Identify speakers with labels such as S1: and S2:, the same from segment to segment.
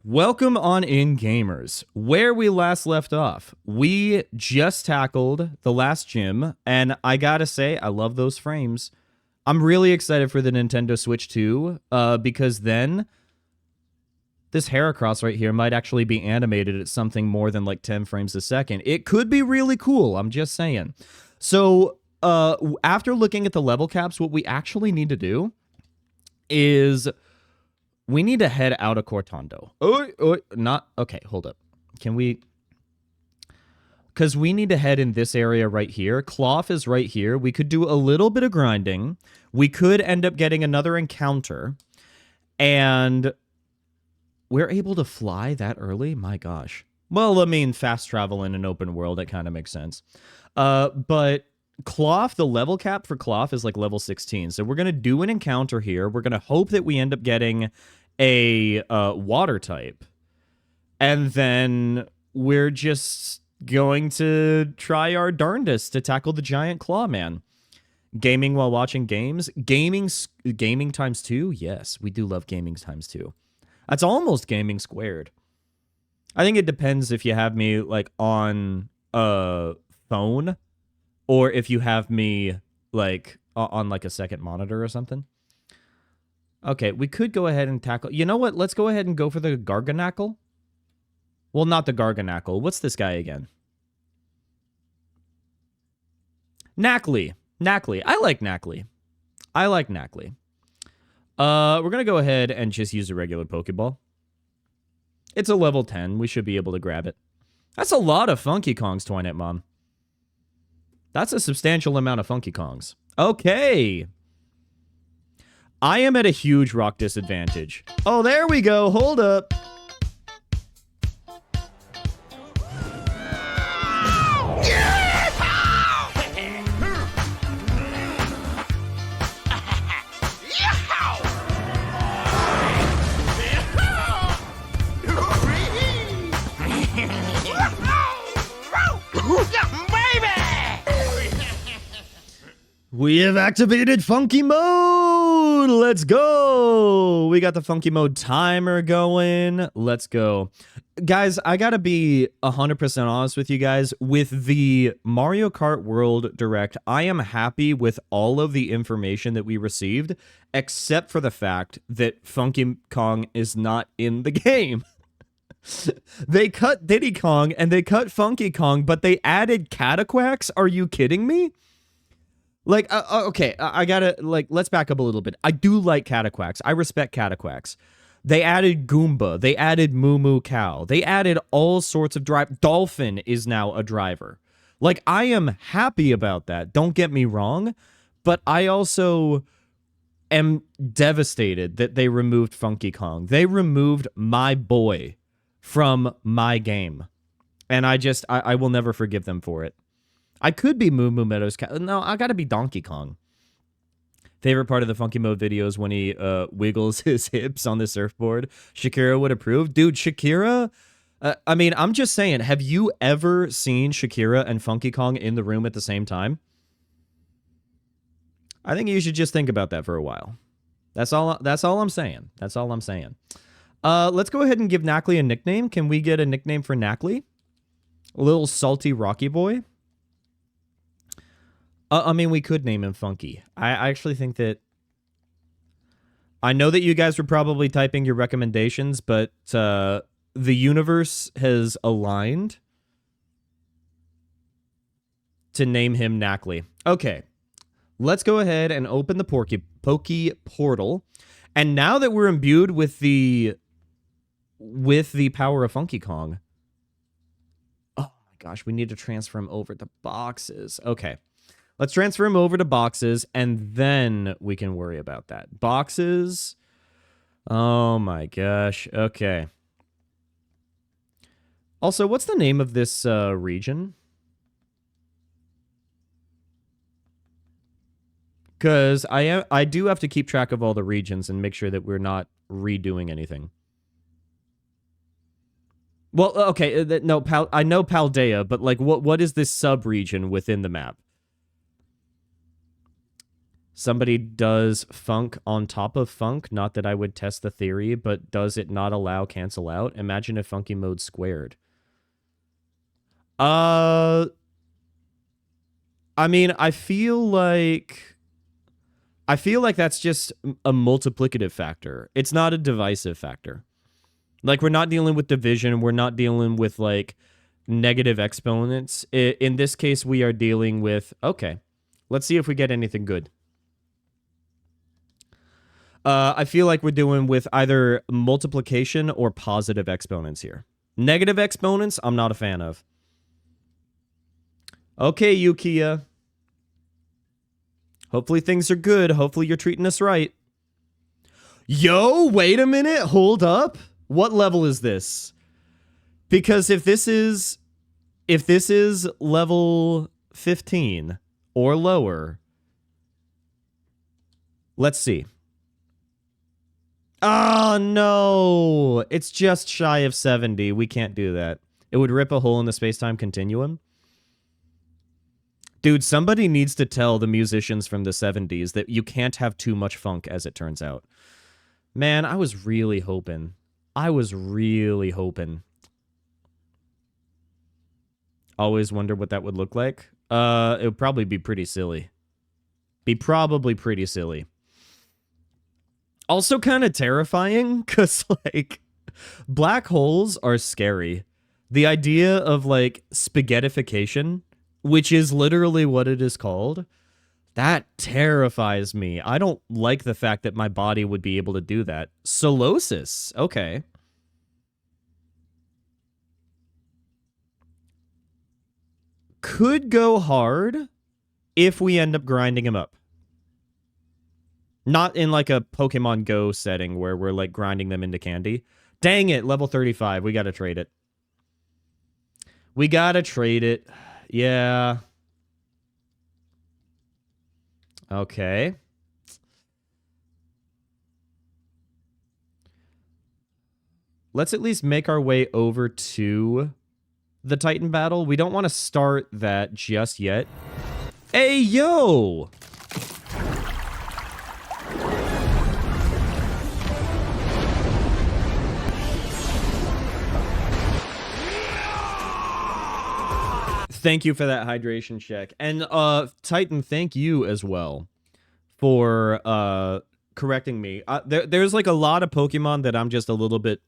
S1: Welcome on in, gamers. Where we last left off, we just tackled the last gym, and I gotta say, I love those frames. I'm really excited for the Nintendo Switch 2, because then this Heracross right here might actually be animated at something more than like 10 frames a second. It could be really cool, I'm just saying. So, after looking at the level caps, what we actually need to do is we need to head out of Cortando. Okay, hold up. Can we? Because we need to head in this area right here. Klawf is right here. We could do a little bit of grinding. We could end up getting another encounter. And we're able to fly that early? My gosh. Well, I mean, fast travel in an open world, it kind of makes sense. But Klawf, the level cap for Klawf is like level 16. So we're going to do an encounter here. We're going to hope that we end up getting a water type. And then we're just going to try our darndest to tackle the giant claw man. Gaming while watching games. Gaming times 2? Yes, we do love gaming times 2. That's almost gaming squared. I think it depends if you have me like on a phone or if you have me like on like a second monitor or something. Okay, we could go ahead and tackle... You know what? Let's go ahead and go for the Garganackle. Well, not the Garganackle. What's this guy again? Knackley. Knackley. I like Knackley. I like Knackley. We're going to go ahead and just use a regular Pokeball. It's a level 10. We should be able to grab it. That's a lot of Funky Kongs, Twinette Mom. That's a substantial amount of Funky Kongs. Okay. I am at a huge rock disadvantage. Oh, there we go. Hold up. We have activated Funky Mode! Let's go! We got the Funky Mode timer going. Let's go. Guys, I gotta be 100% honest with you guys. With the Mario Kart World Direct, I am happy with all of the information that we received, except for the fact that Funky Kong is not in the game. They cut Diddy Kong and they cut Funky Kong, but they added Cataquax? Are you kidding me? Like, okay, I gotta, like, let's back up a little bit. I do like Cataquax. I respect Cataquax. They added Goomba. They added Moo Moo Cow. They added all sorts of drive. Dolphin is now a driver. Like, I am happy about that. Don't get me wrong. But I also am devastated that they removed Funky Kong. They removed my boy from my game. And I will never forgive them for it. I could be Moo Moo Meadows. No, I gotta be Donkey Kong. Favorite part of the Funky Mode videos when he wiggles his hips on the surfboard. Shakira would approve. Dude, Shakira... I mean, I'm just saying, have you ever seen Shakira and Funky Kong in the room at the same time? I think you should just think about that for a while. That's all I'm saying. That's all I'm saying. Let's go ahead and give Knackley a nickname. Can we get a nickname for Knackley? A little salty Rocky boy? I mean, we could name him Funky. I actually think that... I know that you guys were probably typing your recommendations, but the universe has aligned to name him Knackley. Okay, let's go ahead and open the Poke Portal. And now that we're imbued with the power of Funky Kong... Oh my gosh, we need to transfer him over to boxes. Okay. Let's transfer him over to boxes, and then we can worry about that. Boxes. Oh, my gosh. Okay. Also, what's the name of this region? Because I do have to keep track of all the regions and make sure that we're not redoing anything. Well, okay. No, I know Paldea, but like, what is this sub-region within the map? Somebody does funk on top of funk. Not that I would test the theory, but does it not allow cancel out? Imagine if funky mode squared. I mean, I feel like that's just a multiplicative factor. It's not a divisive factor. Like, we're not dealing with division. We're not dealing with, like, negative exponents. In this case, we are dealing with, okay, let's see if we get anything good. I feel like we're doing with either multiplication or positive exponents here. Negative exponents, I'm not a fan of. Okay, Yukiya. Hopefully things are good. Hopefully you're treating us right. Yo, wait a minute. Hold up. What level is this? Because if this is level 15 or lower, let's see. Oh, no. It's just shy of 70. We can't do that. It would rip a hole in the space-time continuum. Dude, somebody needs to tell the musicians from the 70s that you can't have too much funk, as it turns out. Man, I was really hoping. Always wonder what that would look like. It would probably be pretty silly. Probably pretty silly. Also kind of terrifying, because, like, black holes are scary. The idea of, like, spaghettification, which is literally what it is called, that terrifies me. I don't like the fact that my body would be able to do that. Solosis, okay. Could go hard if we end up grinding him up. Not in, like, a Pokemon Go setting where we're, like, grinding them into candy. Dang it, level 35. We gotta trade it. Yeah. Okay. Let's at least make our way over to the Titan battle. We don't want to start that just yet. Hey, yo! Thank you for that hydration check. And Titan, thank you as well for correcting me. There's like a lot of Pokemon that I'm just a little bit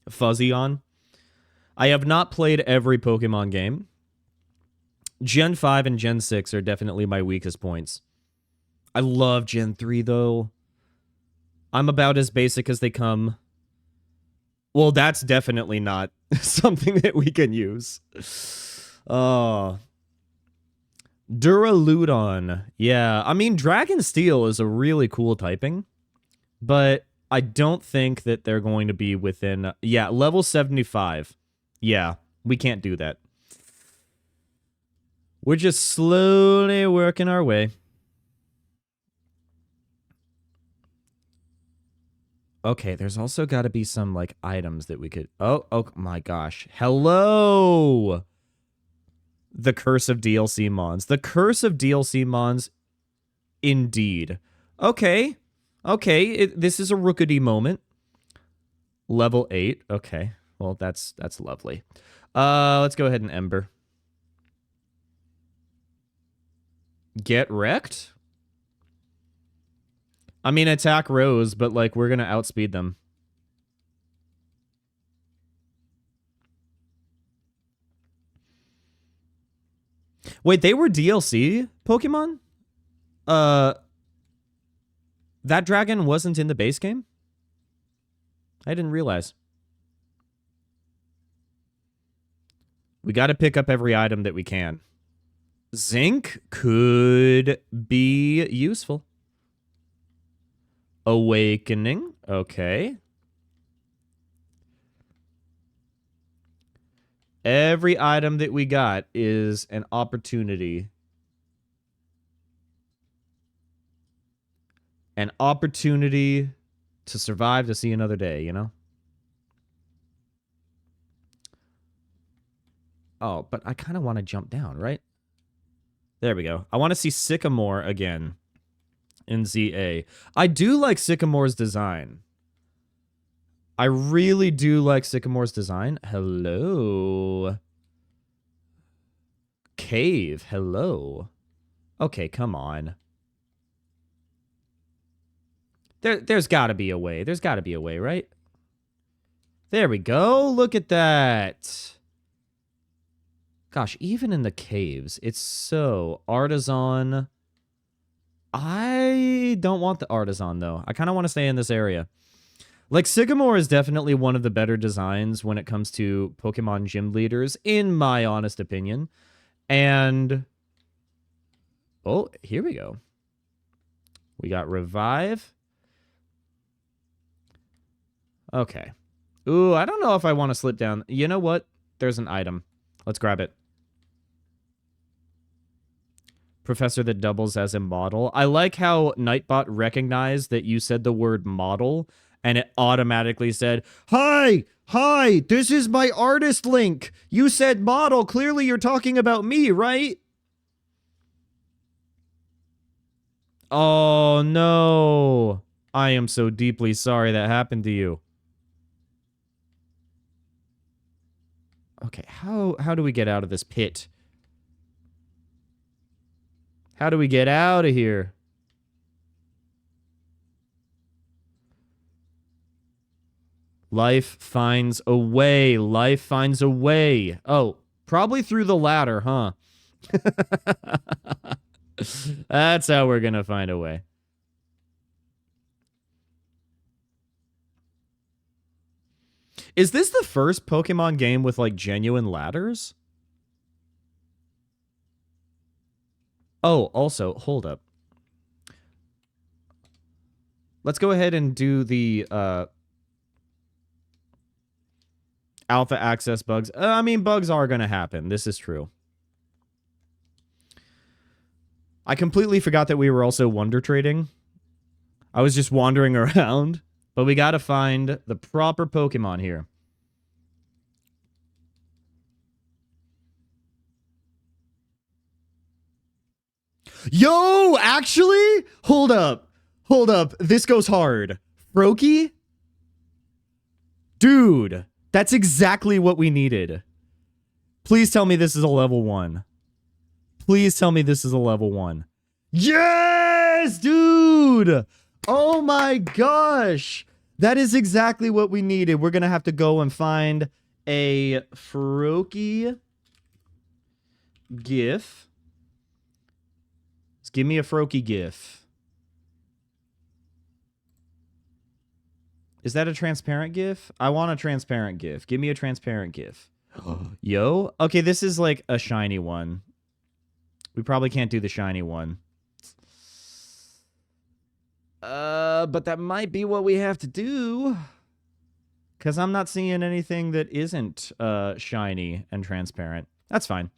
S1: fuzzy on. I have not played every Pokemon game. Gen 5 and Gen 6 are definitely my weakest points. I love Gen 3, though. I'm about as basic as they come. Well, that's definitely not something that we can use. Duraludon. Yeah, I mean, Dragon Steel is a really cool typing, but I don't think that they're going to be within... Yeah, level 75. Yeah, we can't do that. We're just slowly working our way. Okay, there's also got to be some, like, items that we could... Oh my gosh. Hello! The Curse of DLC Mons. The Curse of DLC Mons, indeed. Okay. Okay, this is a Rookity moment. Level 8. Okay. Well, that's lovely. Let's go ahead and Ember. Get wrecked? I mean, attack Rose, but, like, we're gonna outspeed them. Wait, they were DLC Pokemon? That dragon wasn't in the base game? I didn't realize. We gotta pick up every item that we can. Zinc could be useful. Awakening. Okay. Every item that we got is an opportunity. An opportunity to survive to see another day, you know? Oh, but I kind of want to jump down, right? There we go. I want to see Sycamore again. in ZA. I do like Sycamore's design. I really do like Sycamore's design. Hello. Cave. Hello. Okay, come on. There's got to be a way. There's got to be a way, right? There we go. Look at that. Gosh, even in the caves, it's so artisan. I don't want the artisan, though. I kind of want to stay in this area. Like, Sycamore is definitely one of the better designs when it comes to Pokemon gym leaders, in my honest opinion. And... oh, here we go. We got Revive. Okay. Ooh, I don't know if I want to slip down. You know what? There's an item. Let's grab it. Professor that doubles as a model. I like how Nightbot recognized that you said the word model, and it automatically said, Hi, this is my artist link. You said model. Clearly you're talking about me, right? Oh, no. I am so deeply sorry that happened to you. Okay, how do we get out of this pit? How do we get out of here? Life finds a way. Life finds a way. Oh, probably through the ladder, huh? That's how we're gonna find a way. Is this the first Pokemon game with, like, genuine ladders? Oh, also, hold up. Let's go ahead and do the, alpha access bugs. I mean, bugs are gonna happen. This is true. I completely forgot that we were also wonder trading. I was just wandering around. But we gotta find the proper Pokemon here. Yo, actually? Hold up. Hold up. This goes hard. Froakie? Dude, that's exactly what we needed. Please tell me this is a level 1. Please tell me this is a level 1. Yes, dude! Oh my gosh! That is exactly what we needed. We're gonna have to go and find a Froakie GIF. Just give me a Froakie GIF. Is that a transparent GIF? I want a transparent GIF. Give me a transparent GIF. Yo? Okay, this is like a shiny one. We probably can't do the shiny one. But that might be what we have to do. Because I'm not seeing anything that isn't shiny and transparent. That's fine.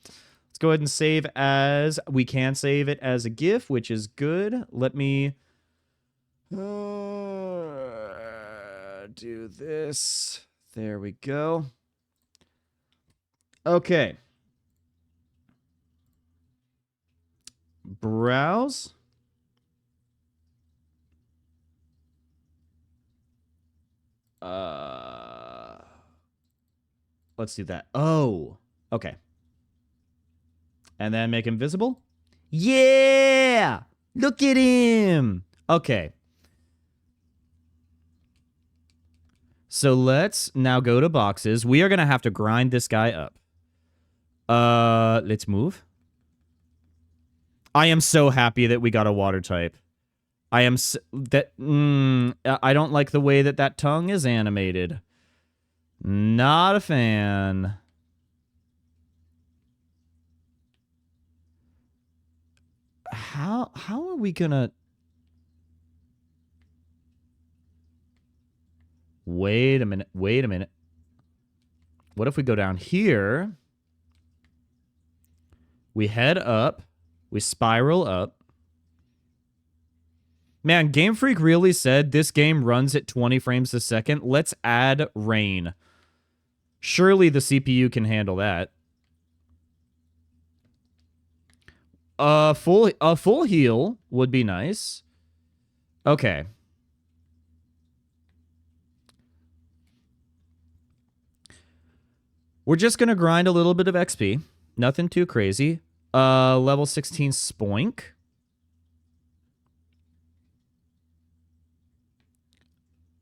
S1: Let's go ahead and save as... we can save it as a GIF, which is good. Let me... do this. There we go. Okay. Browse. Let's do that. Oh, okay. And then make him visible. Yeah! Look at him! Okay. So let's now go to boxes. We are going to have to grind this guy up. Let's move. I am so happy that we got a water type. I am I don't like the way that that tongue is animated. Not a fan. How are we gonna... Wait a minute. Wait a minute. What if we go down here? We head up. We spiral up. Man, Game Freak really said this game runs at 20 frames a second. Let's add rain. Surely the CPU can handle that. A full heal would be nice. Okay. We're just going to grind a little bit of XP. Nothing too crazy. Level 16 Spoink.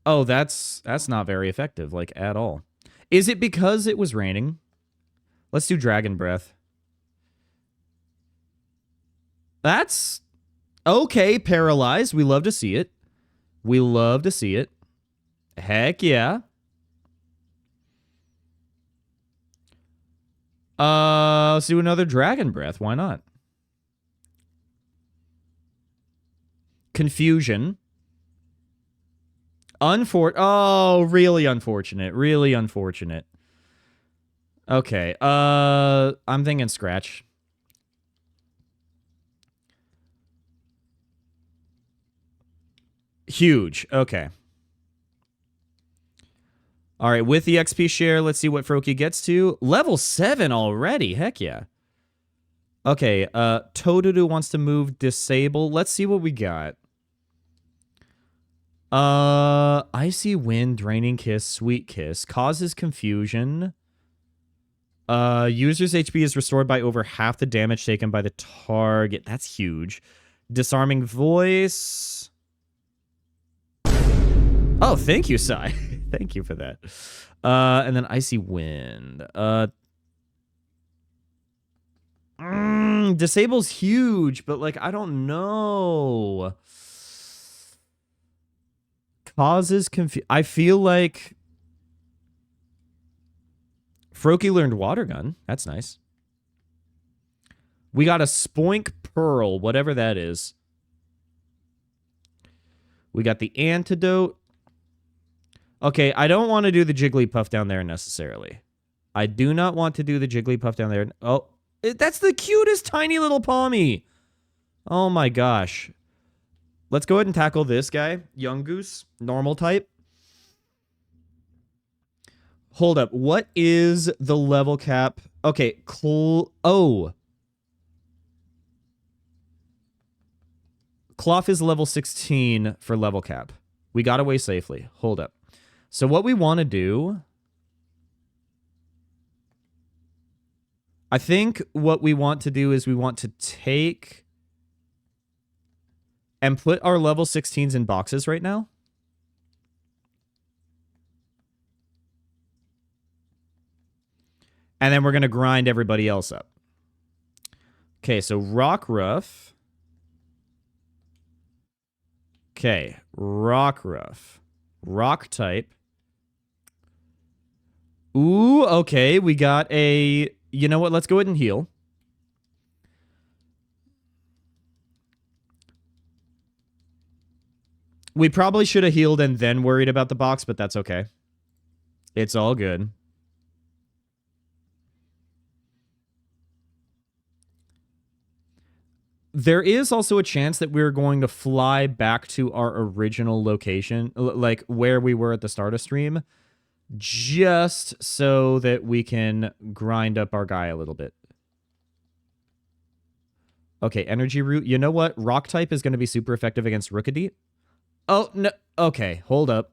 S1: Oh, that's not very effective, like, at all. Is it because it was raining? Let's do Dragon Breath. That's... Okay, Paralyzed. We love to see it. We love to see it. Heck yeah. Let's do another Dragon Breath. Why not? Confusion. Oh, really unfortunate. Really unfortunate. Okay. I'm thinking Scratch. Huge. Okay. All right, with the XP share, let's see what Froakie gets to. Level 7 already. Heck yeah. Okay, Totodile wants to move Disable. Let's see what we got. Icy Wind, Draining Kiss, Sweet Kiss. Causes confusion. User's HP is restored by over half the damage taken by the target. That's huge. Disarming Voice. Oh, thank you, Sai. Thank you for that. And then Icy Wind. Disable's huge, but, like, I don't know. Causes confusion. I feel like Froakie learned Water Gun. That's nice. We got a Spoink Pearl, whatever that is. We got the Antidote. Okay, I don't want to do the Jigglypuff down there necessarily. I do not want to do the Jigglypuff down there. Oh, that's the cutest tiny little Palmy. Oh my gosh. Let's go ahead and tackle this guy. Young Goose, normal type. Hold up. What is the level cap? Okay, Klawf is level 16 for level cap. We got away safely. Hold up. So what we want to do... I think what we want to do is we want to take... and put our level 16s in boxes right now. And then we're going to grind everybody else up. Okay, so Rockruff. Okay, Rockruff. Rock type. Ooh, okay, we got a... You know what? Let's go ahead and heal. We probably should have healed and then worried about the box, but that's okay. It's all good. There is also a chance that we're going to fly back to our original location, like where we were at the start of stream, just so that we can grind up our guy a little bit. Okay, Energy Root. You know what? Rock type is going to be super effective against Rookidee. Oh, no. Okay, hold up.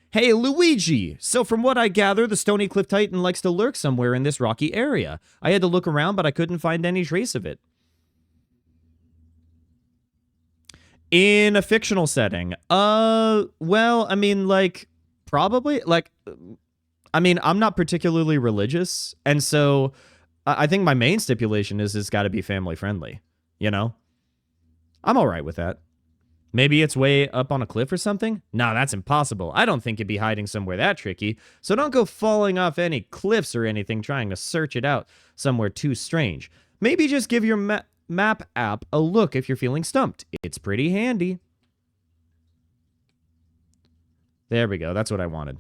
S1: Hey, Luigi! So from what I gather, the Stony Cliff Titan likes to lurk somewhere in this rocky area. I had to look around, but I couldn't find any trace of it. In a fictional setting? Well, I mean, like, probably, like, I mean, I'm not particularly religious, and so I think my main stipulation is it's got to be family friendly, you know? I'm all right with that. Maybe it's way up on a cliff or something? No, that's impossible. I don't think it'd be hiding somewhere that tricky, so don't go falling off any cliffs or anything trying to search it out somewhere too strange. Maybe just give your map app a look if you're feeling stumped. It's pretty handy. There we go. That's what I wanted.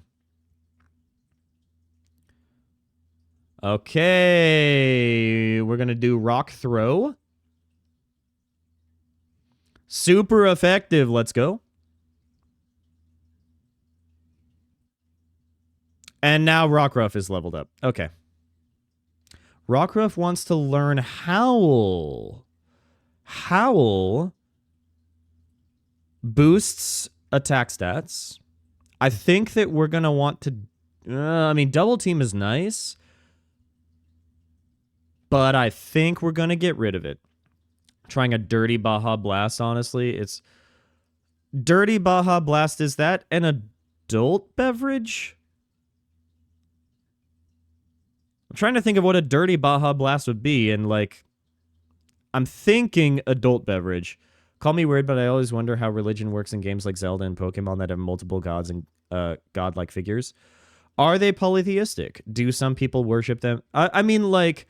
S1: Okay. We're going to do Rock Throw. Super effective. Let's go. And now Rockruff is leveled up. Okay. Rockruff wants to learn Howl. Howl boosts attack stats. I think that we're going to want to... I mean, double team is nice, but I think we're going to get rid of it. Trying a dirty Baja Blast, honestly. It's... Dirty Baja Blast, is that an adult beverage? I'm trying to think of what a dirty Baja Blast would be, and, like... I'm thinking adult beverage. Call me weird, but I always wonder how religion works in games like Zelda and Pokemon that have multiple gods and godlike figures. Are they polytheistic? Do some people worship them? I mean, like,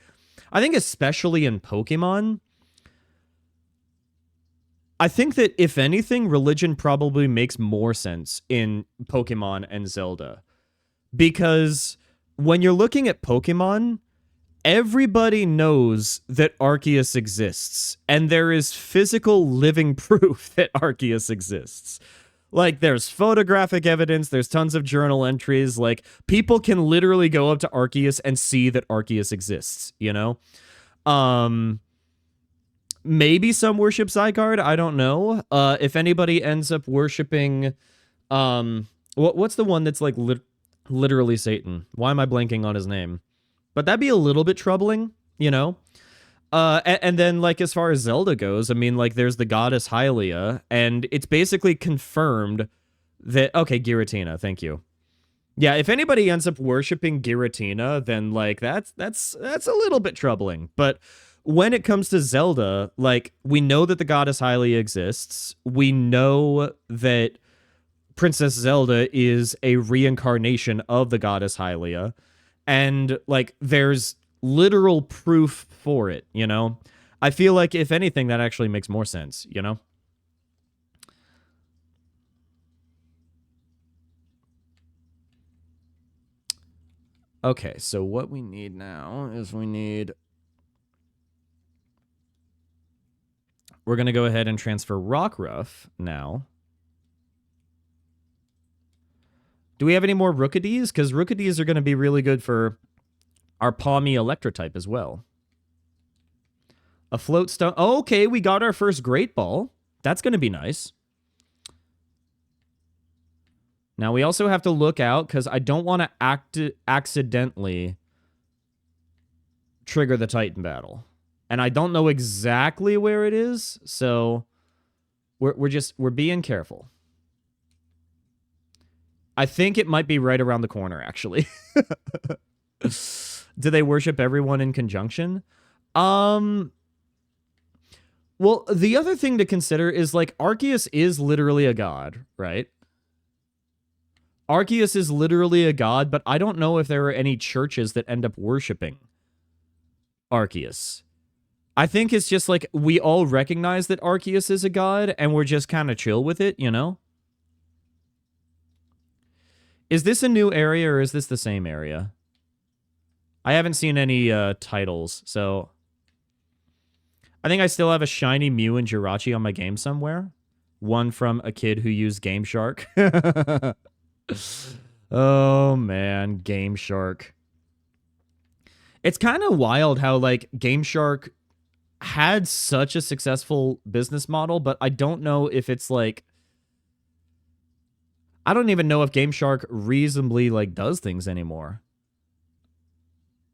S1: I think especially in Pokemon, I think that if anything, religion probably makes more sense in Pokemon and Zelda. Because when you're looking at Pokemon, everybody knows that Arceus exists, and there is physical living proof that Arceus exists. Like, there's photographic evidence, there's tons of journal entries, like, people can literally go up to Arceus and see that Arceus exists, you know? Maybe some worship Zygarde, I don't know. If anybody ends up worshiping, what's the one that's, like, literally Satan? Why am I blanking on his name? But that'd be a little bit troubling, you know? And then, like, as far as Zelda goes, I mean, like, there's the goddess Hylia, and it's basically confirmed that... Okay, Giratina, thank you. Yeah, if anybody ends up worshiping Giratina, then, like, that's a little bit troubling. But when it comes to Zelda, like, we know that the goddess Hylia exists. We know that Princess Zelda is a reincarnation of the goddess Hylia. And, like, there's literal proof for it, you know? I feel like, if anything, that actually makes more sense, you know? Okay, so what we need now is we're going to go ahead and transfer Rockruff now. Do we have any more Rookadies? Because Rookadies are going to be really good for our Pawmi Electro type as well. A Float Stone. Oh, okay, we got our first Great Ball. That's going to be nice. Now, we also have to look out, because I don't want to accidentally trigger the Titan battle. And I don't know exactly where it is, so we're being careful. I think it might be right around the corner, actually. Do they worship everyone in conjunction? Well, the other thing to consider is, like, Arceus is literally a god, right? Arceus is literally a god, but I don't know if there are any churches that end up worshiping Arceus. I think it's just, like, we all recognize that Arceus is a god, and we're just kind of chill with it, you know? Is this a new area, or is this the same area? I haven't seen any titles, so... I think I still have a shiny Mew and Jirachi on my game somewhere. One from a kid who used Game Shark. Oh, man. Game Shark. It's kind of wild how, like, Game Shark had such a successful business model, but I don't know if it's, like... I don't even know if Game Shark reasonably, like, does things anymore.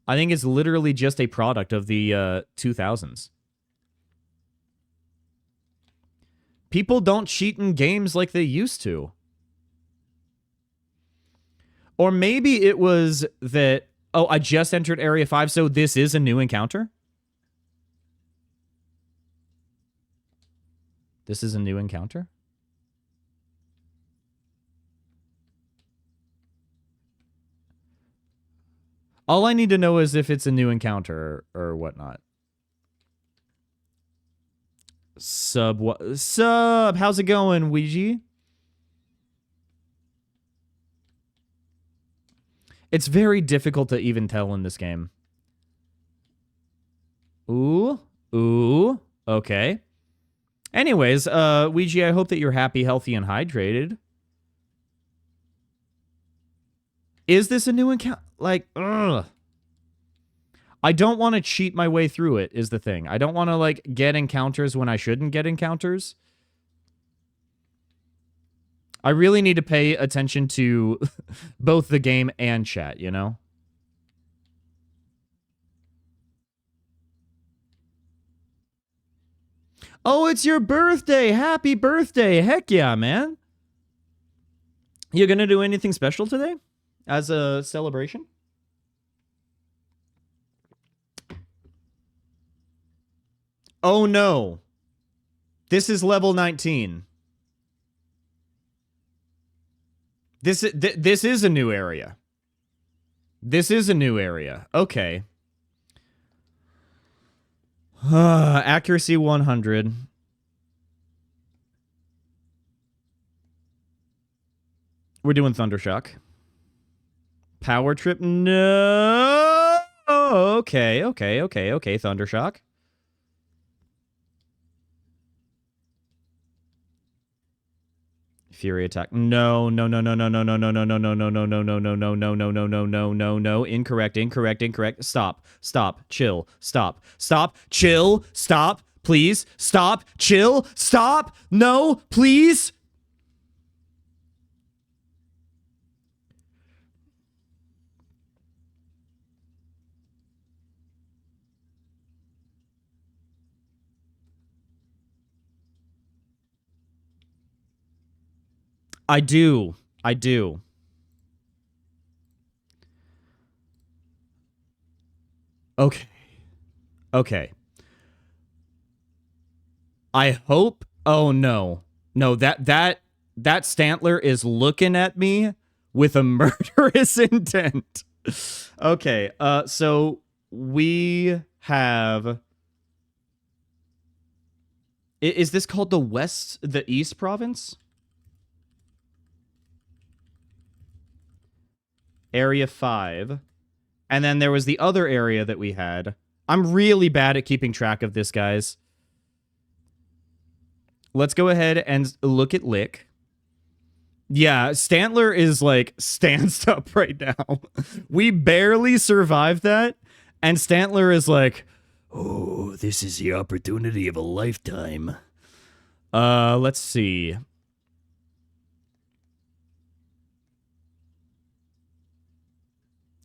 S1: I think it's literally just a product of the 2000s. People don't cheat in games like they used to. Or maybe it was that, oh, I just entered Area 5, so this is a new encounter? This is a new encounter? All I need to know is if it's a new encounter or whatnot. Sub, how's it going, Ouija? It's very difficult to even tell in this game. Ooh, okay. Anyways, Ouija, I hope that you're happy, healthy, and hydrated. Is this a new encounter? Like, ugh. I don't want to cheat my way through it, is the thing. I don't want to, like, get encounters when I shouldn't get encounters. I really need to pay attention to both the game and chat, you know? Oh, it's your birthday. Happy birthday. Heck yeah, man. You gonna do anything special today as a celebration? Oh no. This is level 19. This is a new area. This is a new area. Okay. Accuracy 100. We're doing Thundershock. Power Trip? No. Okay. Thundershock. Fury attack. No. Incorrect. Stop. Chill. Stop. Please. Stop. Chill. Stop. No, please. I do. Okay. I hope. Oh no. No, that Stantler is looking at me with a murderous intent. Okay. So we have. Is this called the East Province? Area 5. And then there was the other area that we had. I'm really bad at keeping track of this, guys. Let's go ahead and look at Lick. Yeah, Stantler is like stanced up right now. We barely survived that. And Stantler is like, oh, this is the opportunity of a lifetime. Let's see.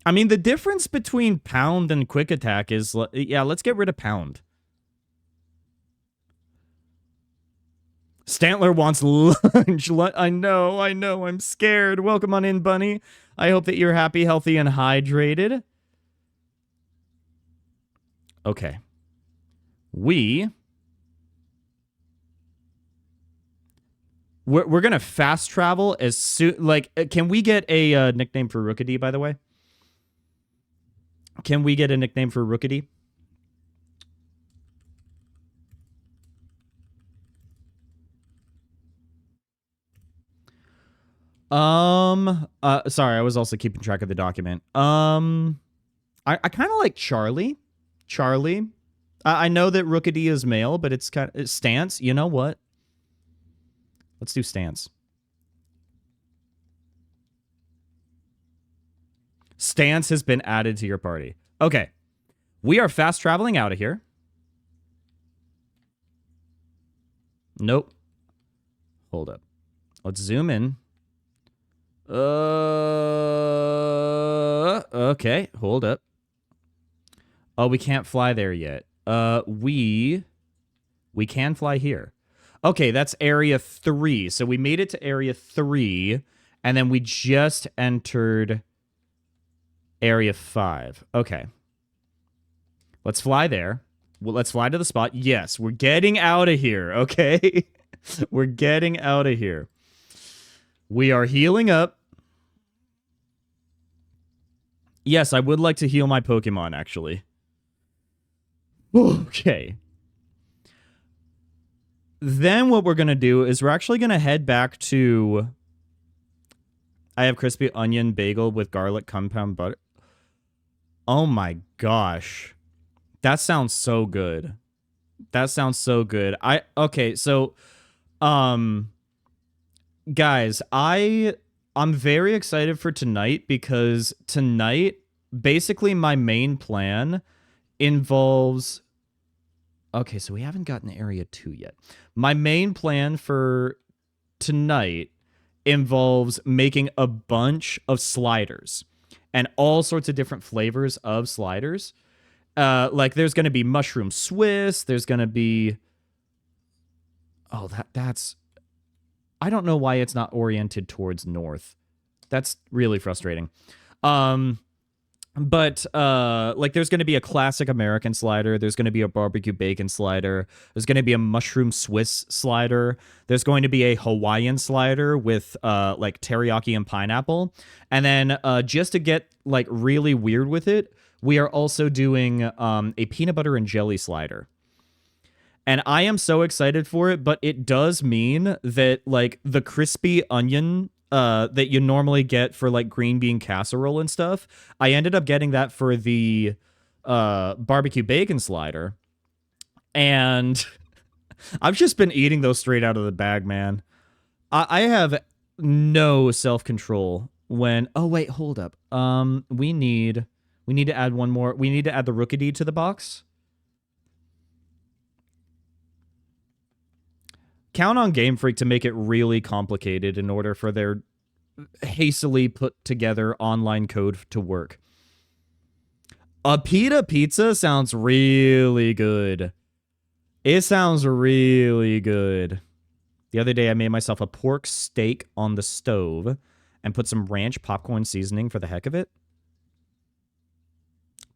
S1: I mean, the difference between Pound and Quick Attack is... Yeah, let's get rid of Pound. Stantler wants lunch. I know. I'm scared. Welcome on in, Bunny. I hope that you're happy, healthy, and hydrated. Okay. We're going to fast travel as soon... Like, can we get a nickname for Rookity, by the way? Can we get a nickname for Rookity? Sorry, I was also keeping track of the document. I kind of like Charlie. I know that Rookity is male, but it's kind of Stance. You know what? Let's do Stance. Stance has been added to your party. Okay. We are fast traveling out of here. Nope. Hold up. Let's zoom in. Okay. Hold up. Oh, we can't fly there yet. We can fly here. Okay, that's area 3. So we made it to area 3, and then we just entered area 5. Okay. Let's fly there. Well, let's fly to the spot. Yes, we're getting out of here, okay? We're getting out of here. We are healing up. Yes, I would like to heal my Pokemon, actually. Okay. Then what we're going to do is we're actually going to head back to... I have crispy onion bagel with garlic compound butter. Oh my gosh. That sounds so good. Okay, so guys, I'm very excited for tonight because tonight basically my main plan involves... Okay, so we haven't gotten Area 2 yet. My main plan for tonight involves making a bunch of sliders and all sorts of different flavors of sliders. Like there's going to be mushroom Swiss. There's going to be, oh, that's, I don't know why it's not oriented towards north. That's really frustrating. But like there's going to be a classic American slider. There's going to be a barbecue bacon slider. There's going to be a mushroom Swiss slider. There's going to be a Hawaiian slider with like teriyaki and pineapple. And then just to get like really weird with it, we are also doing a peanut butter and jelly slider. And I am so excited for it, but it does mean that like the crispy onion that you normally get for like green bean casserole and stuff, I ended up getting that for the barbecue bacon slider. And I've just been eating those straight out of the bag, man. I have no self-control when, oh wait, hold up. We need to add one more. We need to add the Rookidee to the box. Count on Game Freak to make it really complicated in order for their hastily put together online code to work. A pita pizza sounds really good. It sounds really good. The other day I made myself a pork steak on the stove and put some ranch popcorn seasoning for the heck of it.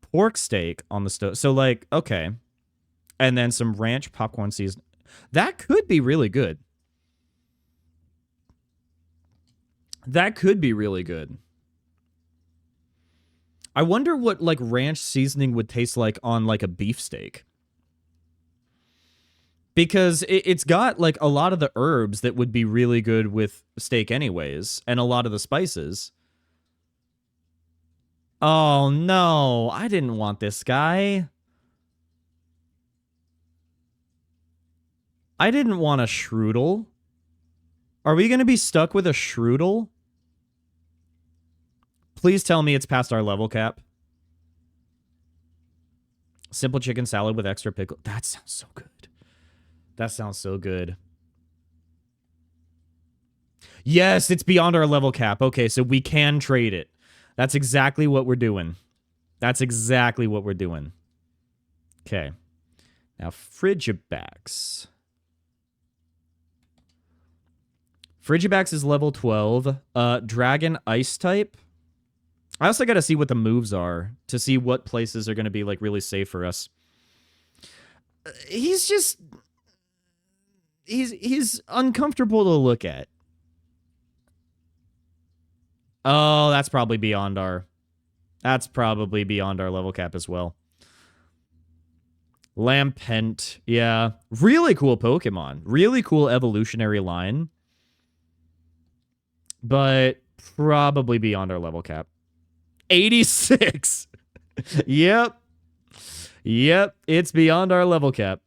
S1: Pork steak on the stove. So like, okay. And then some ranch popcorn seasoning. That could be really good. That could be really good. I wonder what like ranch seasoning would taste like on like a beefsteak. Because it's got like a lot of the herbs that would be really good with steak anyways, and a lot of the spices. Oh no, I didn't want this guy. I didn't want a Shroodle. Are we going to be stuck with a Shroodle? Please tell me it's past our level cap. Simple chicken salad with extra pickle. That sounds so good. That sounds so good. Yes, it's beyond our level cap. Okay, so we can trade it. That's exactly what we're doing. That's exactly what we're doing. Okay. Now, Frigibax. Frigibax is level 12. Dragon Ice type. I also got to see what the moves are to see what places are going to be like really safe for us. He's just... He's uncomfortable to look at. Oh, that's probably beyond our... That's probably beyond our level cap as well. Lampent. Yeah. Really cool Pokemon. Really cool evolutionary line. But probably beyond our level cap. 86. Yep. Yep. It's beyond our level cap.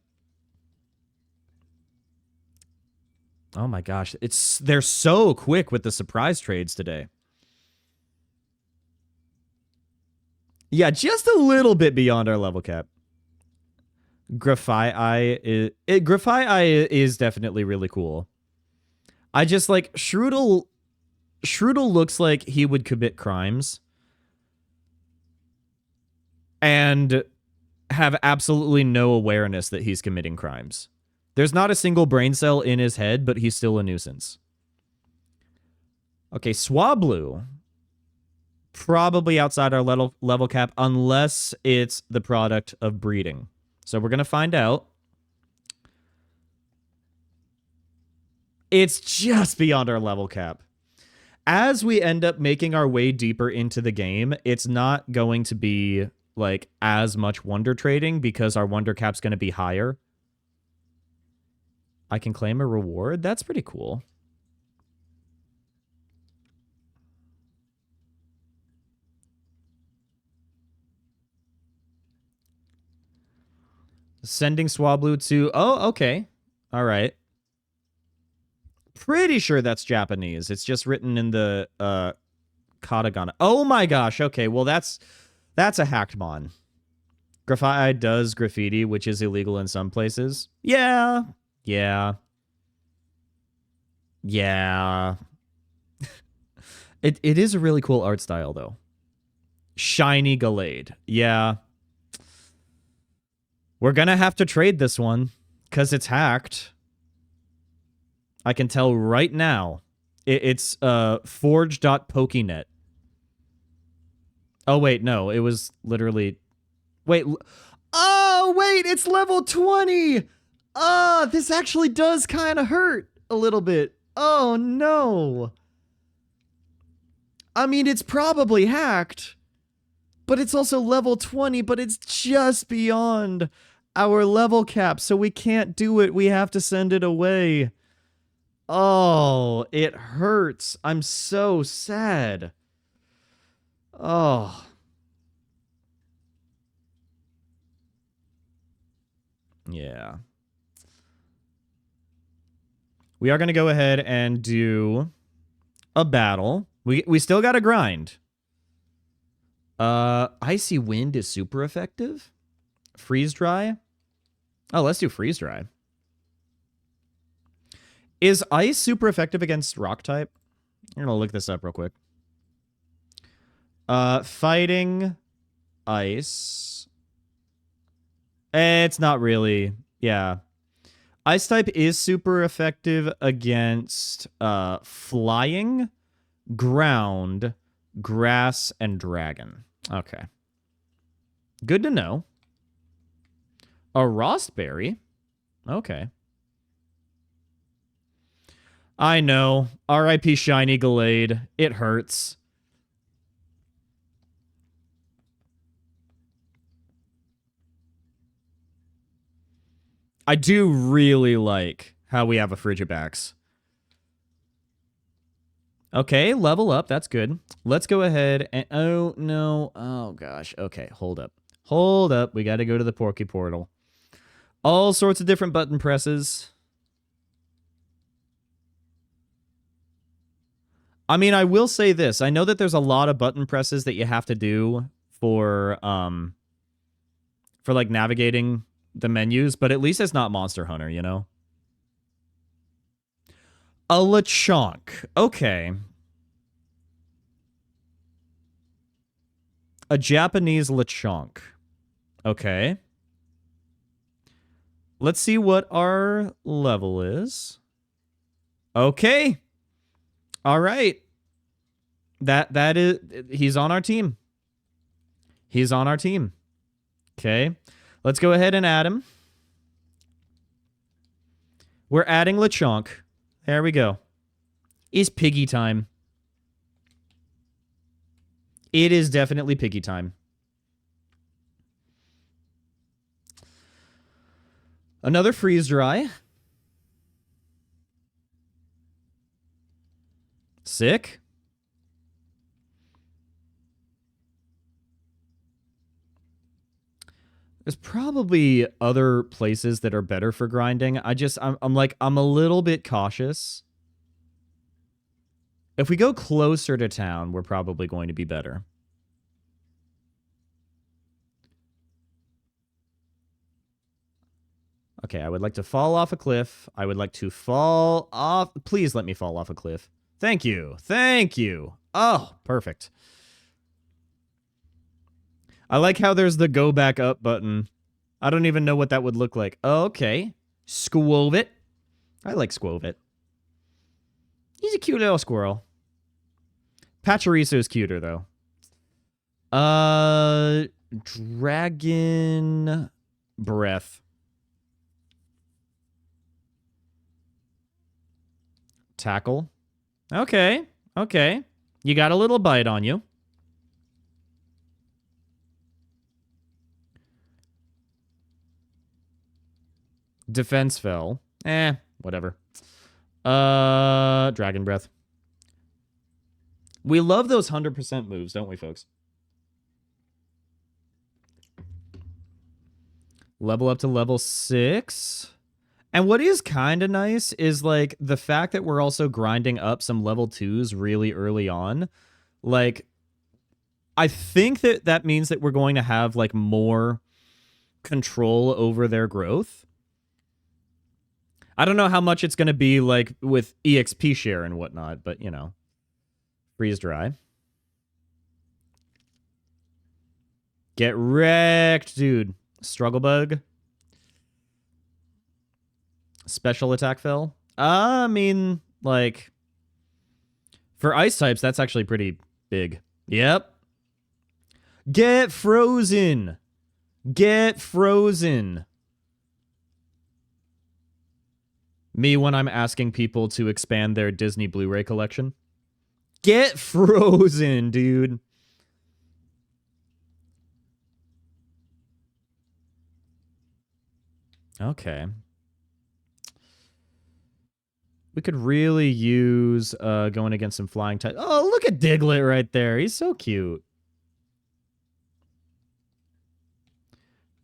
S1: Oh my gosh. They're so quick with the surprise trades today. Yeah, just a little bit beyond our level cap. Graphite is definitely really cool. I just like Shroodle looks like he would commit crimes and have absolutely no awareness that he's committing crimes. There's not a single brain cell in his head, but he's still a nuisance. Okay, Swablu. Probably outside our level cap, unless it's the product of breeding. So we're going to find out. It's just beyond our level cap. As we end up making our way deeper into the game, it's not going to be like as much wonder trading because our wonder cap's going to be higher. I can claim a reward? That's pretty cool. Sending Swablu to... Oh, okay. All right. Pretty sure that's Japanese. It's just written in the katakana. Oh my gosh. Okay, well that's a hacked mon. Graphite does graffiti, which is illegal in some places. Yeah. Yeah. Yeah. It is a really cool art style, though. Shiny Gallade. Yeah. We're gonna have to trade this one, because it's hacked. I can tell right now. It's forge.pokenet. Oh, wait, no. It was literally... Wait. Oh, wait, it's level 20! This actually does kind of hurt a little bit. Oh, no. I mean, it's probably hacked, but it's also level 20, but it's just beyond our level cap, so we can't do it. We have to send it away. Oh, it hurts. I'm so sad. Oh. Yeah. We are going to go ahead and do a battle. We still got to grind. Icy Wind is super effective. Freeze Dry. Oh, let's do Freeze Dry. Is Ice super effective against Rock type? I'm going to look this up real quick. Fighting Ice. It's not really. Yeah. Ice type is super effective against Flying, Ground, Grass, and Dragon. Okay. Good to know. A Rostberry? Okay. I know. R.I.P. Shiny Gallade. It hurts. I do really like how we have a Frigibax. Okay, level up. That's good. Let's go ahead and... Oh, no. Oh, gosh. Okay, hold up. Hold up. We got to go to the Porky Portal. All sorts of different button presses. I mean, I will say this. I know that there's a lot of button presses that you have to do for like, navigating the menus, but at least it's not Monster Hunter, you know? A Lechonk. Okay. A Japanese Lechonk. Okay. Let's see what our level is. Okay. All right. That is... He's on our team. He's on our team. Okay. Let's go ahead and add him. We're adding Lechonk. There we go. It's piggy time. It is definitely piggy time. Another freeze dry. Sick. There's probably other places that are better for grinding. I'm a little bit cautious. If we go closer to town, we're probably going to be better. Okay, I would like to fall off a cliff. I would like to fall off... Please let me fall off a cliff. Thank you. Thank you. Oh, perfect. I like how there's the go back up button. I don't even know what that would look like. Oh, okay. Squovit. I like Squovit. He's a cute little squirrel. Pachiriso's cuter, though. Dragon Breath. Tackle. Okay. Okay. You got a little bite on you. Defense fell. Whatever. Dragon Breath. We love those 100% moves, don't we, folks? Level up to level 6. And what is kind of nice is, like, the fact that we're also grinding up some level 2s really early on. Like, I think that means that we're going to have, like, more control over their growth. I don't know how much it's going to be, like, with EXP share and whatnot, but, you know. Freeze dry. Get wrecked, dude. Struggle bug. Special attack fell. I mean, like, for ice types, that's actually pretty big. Yep. Get frozen. Get frozen. Me when I'm asking people to expand their Disney Blu-ray collection. Get frozen, dude. Okay. We could really use going against some flying type. Oh, look at Diglett right there. He's so cute.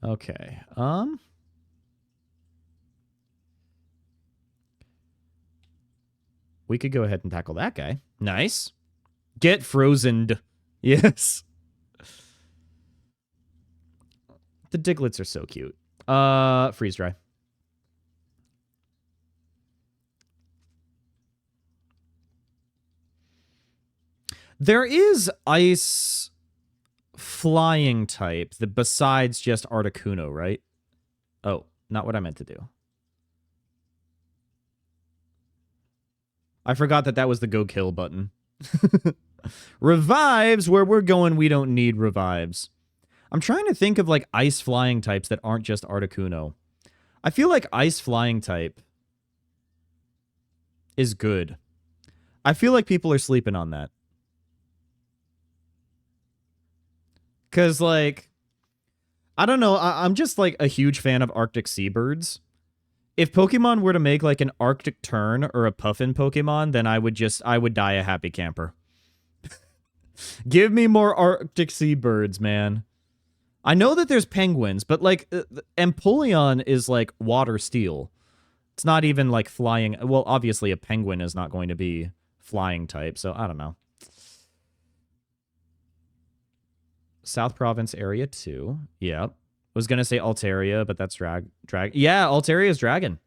S1: Okay. We could go ahead and tackle that guy. Nice. Get frozened. Yes. The Digletts are so cute. Freeze dry. There is ice flying type that besides just Articuno, right? Oh, not what I meant to do. I forgot that that was the go kill button. Revives, where we're going, we don't need revives. I'm trying to think of like ice flying types that aren't just Articuno. I feel like ice flying type is good. I feel like people are sleeping on that. Because, like, I don't know. I'm just, like, a huge fan of Arctic seabirds. If Pokemon were to make, like, an Arctic Tern or a Puffin Pokemon, then I would die a happy camper. Give me more Arctic seabirds, man. I know that there's penguins, but, like, Empoleon is, like, water steel. It's not even, like, flying. Well, obviously, a penguin is not going to be flying type, so I don't know. South Province area 2. Yep. Was going to say Altaria, but that's drag. Yeah, Altaria is dragon.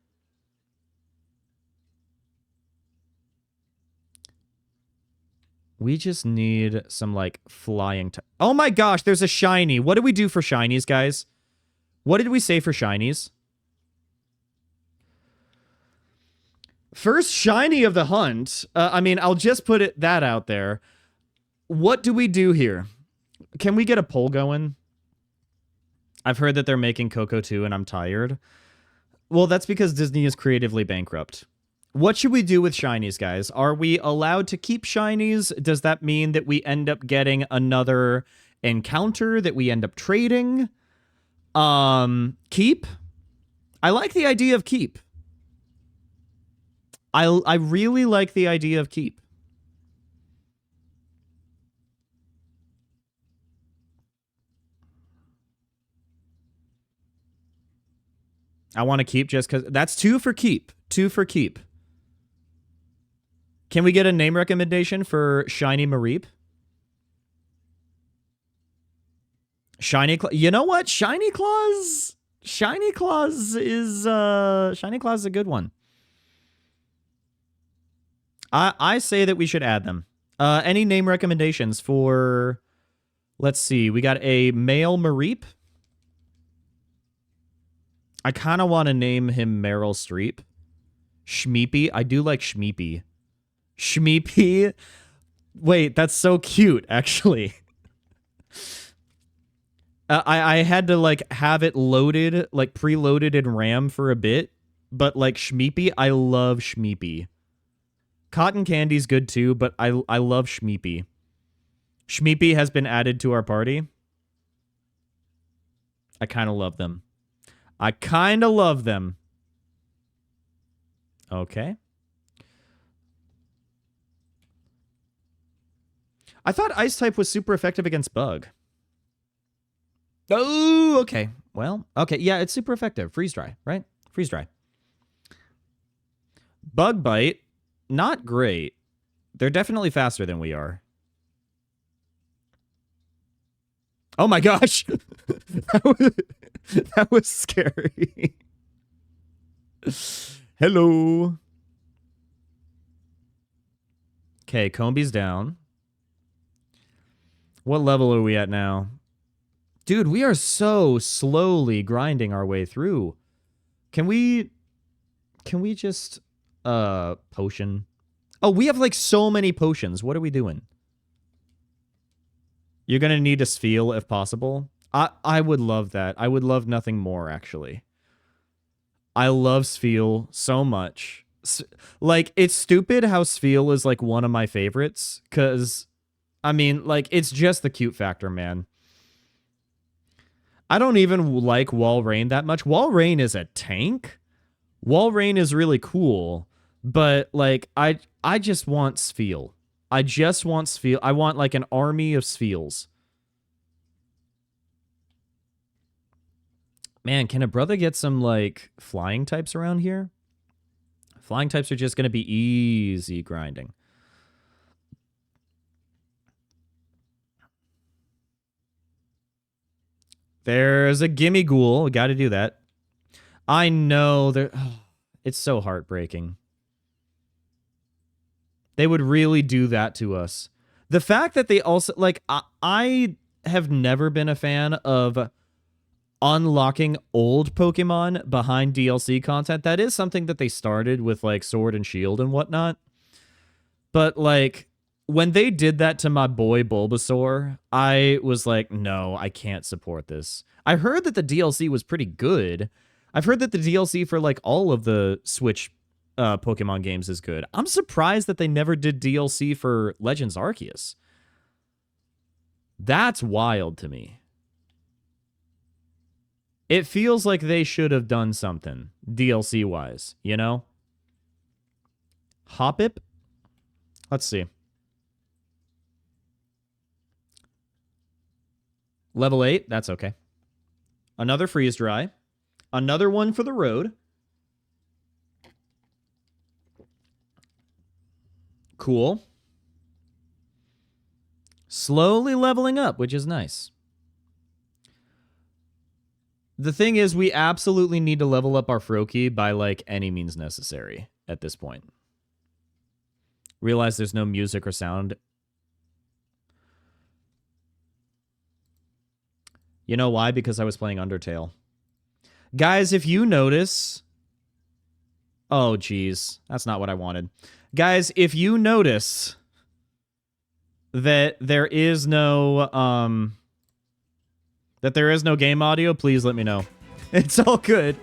S1: We just need some, like, flying... Oh my gosh, there's a shiny. What did we do for shinies, guys? What did we say for shinies? First shiny of the hunt. I mean, I'll just put that out there. What do we do here? Can we get a poll going? I've heard that they're making Coco 2 and I'm tired. Well, that's because Disney is creatively bankrupt. What should we do with shinies, guys? Are we allowed to keep shinies? Does that mean that we end up getting another encounter that we end up trading? Keep? I like the idea of keep. I really like the idea of keep. I want to keep just because... That's 2 for keep. 2 for keep. Can we get a name recommendation for Shiny Mareep? Shiny Claws. You know what? Shiny Claws? Shiny Claws is a good one. I say that we should add them. Any name recommendations for... Let's see. We got a male Mareep. I kind of want to name him Meryl Streep. Shmeepy. I do like Shmeepy. Shmeepy. Wait, that's so cute, actually. I had to, like, have it loaded, like, preloaded in RAM for a bit. But, like, Shmeepy, I love Shmeepy. Cotton Candy's good, too, but I love Shmeepy. Shmeepy has been added to our party. I kind of love them. I kind of love them. Okay. I thought Ice-type was super effective against Bug. Oh, okay. Well, okay. Yeah, it's super effective. Freeze Dry, right? Freeze Dry. Bug Bite, not great. They're definitely faster than we are. Oh my gosh. That was scary. Hello. Okay, Comby's down. What level are we at now? Dude, we are so slowly grinding our way through. Can we just potion? Oh, we have like so many potions. What are we doing? You're going to need a Spheal if possible. I would love that. I would love nothing more, actually. I love Spheal so much. Like, it's stupid how Spheal is, like, one of my favorites. Because, I mean, like, it's just the cute factor, man. I don't even like Walrein that much. Walrein is a tank. Walrein is really cool. But, like, I just want Spheal. I just want Spheal. I want, like, an army of Spheals. Man, can a brother get some, like, flying types around here? Flying types are just going to be easy grinding. There's a gimme ghoul. We got to do that. I know. It's so heartbreaking. They would really do that to us. The fact that they also, like, I have never been a fan of unlocking old Pokemon behind DLC content. That is something that they started with, like, Sword and Shield and whatnot. But, like, when they did that to my boy Bulbasaur, I was like, no, I can't support this. I heard that the DLC was pretty good. I've heard that the DLC for, like, all of the Switch Pokemon games is good. I'm surprised that they never did DLC for Legends Arceus. That's wild to me. It feels like they should have done something DLC-wise, you know? Hoppip? Let's see. Level 8, that's okay. Another freeze dry. Another one for the road. Cool. Slowly leveling up, which is nice. The thing is, we absolutely need to level up our Froakie by, like, any means necessary at this point. Realize there's no music or sound. You know why? Because I was playing Undertale. Guys, if you notice... Oh, geez. That's not what I wanted. Guys, if you notice that there is no game audio, please let me know. It's all good.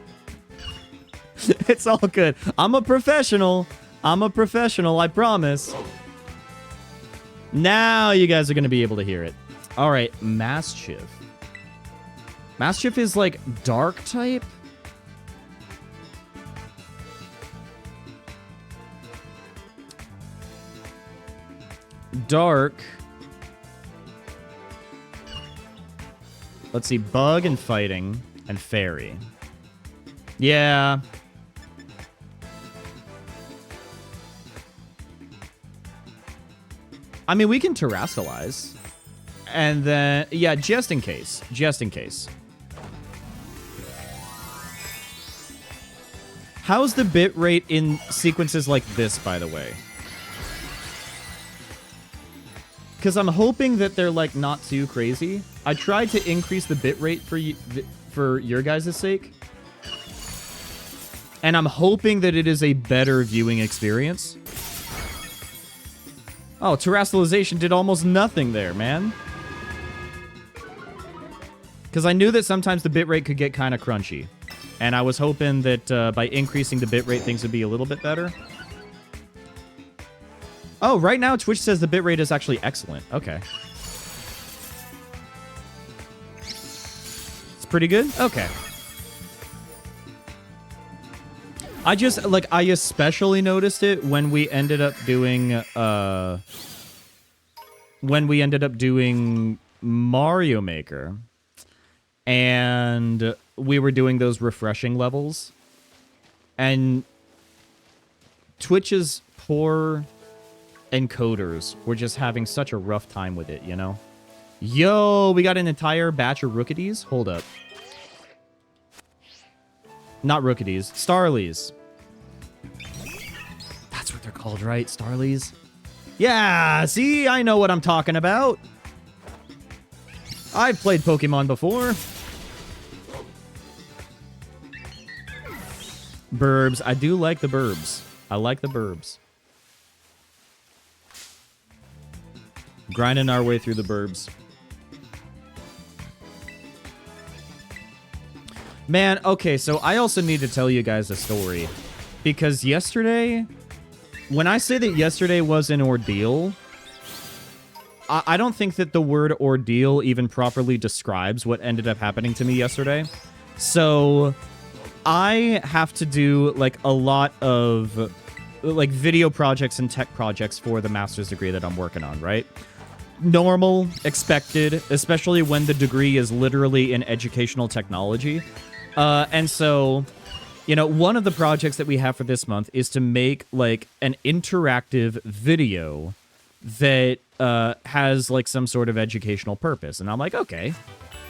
S1: It's all good. I'm a professional. I promise. Now you guys are going to be able to hear it. All right, Mastiff. Mastiff is like dark type. Dark. Let's see, bug and fighting and fairy. Yeah. I mean, we can terrestrialize. And then, yeah, just in case. Just in case. How's the bit rate in sequences like this, by the way? Because I'm hoping that they're, like, not too crazy. I tried to increase the bit rate for your guys' sake. And I'm hoping that it is a better viewing experience. Oh, terrestrialization did almost nothing there, man. Because I knew that sometimes the bit rate could get kind of crunchy. And I was hoping that by increasing the bit rate, things would be a little bit better. Oh, right now Twitch says the bitrate is actually excellent. Okay. It's pretty good? Okay. I especially noticed it when we ended up doing, Mario Maker. And we were doing those refreshing levels. And Twitch's poor encoders were just having such a rough time with it, you know? Yo, we got an entire batch of Rookies. Hold up. Not Rookies. Starlies. That's what they're called, right? Starlies? Yeah, see? I know what I'm talking about. I've played Pokemon before. Burbs. I do like the burbs. I like the burbs. Grinding our way through the burbs. Man, okay, so I also need to tell you guys a story. Because yesterday, when I say that yesterday was an ordeal, I don't think that the word ordeal even properly describes what ended up happening to me yesterday. So I have to do like a lot of like video projects and tech projects for the master's degree that I'm working on, right? Normal, expected, especially when the degree is literally in educational technology. And so, you know, one of the projects that we have for this month is to make like an interactive video that has like some sort of educational purpose. And I'm like, okay,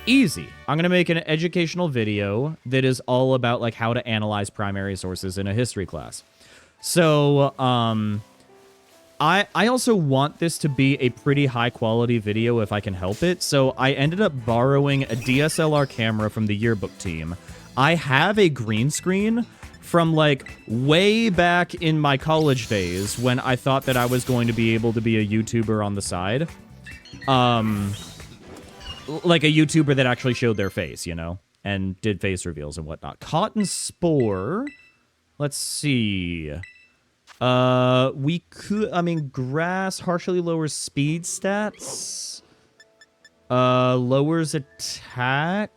S1: easy. I'm going to make an educational video that is all about like how to analyze primary sources in a history class. So, I also want this to be a pretty high quality video if I can help it. So I ended up borrowing a DSLR camera from the yearbook team. I have a green screen from like way back in my college days when I thought that I was going to be able to be a YouTuber on the side. Like a YouTuber that actually showed their face, you know, and did face reveals and whatnot. Cotton Spore. Let's see. We could, I mean, grass harshly lowers speed stats. Lowers attack.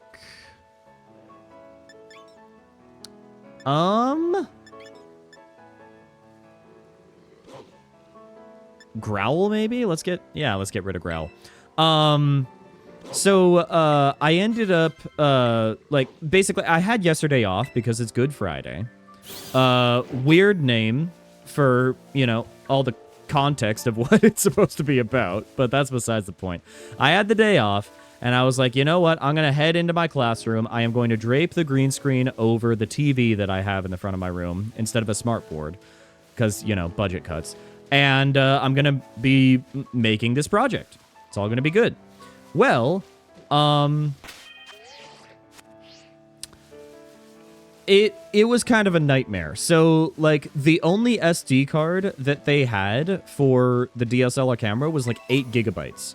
S1: Growl, maybe? Let's get rid of Growl. So, I ended up, like, basically, I had yesterday off because it's Good Friday. Weird name for, you know, all the context of what it's supposed to be about, but that's besides the point. I had the day off, and I was like, you know what? I'm going to head into my classroom. I am going to drape the green screen over the TV that I have in the front of my room instead of a smart board, because, you know, budget cuts. And I'm going to be making this project. It's all going to be good. Well, It was kind of a nightmare. So, like, the only SD card that they had for the DSLR camera was, like, 8 gigabytes.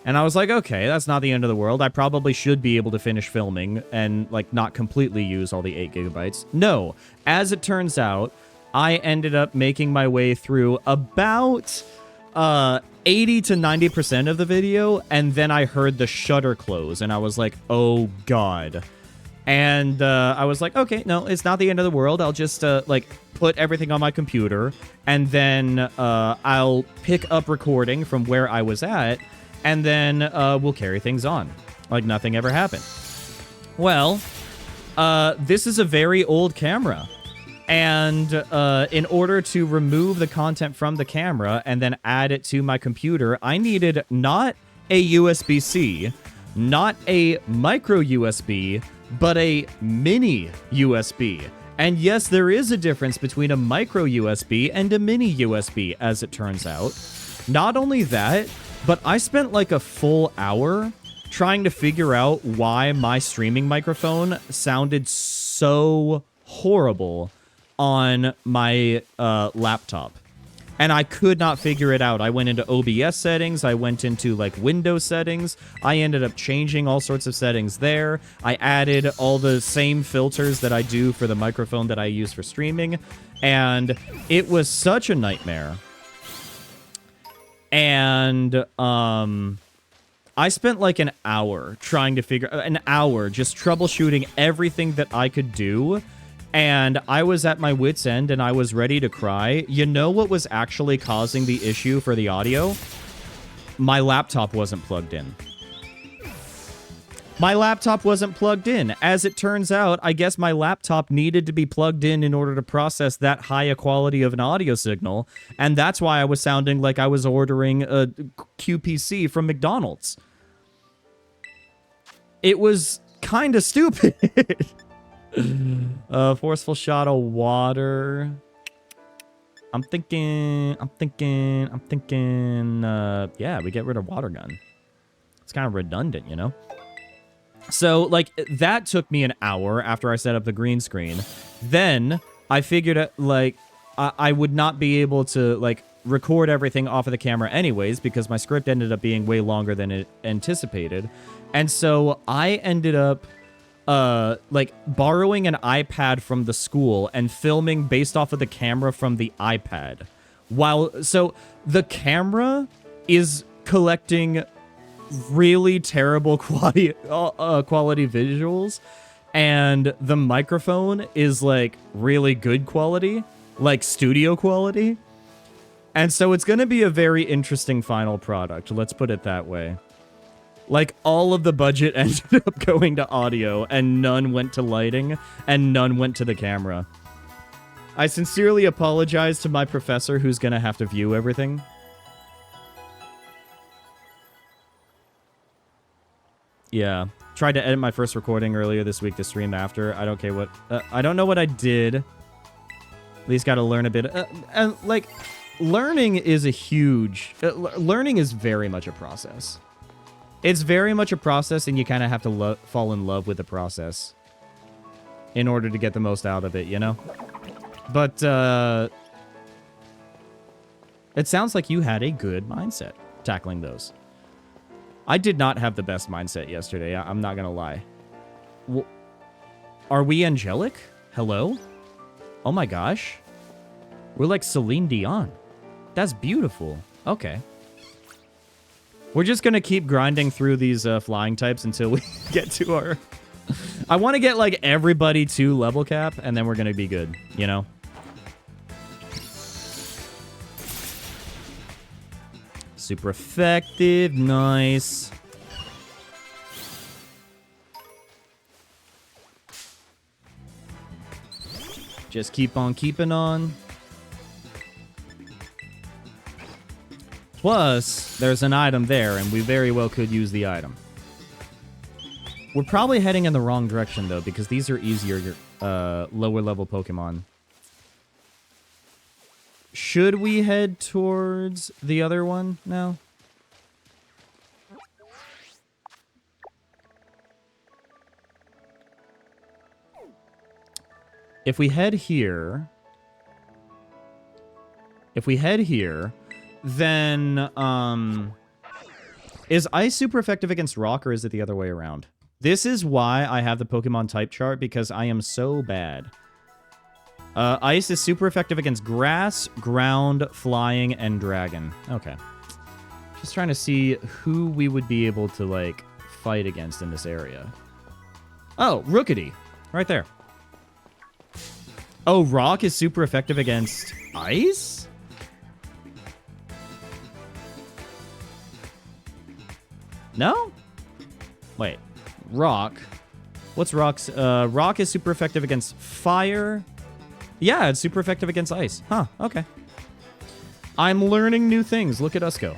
S1: And I was like, okay, that's not the end of the world. I probably should be able to finish filming and, like, not completely use all the 8 gigabytes. No. As it turns out, I ended up making my way through about 80 to 90% of the video, and then I heard the shutter close, and I was like, oh, God. And I was like, okay, no, it's not the end of the world. I'll just, like, put everything on my computer, and then I'll pick up recording from where I was at, and then we'll carry things on. Like nothing ever happened. Well, this is a very old camera. And in order to remove the content from the camera and then add it to my computer, I needed not a USB-C, not a micro USB, but a mini USB. And yes, there is a difference between a micro USB and a mini USB, as it turns out. Not only that, but I spent like a full hour trying to figure out why my streaming microphone sounded so horrible on my laptop. And I could not figure it out. I went into OBS settings. I went into, like, Windows settings. I ended up changing all sorts of settings there. I added all the same filters that I do for the microphone that I use for streaming. And it was such a nightmare. And, I spent, like, an hour trying to just troubleshooting everything that I could do. And I was at my wit's end, and I was ready to cry. You know what was actually causing the issue for the audio? My laptop wasn't plugged in. My laptop wasn't plugged in. As it turns out, I guess my laptop needed to be plugged in order to process that high a quality of an audio signal. And that's why I was sounding like I was ordering a QPC from McDonald's. It was kind of stupid. Forceful shot of water. I'm thinking, yeah, we get rid of water gun. It's kind of redundant, you know? So, like, that took me an hour after I set up the green screen. Then I figured, like, I would not be able to, like, record everything off of the camera anyways because my script ended up being way longer than it anticipated. And so I ended up, like, borrowing an iPad from the school and filming based off of the camera from the iPad. So the camera is collecting really terrible quality visuals, and the microphone is like really good quality, like studio quality. And so it's going to be a very interesting final product, let's put it that way. Like, all of the budget ended up going to audio, and none went to lighting, and none went to the camera. I sincerely apologize to my professor who's going to have to view everything. Yeah. Tried to edit my first recording earlier this week to stream after. I don't care what... I don't know what I did. At least got to learn a bit. And, like, learning is a huge... learning is very much a process. It's very much a process, and you kind of have to fall in love with the process in order to get the most out of it, you know? But, it sounds like you had a good mindset tackling those. I did not have the best mindset yesterday. I'm not gonna lie. Are we angelic? Hello? Oh my gosh. We're like Celine Dion. That's beautiful. Okay. We're just gonna keep grinding through these flying types until we get to our... I want to get like everybody to level cap, and then we're gonna be good, you know? Super effective. Nice. Just keep on keeping on. Plus, there's an item there, and we very well could use the item. We're probably heading in the wrong direction, though, because these are easier, lower-level Pokemon. Should we head towards the other one now? If we head here... then, is Ice super effective against Rock, or is it the other way around? This is why I have the Pokemon type chart, because I am so bad. Ice is super effective against Grass, Ground, Flying, and Dragon. Okay. Just trying to see who we would be able to, like, fight against in this area. Oh, Rookity. Right there. Oh, Rock is super effective against Ice? No? Wait. Rock. What's Rock's? Rock is super effective against Fire. Yeah, it's super effective against Ice. Huh, okay. I'm learning new things. Look at us go.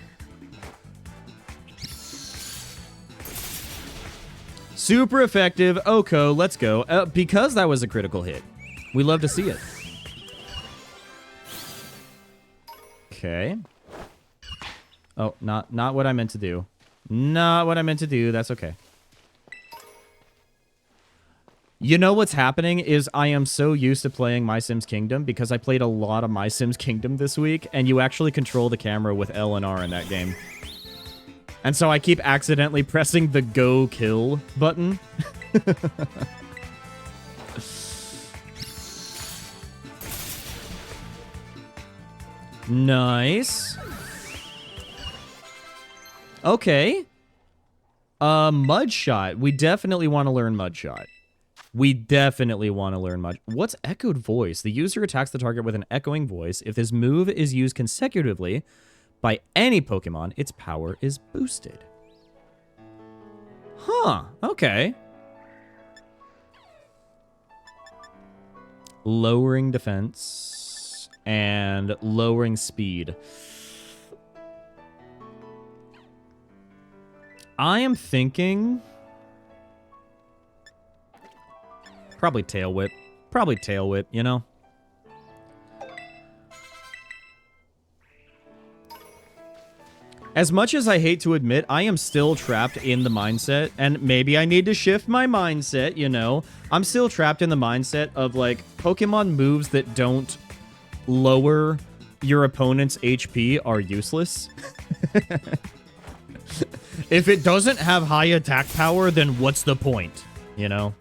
S1: Super effective. Oko, let's go. Because that was a critical hit. We love to see it. Okay. Oh, not what I meant to do. Not what I meant to do. That's okay. You know what's happening is I am so used to playing My Sims Kingdom because I played a lot of My Sims Kingdom this week, and you actually control the camera with L and R in that game. And so I keep accidentally pressing the go kill button. Nice. Okay. Mud Shot. We definitely want to learn Mud Shot. We definitely want to learn Mud. What's Echoed Voice? The user attacks the target with an echoing voice. If this move is used consecutively by any Pokemon, its power is boosted. Huh. Okay. Lowering defense and lowering speed. I am thinking... Probably Tail Whip. Probably Tail Whip, you know? As much as I hate to admit, I am still trapped in the mindset, and maybe I need to shift my mindset, you know? I'm still trapped in the mindset of, like, Pokemon moves that don't lower your opponent's HP are useless. If it doesn't have high attack power, then what's the point, you know?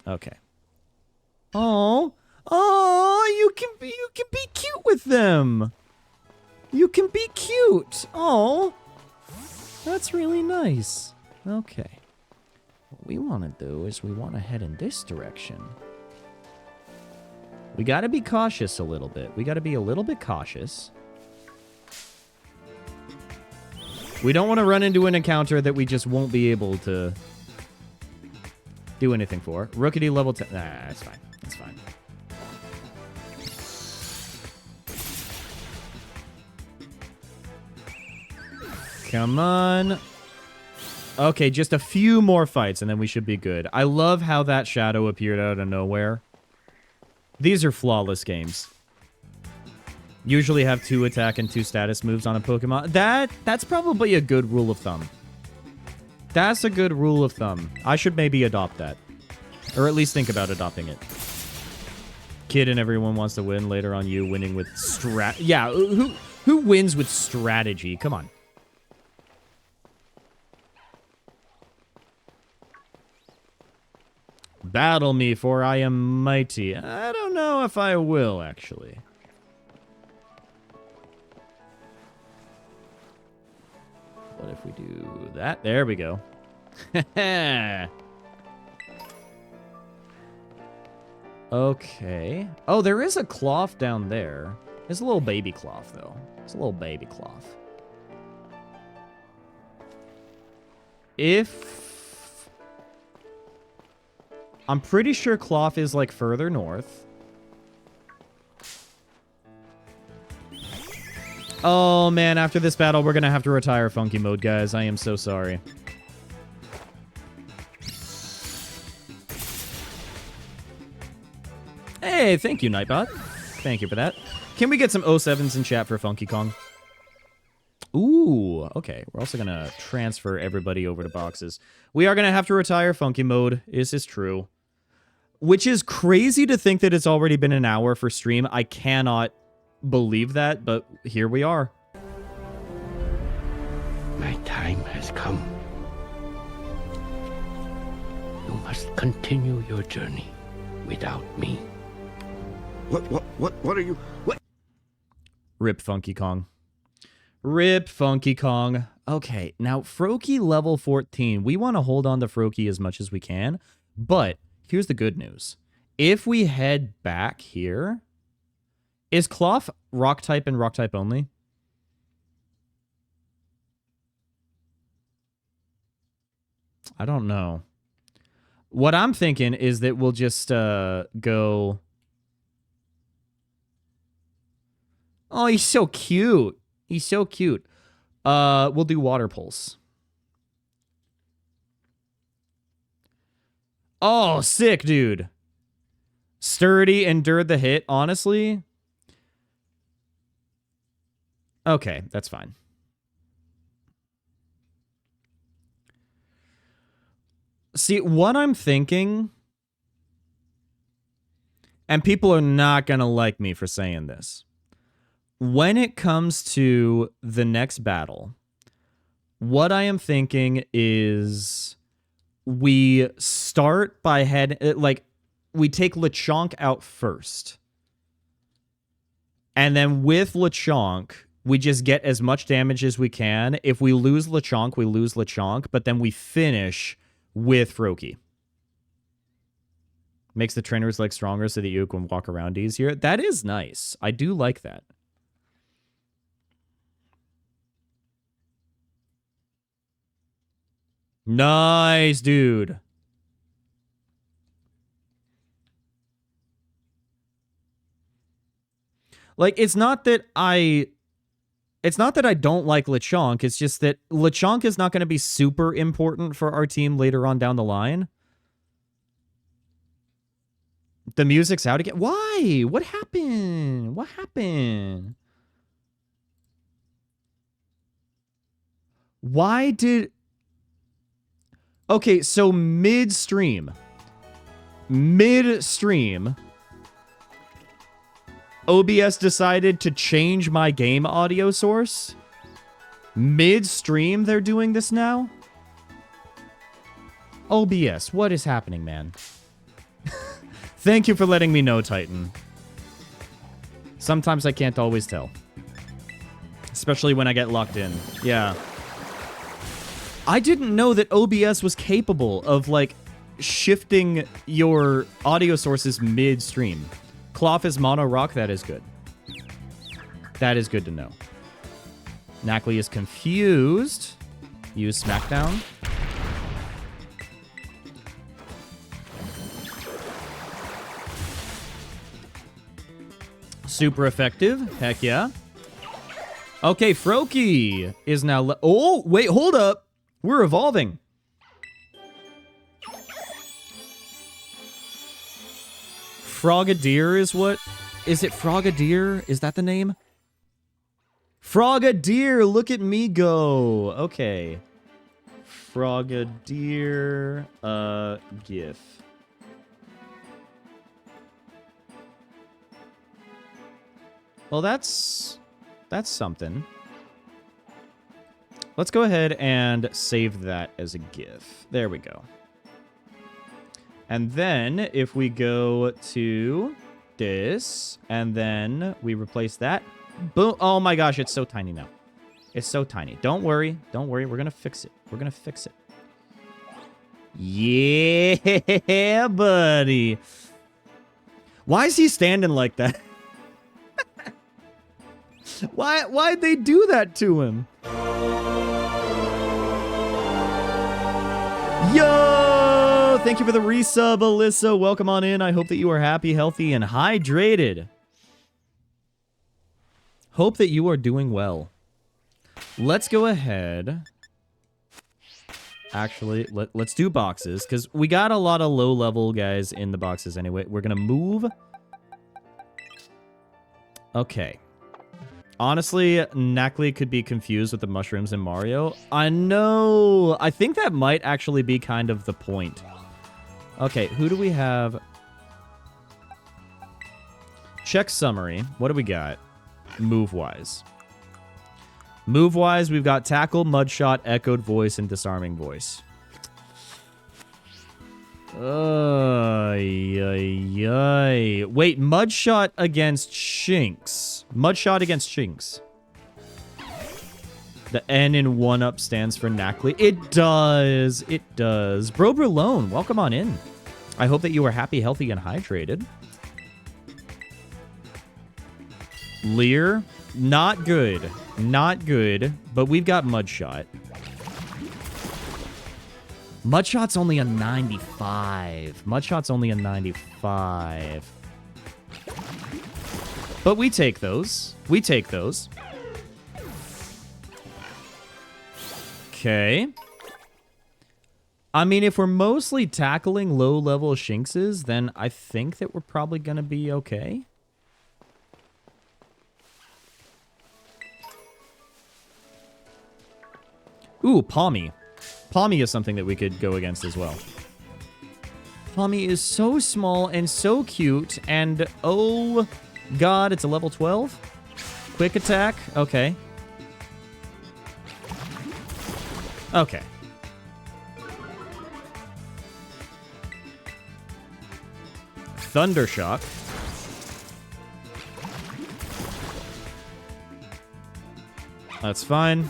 S1: Okay. Oh, you can be cute with them. You can be cute. Oh, that's really nice. Okay. What we want to do is we want to head in this direction. We got to be cautious a little bit. We got to be a little bit cautious. We don't want to run into an encounter that we just won't be able to do anything for. Rookity level 10. Nah, that's fine. That's fine. Come on. Okay, just a few more fights and then we should be good. I love how that shadow appeared out of nowhere. These are flawless games. Usually have 2 attack and 2 status moves on a Pokemon. That's probably a good rule of thumb. That's a good rule of thumb. I should maybe adopt that. Or at least think about adopting it. Kid and everyone wants to win. Later on you winning with Yeah, who wins with strategy? Come on. Battle me, for I am mighty. I don't know if I will, actually. What if we do that? There we go. Okay. Oh, there is a Klawf down there. There's a little baby Klawf, though. It's a little baby Klawf. I'm pretty sure Klawf is, like, further north. Oh, man, after this battle, we're gonna have to retire Funky Mode, guys. I am so sorry. Hey, thank you, Nightbot. Thank you for that. Can we get some 07s in chat for Funky Kong? Ooh, okay. We're also gonna transfer everybody over to boxes. We are gonna have to retire Funky Mode. This is true. Which is crazy to think that it's already been an hour for stream. I cannot believe that, but here we are.
S2: My time has come. You must continue your journey without me.
S3: What are you... What?
S1: Rip Funky Kong. Rip Funky Kong. Okay, now Froakie level 14. We want to hold on to Froakie as much as we can, but here's the good news. If we head back here... Is Klawf rock type and rock type only? I don't know. What I'm thinking is that we'll just go... Oh, he's so cute. He's so cute. We'll do Water Pulse. Oh, sick, dude. Sturdy, endured the hit. Honestly... Okay, that's fine. See, what I'm thinking... And people are not going to like me for saying this. When it comes to the next battle, what I am thinking is we start by we take Lechonk out first. And then with Lechonk, we just get as much damage as we can. If we lose Lechonk, we lose Lechonk, but then we finish with Froakie. Makes the trainer's leg stronger so that you can walk around easier. That is nice. I do like that. Nice, dude. Like, it's not that I don't like Lechonk. It's just that Lechonk is not going to be super important for our team later on down the line. The music's out again. Why? Why? What happened? What happened? Why did... Okay, so midstream, OBS decided to change my game audio source. Midstream, they're doing this now? OBS, what is happening, man? Thank you for letting me know, Titan. Sometimes I can't always tell. Especially when I get locked in. Yeah. I didn't know that OBS was capable of, like, shifting your audio sources midstream. Klawf is mono rock. That is good. That is good to know. Knackley is confused. Use Smackdown. Super effective. Heck yeah. Okay, Froakie is now... Oh, wait, hold up. We're evolving. Frogadier is what? Is it Frogadier? Is that the name? Frogadier, look at me go. Okay. Frogadier, GIF. Well, that's something. Let's go ahead and save that as a GIF. There we go. And then if we go to this, and then we replace that. Boom. Oh my gosh, it's so tiny now. It's so tiny. Don't worry. Don't worry. We're going to fix it. We're going to fix it. Yeah, buddy. Why is he standing like that? Why'd they do that to him? Yo! Thank you for the resub, Alyssa. Welcome on in. I hope that you are happy, healthy, and hydrated. Hope that you are doing well. Let's go ahead. Actually, let's do boxes, because we got a lot of low-level guys in the boxes anyway. We're going to move. Okay. Honestly, Knackley could be confused with the mushrooms in Mario. I know. I think that might actually be kind of the point. Okay, who do we have? Check summary. What do we got? Move-wise. Move-wise, we've got Tackle, Mudshot, Echoed Voice, and Disarming Voice. Wait, Mudshot against Shinx. Mudshot against Shinx. The N in 1-up stands for Knackley. It does. It does. Bro Brulone, welcome on in. I hope that you are happy, healthy, and hydrated. Lear, not good. Not good, but we've got Mudshot. Mudshot's only a 95. Mudshot's only a 95. But we take those. We take those. Okay. I mean, if we're mostly tackling low-level Shinxes, then I think that we're probably going to be okay. Ooh, Palmy. Palmy is something that we could go against as well. Palmy is so small and so cute, and oh god, it's a level 12? Quick attack? Okay. Okay. Thundershock. That's fine.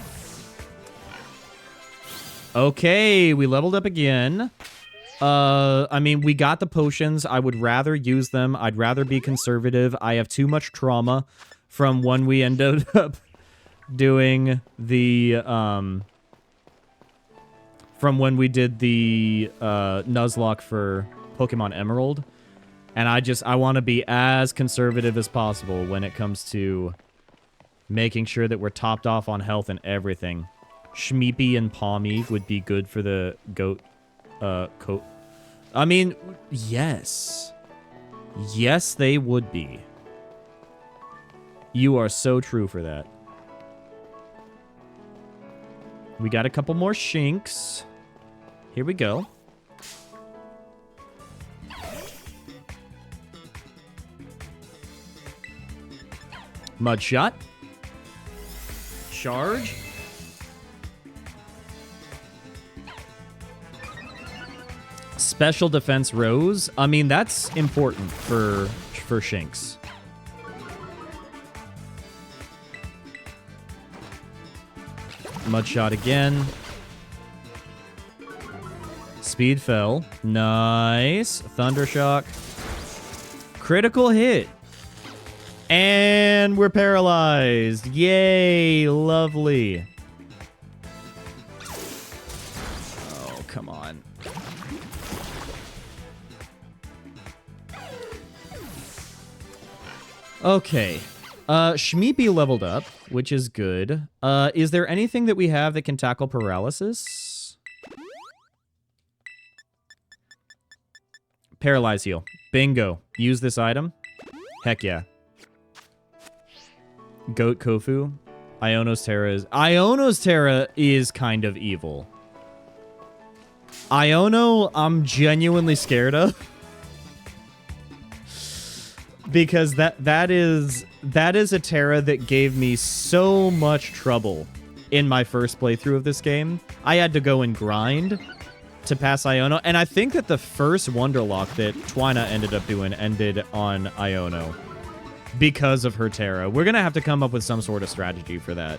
S1: Okay, we leveled up again. I mean, we got the potions. I would rather use them. I'd rather be conservative. I have too much trauma from when we ended up doing the, from when we did the, Nuzlocke for Pokemon Emerald. And I want to be as conservative as possible when it comes to making sure that we're topped off on health and everything. Shmeepy and Palmy would be good for the goat, coat. I mean, yes. Yes, they would be. You are so true for that. We got a couple more Shinx. Here we go. Mudshot. Charge. Special defense Rose. I mean, that's important for Shinx. Mudshot again. Speed fell. Nice. Thundershock. Critical hit. And we're paralyzed. Yay. Lovely. Oh, come on. Okay. Shmeepy leveled up, which is good. Is there anything that we have that can tackle paralysis? Paralyze heal. Bingo. Use this item. Heck yeah. Goat Kofu. Iono's Terra is kind of evil. Iono, I'm genuinely scared of. Because that is a Terra that gave me so much trouble in my first playthrough of this game. I had to go and grind to pass Iono, and I think that the first Wonderlock that Twina ended up doing ended on Iono because of her Terra. We're gonna have to come up with some sort of strategy for that,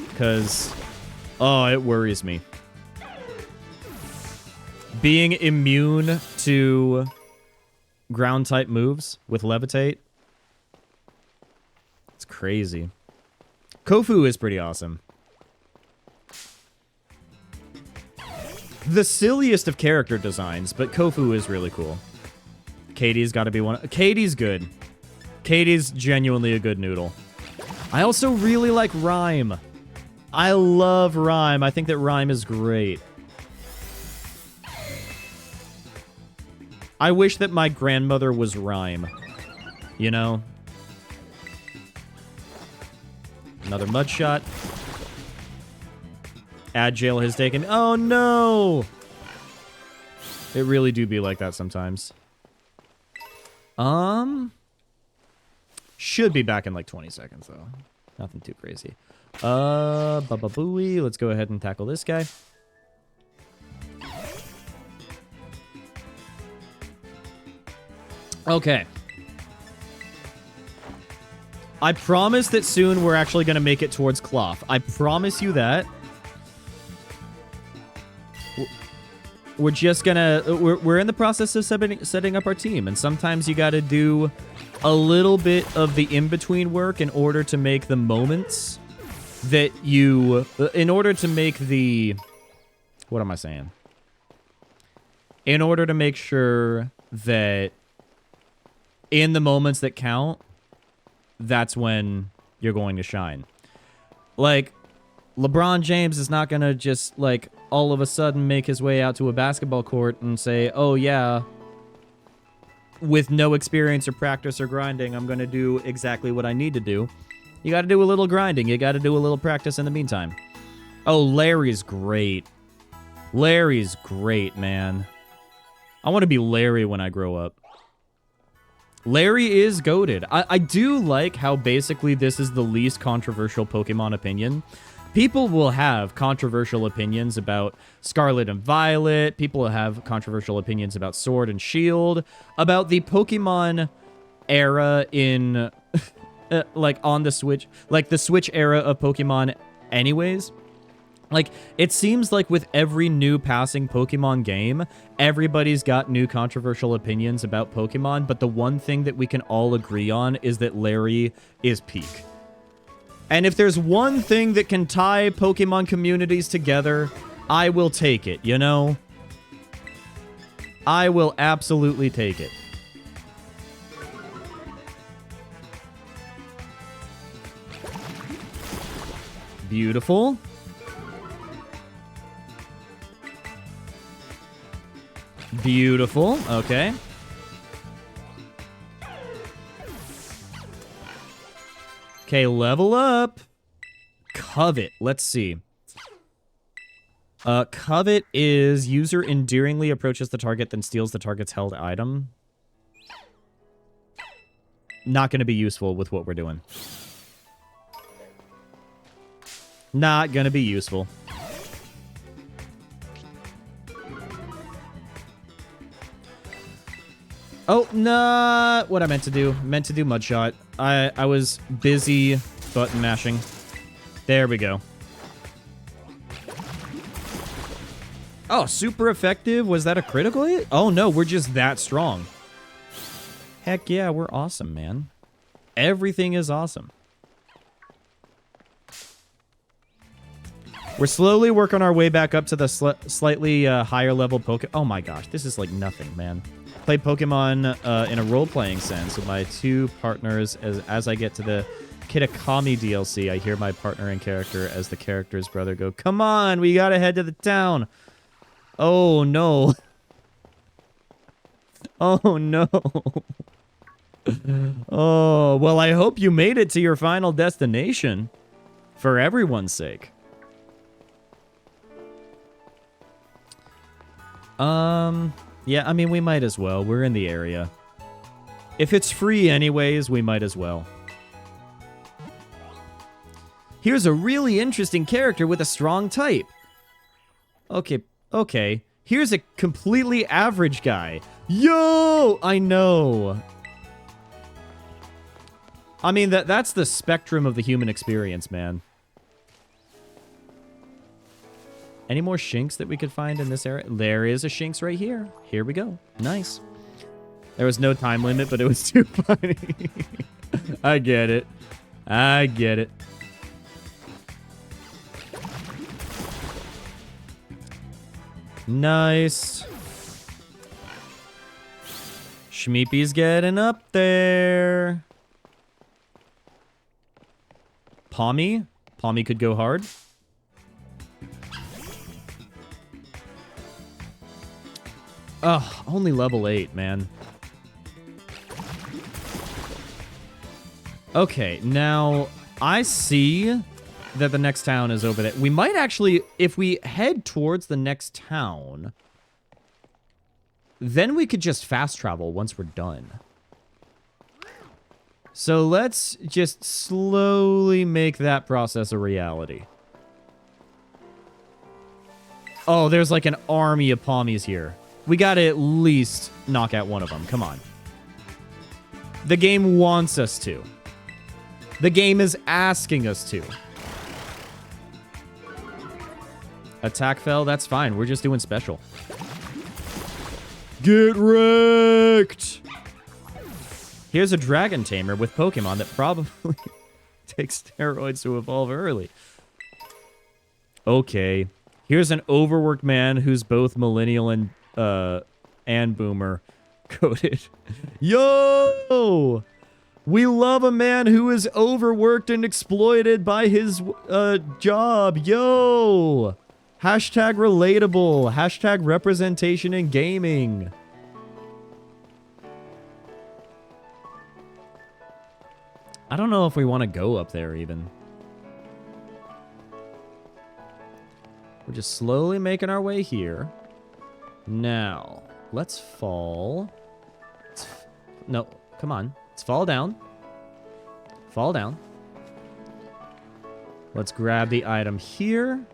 S1: because it worries me. Being immune to ground type moves with Levitate. It's crazy. Kofu is pretty awesome. The silliest of character designs, but Kofu is really cool. Katie's got to be one. Katie's good. Katie's genuinely a good noodle. I also really like Rhyme. I love Rhyme. I think that Rhyme is great. I wish that my grandmother was Rhyme. You know? Another Mudshot. Agile has taken... Oh, no! It really do be like that sometimes. Should be back in like 20 seconds, though. Nothing too crazy. Baba Booey. Let's go ahead and tackle this guy. Okay. I promise that soon we're actually going to make it towards Klawf. I promise you that. We're just gonna... We're in the process of setting up our team, and sometimes you gotta do a little bit of the in-between work in order to make the moments that you... In order to make the... What am I saying? In order to make sure that in the moments that count, that's when you're going to shine. Like, LeBron James is not gonna just, like, all of a sudden make his way out to a basketball court and say, oh yeah, with no experience or practice or grinding, I'm gonna do exactly what I need to do. You gotta do a little grinding. You gotta do a little practice in the meantime. Oh, Larry's great. Larry's great, man. I want to be Larry when I grow up. Larry is goated. I do like how basically this is the least controversial Pokemon opinion. People will have controversial opinions about Scarlet and Violet. People will have controversial opinions about Sword and Shield. About the Pokemon era in... like, on the Switch. Like, the Switch era of Pokemon anyways. Like, it seems like with every new passing Pokemon game, everybody's got new controversial opinions about Pokemon, but the one thing that we can all agree on is that Larry is peak. And if there's one thing that can tie Pokemon communities together, I will take it, you know? I will absolutely take it. Beautiful. Beautiful. Okay. Okay, level up. Covet. Let's see. Covet is user endearingly approaches the target, then steals the target's held item. Not going to be useful with what we're doing. Not going to be useful. Oh, not what I meant to do. Meant to do Mudshot. I was busy button mashing. There we go. Oh, super effective. Was that a critical hit? Oh, no, we're just that strong. Heck yeah, we're awesome, man. Everything is awesome. We're slowly working our way back up to the slightly higher level Pokemon. Oh my gosh, this is like nothing, man. Play Pokemon in a role-playing sense with my two partners. As I get to the Kitakami DLC, I hear my partner and character as the character's brother go, "Come on, we gotta head to the town." Oh no. Oh no. Oh, well, I hope you made it to your final destination. For everyone's sake. Yeah, I mean, we might as well. We're in the area. If it's free anyways, we might as well. Here's a really interesting character with a strong type. Okay. Here's a completely average guy. Yo! I know. I mean, that's the spectrum of the human experience, man. Any more Shinx that we could find in this area? There is a Shinx right here. Here we go. Nice. There was no time limit, but it was too funny. I get it. I get it. Nice. Shmeepy's getting up there. Pommy? Pommy could go hard. Ugh, only level 8, man. Okay, now I see that the next town is over there. We might actually, if we head towards the next town, then we could just fast travel once we're done. So let's just slowly make that process a reality. Oh, there's like an army of Pommies here. We gotta at least knock out one of them. Come on. The game wants us to. The game is asking us to. Attack fell, that's fine. We're just doing special. Get wrecked! Here's a dragon tamer with Pokemon that probably takes steroids to evolve early. Okay. Here's an overworked man who's both millennial and boomer coded. Yo! We love a man who is overworked and exploited by his job. Yo! Hashtag relatable. Hashtag representation in gaming. I don't know if we want to go up there even. We're just slowly making our way here. Now, let's fall. No, come on. Let's fall down. Fall down. Let's grab the item here.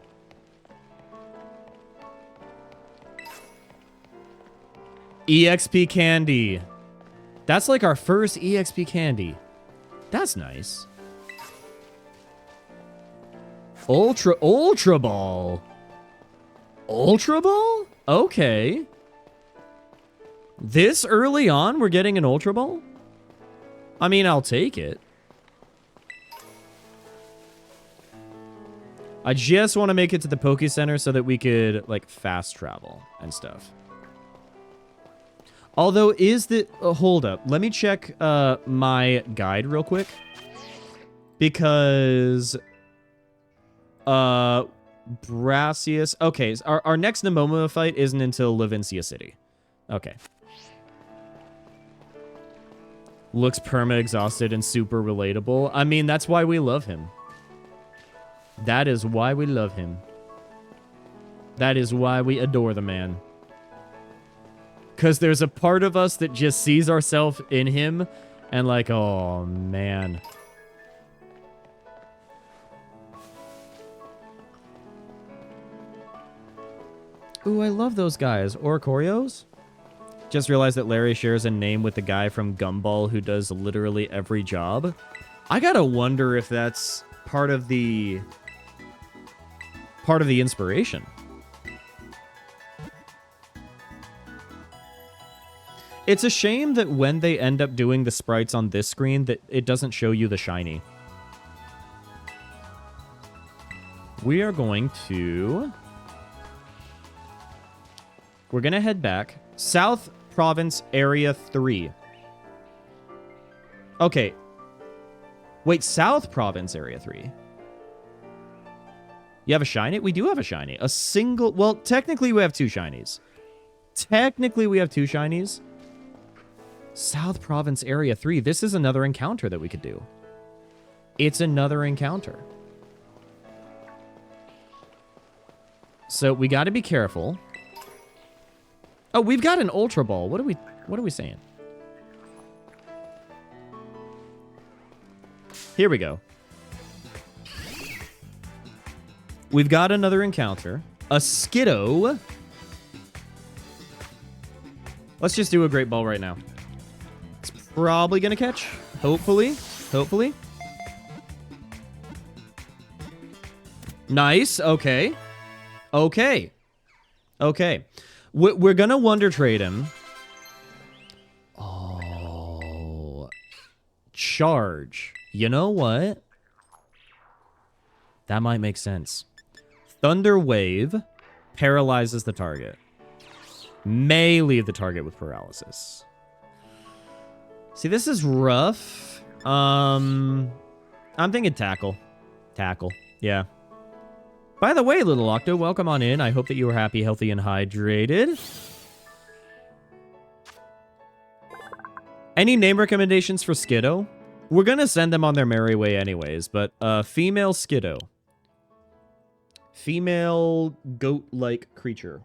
S1: EXP candy. That's like our first EXP candy. That's nice. Ultra Ball. Ultra Ball? Okay. This early on, we're getting an Ultra Ball? I mean, I'll take it. I just want to make it to the Poké Center so that we could, like, fast travel and stuff. Although, is the... hold up. Let me check my guide real quick. Because... Brassius... Okay, so our next Nemoma fight isn't until Levincia City. Okay. Looks perma-exhausted and super relatable. I mean, that's why we love him. That is why we love him. That is why we adore the man. Because there's a part of us that just sees ourselves in him and like, oh, man. Ooh, I love those guys. Oricorios? Just realized that Larry shares a name with the guy from Gumball who does literally every job. I gotta wonder if that's part of the inspiration. It's a shame that when they end up doing the sprites on this screen that it doesn't show you the shiny. We are going to... We're going to head back. South Province Area 3. Okay. Wait, South Province Area 3. You have a shiny? We do have a shiny. A single... Well, technically we have two shinies. Technically we have two shinies. South Province Area 3. This is another encounter that we could do. It's another encounter. So we got to be careful. Oh, we've got an Ultra Ball. What are we saying? Here we go. We've got another encounter. A Skiddo. Let's just do a Great Ball right now. It's probably going to catch. Hopefully. Hopefully. Nice. Okay. Okay. Okay. We're going to Wonder Trade him. Oh. Charge. You know what? That might make sense. Thunder Wave paralyzes the target. May leave the target with paralysis. See, this is rough. I'm thinking Tackle. Tackle. Yeah. By the way, little Octo, welcome on in. I hope that you are happy, healthy, and hydrated. Any name recommendations for Skiddo? We're going to send them on their merry way anyways, but female Skiddo. Female goat-like creature.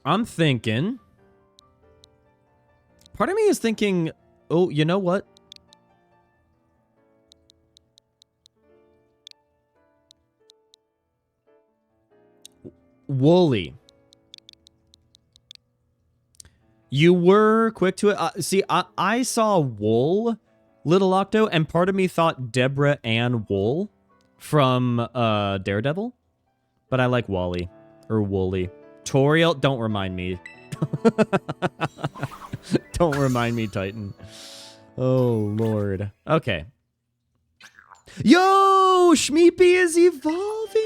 S1: I'm thinking... Part of me is thinking... Oh, you know what? Wooly. You were quick to it. See, I saw Wool, Little Octo, and part of me thought Deborah and Wool from Daredevil. But I like Wally. Or Wooly. Toriel, don't remind me. Don't remind me, Titan. Oh, Lord. Okay. Yo! Shmeepy is evolving!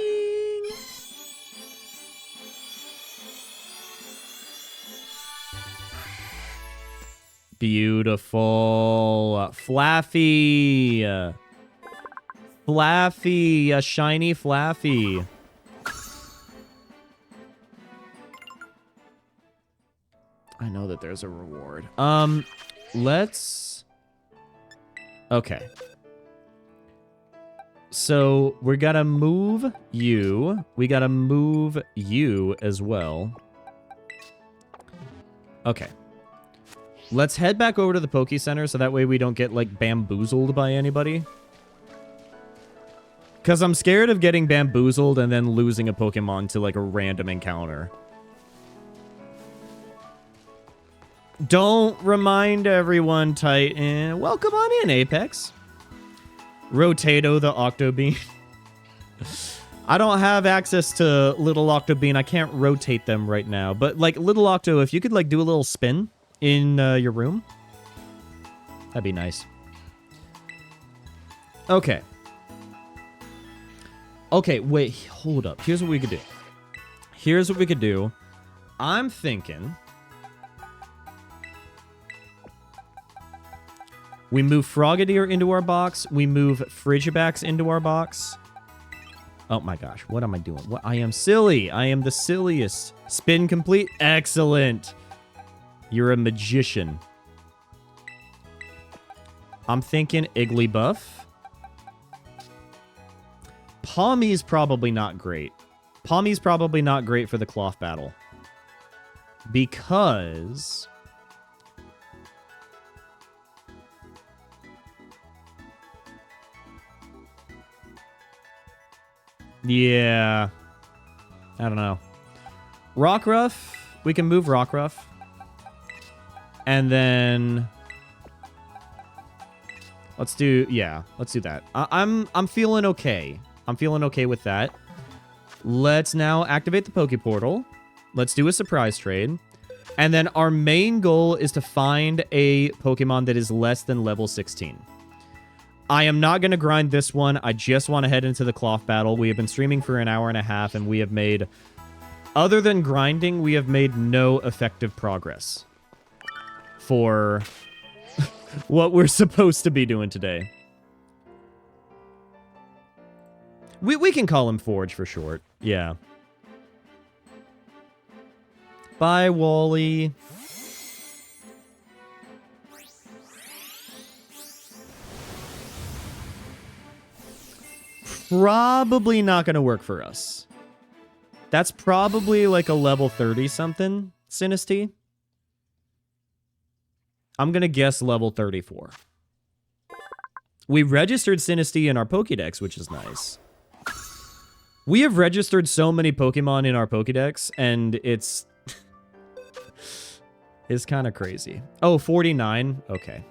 S1: Beautiful. Flaffy. Flaffy. A shiny Flaffy. I know that there's a reward. Let's... Okay. So, we gotta move you. We gotta move you as well. Okay. Let's head back over to the Poke Center so that way we don't get, like, bamboozled by anybody. Because I'm scared of getting bamboozled and then losing a Pokemon to, like, a random encounter. Don't remind everyone, Titan. Welcome on in, Apex. Rotato the Octobean. I don't have access to Little Octobean. I can't rotate them right now. But, like, Little Octo, if you could, like, do a little spin in your room, that'd be nice. Okay. Okay, wait. Hold up. Here's what we could do. Here's what we could do. I'm thinking... We move Frogadier into our box. We move Frigibax into our box. Oh my gosh, what am I doing? What? I am silly. I am the silliest. Spin complete. Excellent. You're a magician. I'm thinking Igglybuff. Pawmi's probably not great. Pawmi's probably not great for the Klawf battle. Because... yeah. I don't know. Rockruff. We can move Rockruff. And then... let's do... yeah, let's do that. I'm feeling okay. I'm feeling okay with that. Let's now activate the Poke Portal. Let's do a surprise trade. And then our main goal is to find a Pokemon that is less than level 16. I am not going to grind this one. I just want to head into the Klawf battle. We have been streaming for an hour and a half, and we have made... other than grinding, we have made no effective progress for what we're supposed to be doing today. We can call him Forge for short. Yeah. Bye, Wally. Probably not going to work for us. That's probably like a level 30 something, Sinistea. I'm going to guess level 34. We registered Sinistea in our Pokédex, which is nice. We have registered so many Pokemon in our Pokédex, and it's... it's kind of crazy. Oh, 49? Okay.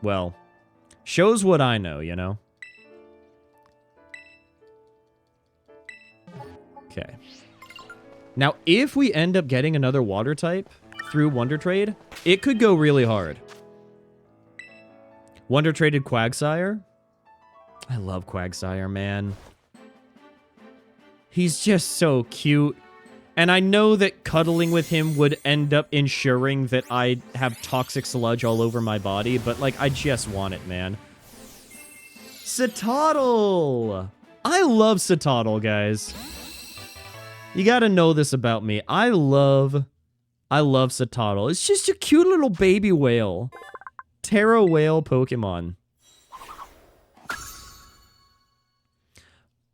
S1: Well, shows what I know, you know? Okay. Now, if we end up getting another water type through Wonder Trade, it could go really hard. Wonder Traded Quagsire. I love Quagsire, man. He's just so cute. And I know that cuddling with him would end up ensuring that I have toxic sludge all over my body, but, like, I just want it, man. Citadel! I love Citadel, guys. You gotta know this about me. I love Citadel. It's just a cute little baby whale. Terra whale Pokemon.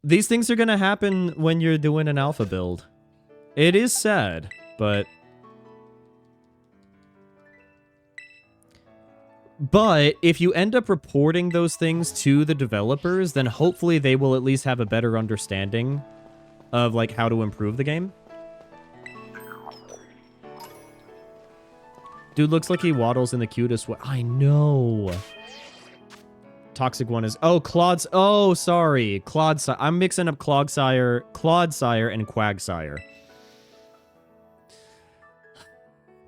S1: These things are gonna happen when you're doing an alpha build. It is sad, but... but if you end up reporting those things to the developers, then hopefully they will at least have a better understanding of, like, how to improve the game. Dude looks like he waddles in the cutest way. I know. Toxic one is... oh, Claude's... oh, sorry. Clodsire. I'm mixing up Clodsire and Quagsire.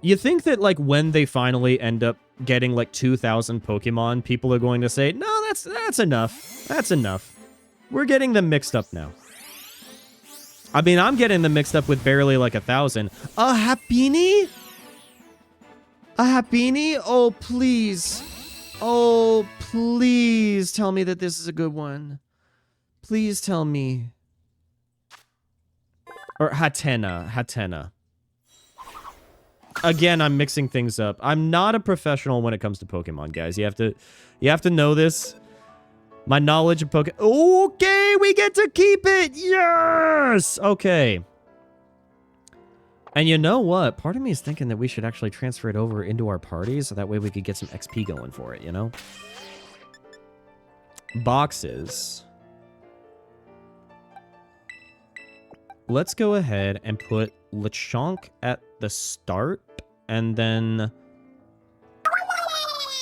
S1: You think that, like, when they finally end up getting, like, 2,000 Pokemon, people are going to say, no, that's enough. That's enough. We're getting them mixed up now. I mean, I'm getting them mixed up with barely, like, 1,000. A Happiny? A Happiny? Oh, please. Oh, please tell me that this is a good one. Please tell me. Or Hatena. Again, I'm mixing things up. I'm not a professional when it comes to Pokemon, guys. You have to know this. My knowledge of Pokemon... okay, we get to keep it! Yes! Okay. And you know what? Part of me is thinking that we should actually transfer it over into our party, so that way we could get some XP going for it, you know? Boxes. Let's go ahead and put Lechonk at the start, and then...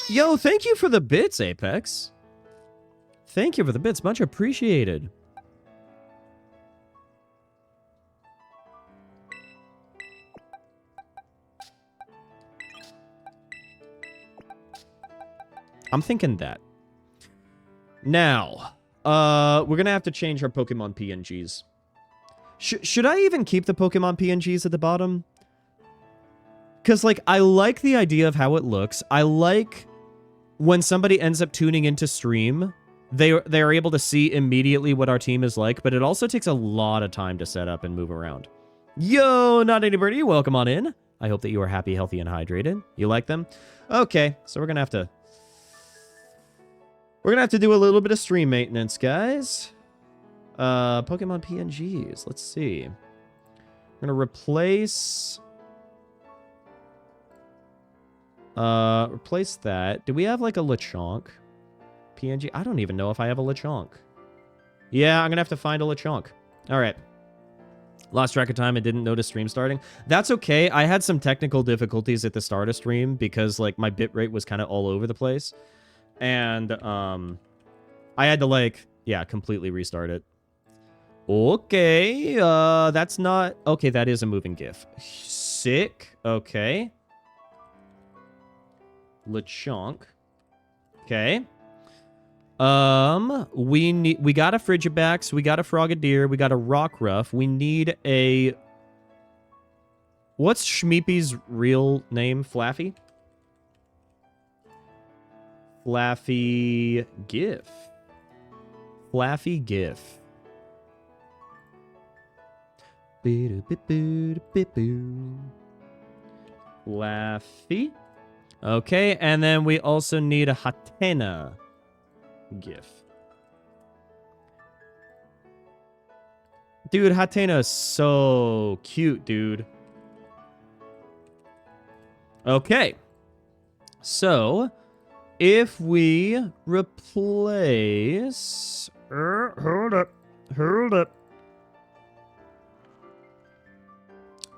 S1: yo, thank you for the bits, Apex. Thank you for the bits. Much appreciated. I'm thinking that. Now, we're going to have to change our Pokemon PNGs. Should I even keep the Pokemon PNGs at the bottom? Because, like, I like the idea of how it looks. I like when somebody ends up tuning into stream they're able to see immediately what our team is like, but it also takes a lot of time to set up and move around. Yo, not anybody, welcome on in. I hope that you are happy, healthy, and hydrated. You like them? Okay, so we're gonna have to do a little bit of stream maintenance, guys. Pokemon PNGs. Let's see. We're gonna replace that. Do we have like a Lechonk PNG? I don't even know if I have a Lechonk. Yeah, I'm gonna have to find a Lechonk. All right. Lost track of time and didn't notice stream starting. That's okay. I had some technical difficulties at the start of stream because like my bitrate was kind of all over the place. And I had to like, yeah, completely restart it. Okay, that's not... Okay, that is a moving GIF. Sick. Okay. Lechonk. Okay. We got a Frigibax, we got a Frogadier, we got a Rockruff. We need a... What's Schmeepy's real name? Flaffy? Flaffy GIF. Flaffy GIF. Flaffy. Okay, and then we also need a Hatena GIF. Dude, Hatena is so cute, dude. Okay. So, if we replace... hold up.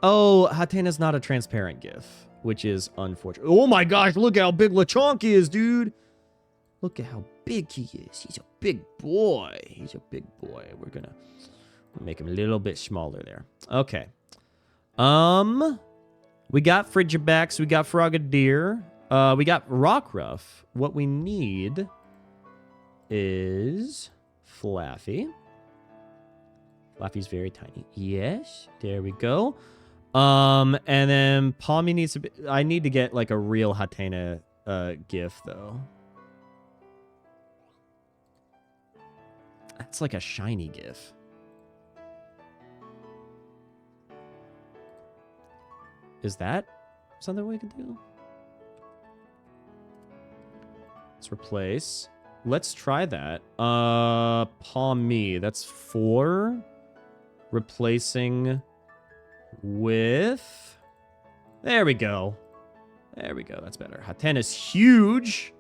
S1: Oh, Hatena's not a transparent GIF, which is unfortunate. Oh my gosh, look how big Lechonk is, dude. Look at how big he is. He's a big boy. He's a big boy. We're gonna make him a little bit smaller there. Okay. We got Frigibax. We got Frogadier. We got Rockruff. What we need is Flaffy. Flaffy's very tiny. Yes. There we go. And then Palmy needs to be... I need to get, like, a real Hatena GIF, though. That's like a shiny GIF. Is that something we can do? Let's replace. Let's try that. Palmy. That's 4. Replacing with... There we go. There we go. That's better. Hatena's huge.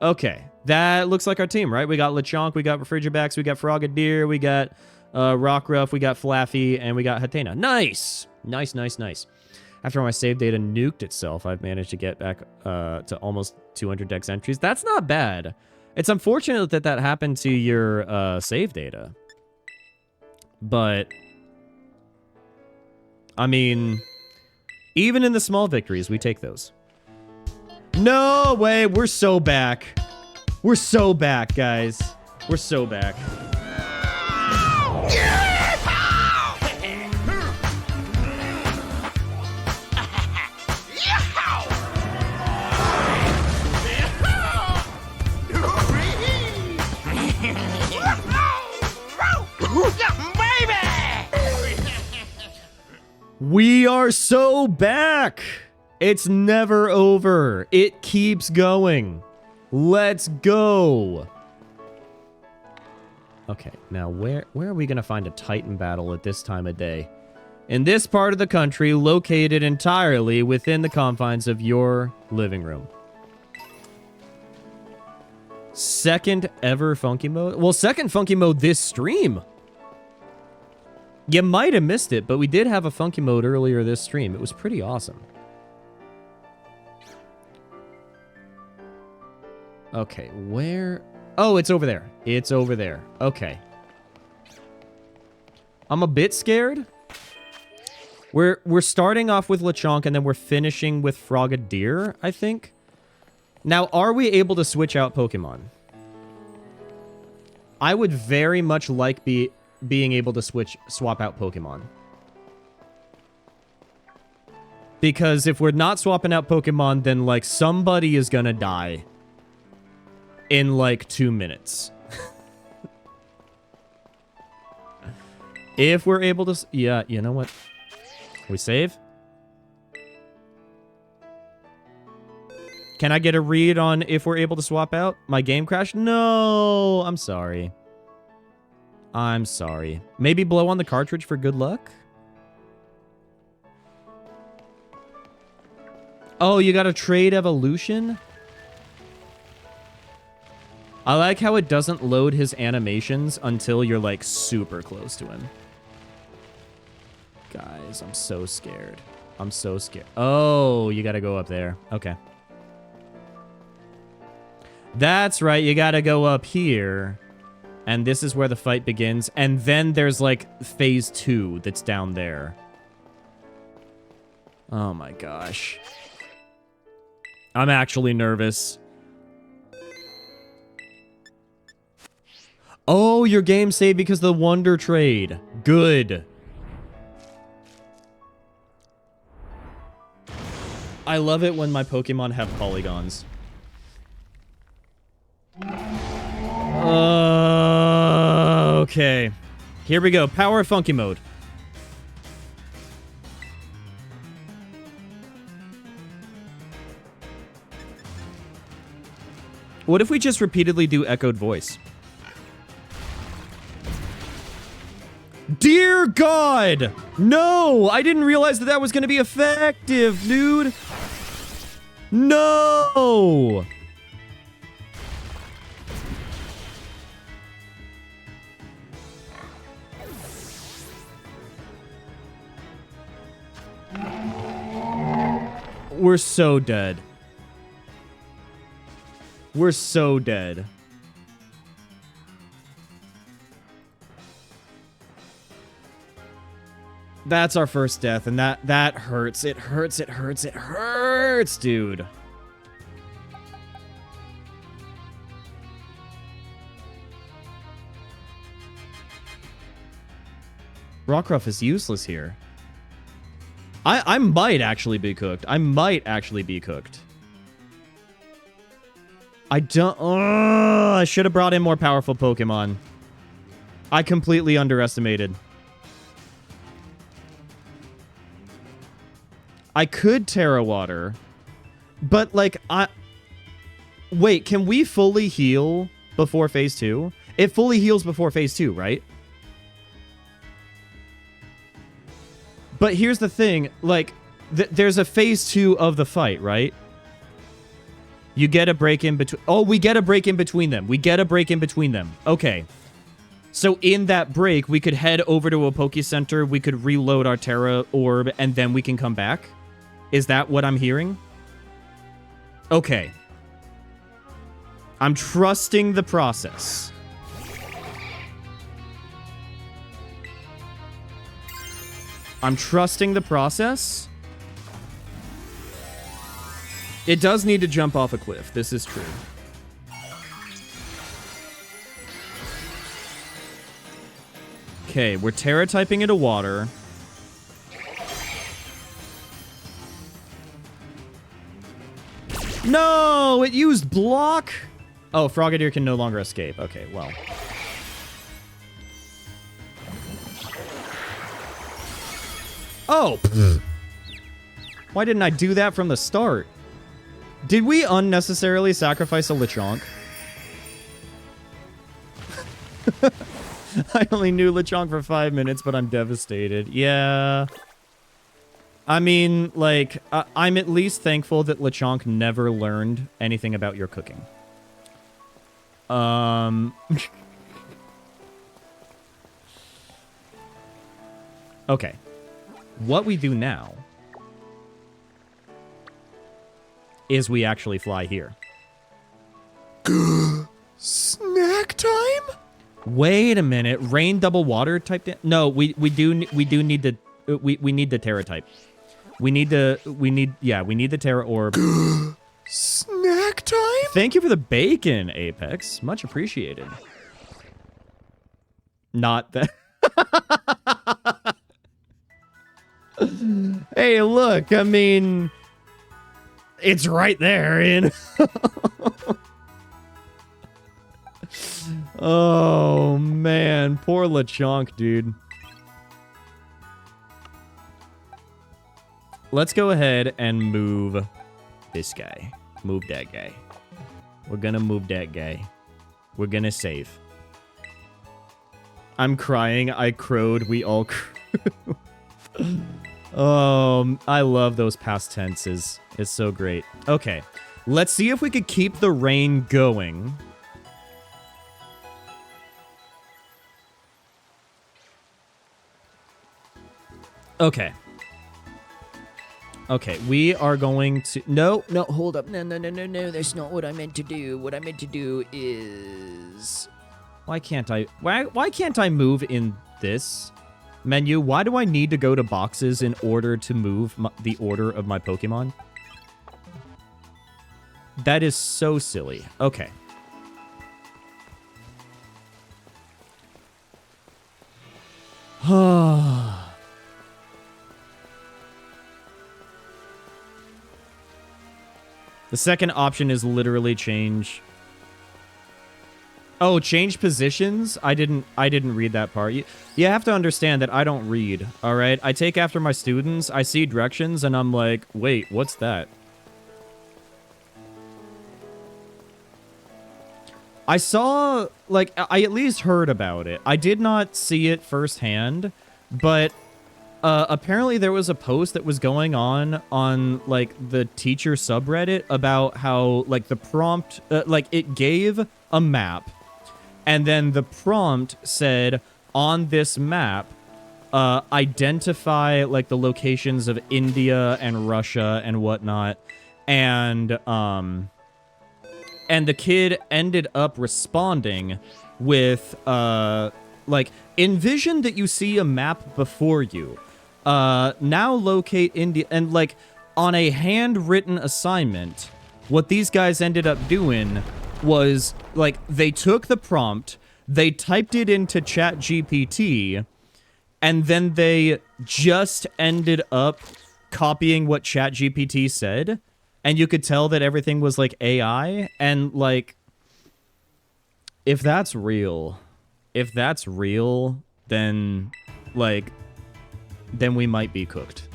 S1: Okay. That looks like our team, right? We got Lechonk, we got Frigibax, we got Frogadier, we got Rockruff, we got Flaffy, and we got Hatena. Nice! Nice, nice, nice. After my save data nuked itself, I've managed to get back to almost 200 dex entries. That's not bad. It's unfortunate that that happened to your save data. But, I mean, even in the small victories, we take those. No way! We're so back. We're so back, guys. We're so back. We are so back! It's never over. It keeps going. Let's go. Okay, now where are we going to find a Titan battle at this time of day? In this part of the country, located entirely within the confines of your living room. Second ever Funky Mode? Well, second Funky Mode this stream. You might have missed it, but we did have a Funky Mode earlier this stream. It was pretty awesome. Okay, where... Oh, it's over there. It's over there. Okay. I'm a bit scared. We're starting off with Lechonk, and then we're finishing with Frogadier, I think. Now, are we able to switch out Pokemon? I would very much like being able to swap out Pokemon. Because if we're not swapping out Pokemon, then, like, somebody is gonna die. in like 2 minutes. If we're able to... Yeah, you know what? We save? Can I get a read on if we're able to swap out? My game crashed? No, I'm sorry. I'm sorry. Maybe blow on the cartridge for good luck? Oh, you got a trade evolution? I like how it doesn't load his animations until you're like super close to him. Guys, I'm so scared. I'm so scared. Oh, you gotta go up there. Okay. That's right, you gotta go up here. And this is where the fight begins. And then there's like phase 2 that's down there. Oh my gosh. I'm actually nervous. Oh, your game saved because of the Wonder Trade. Good. I love it when my Pokemon have polygons. Okay. Here we go. Power Funky Mode. What if we just repeatedly do echoed voice? Dear God! No! I didn't realize that that was going to be effective, dude! No! We're so dead. We're so dead. That's our first death, and that hurts. It hurts, it hurts, it hurts, dude. Rockruff is useless here. I might actually be cooked. I might actually be cooked. I don't... I should have brought in more powerful Pokemon. I completely underestimated. I could Terra Water, but like wait, can we fully heal before phase 2? It fully heals before phase 2, right? But here's the thing, like there's a phase 2 of the fight, right? You get a break in between. Oh, we get a break in between them. We get a break in between them. Okay. So in that break, we could head over to a Poke Center. We could reload our Terra Orb, and then we can come back. Is that what I'm hearing? Okay. I'm trusting the process. I'm trusting the process. It does need to jump off a cliff. This is true. Okay, we're Terra typing into water. No, it used block. Oh, Frogadier can no longer escape. Okay, well. Oh. Why didn't I do that from the start? Did we unnecessarily sacrifice a Lechonk? I only knew Lechonk for 5 minutes, but I'm devastated. Yeah. I mean, like, I'm at least thankful that Lechonk never learned anything about your cooking. Okay. What we do now is we actually fly here. Snack time? Wait a minute. Rain double water type. No, we do need the we need the Terra type. We need the Terra Orb. Snack time? Thank you for the bacon, Apex. Much appreciated. Not that. Hey, look, I mean, it's right there, Oh, man. Poor Lechonk, dude. Let's go ahead and move this guy. Move that guy. We're gonna move that guy. We're gonna save. I'm crying. I crowed. We all crew. I love those past tenses. It's so great. Okay. Let's see if we could keep the rain going. Okay. Okay, we are going to... No, hold up. No. That's not what I meant to do. What I meant to do is... Why can't I move in this menu? Why do I need to go to boxes in order to move the order of my Pokemon? That is so silly. Okay. The second option is literally change. Oh, change positions? I didn't read that part. You have to understand that I don't read, all right? I take after my students. I see directions and I'm like, "Wait, what's that?" I saw, like, I at least heard about it. I did not see it firsthand, but apparently there was a post that was going on, like, the teacher subreddit about how, like, the prompt, like, it gave a map, and then the prompt said, on this map, identify, like, the locations of India and Russia and whatnot, and the kid ended up responding with, like, envision that you see a map before you. Now locate India. And, like, on a handwritten assignment, what these guys ended up doing was, like, they took the prompt, they typed it into ChatGPT, and then they just ended up copying what ChatGPT said. And you could tell that everything was, like, AI. And, like, if that's real, then, like, then we might be cooked.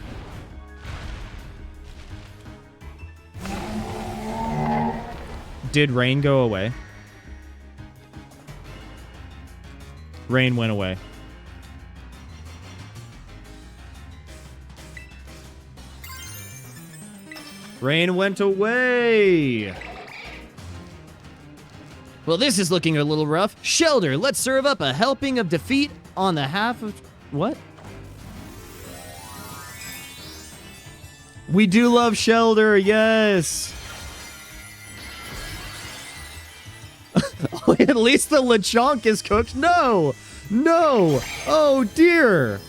S1: Did rain go away? Rain went away. Rain went away! Well, this is looking a little rough. Shelter, let's serve up a helping of defeat on the half of... What? We do love Shelter, yes! At least the Lechonk is cooked. No! No! Oh, dear!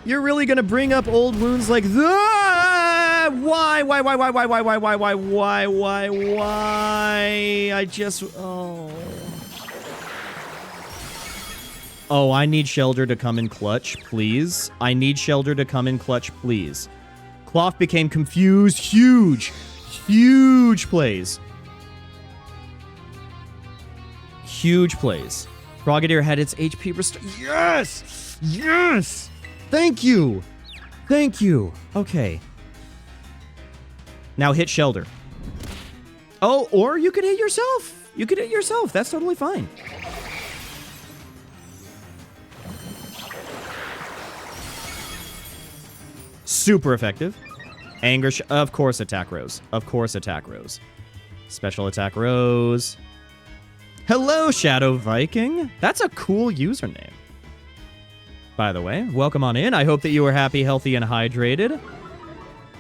S1: You're really gonna bring up old wounds like that? Why? I just... Oh. Oh, I need Shelter to come in clutch, please. I need Shelter to come in clutch, please. Klawf became confused. Huge. Huge plays. Huge plays. Frogadier had its HP restored. Yes! Yes! Thank you! Thank you. Okay. Now hit Shelter. Oh, or you could hit yourself. You could hit yourself. That's totally fine. Super effective. Anger, of course, attack Rose. Of course, attack Rose. Special attack Rose. Hello, Shadow Viking. That's a cool username. By the way, welcome on in. I hope that you are happy, healthy, and hydrated.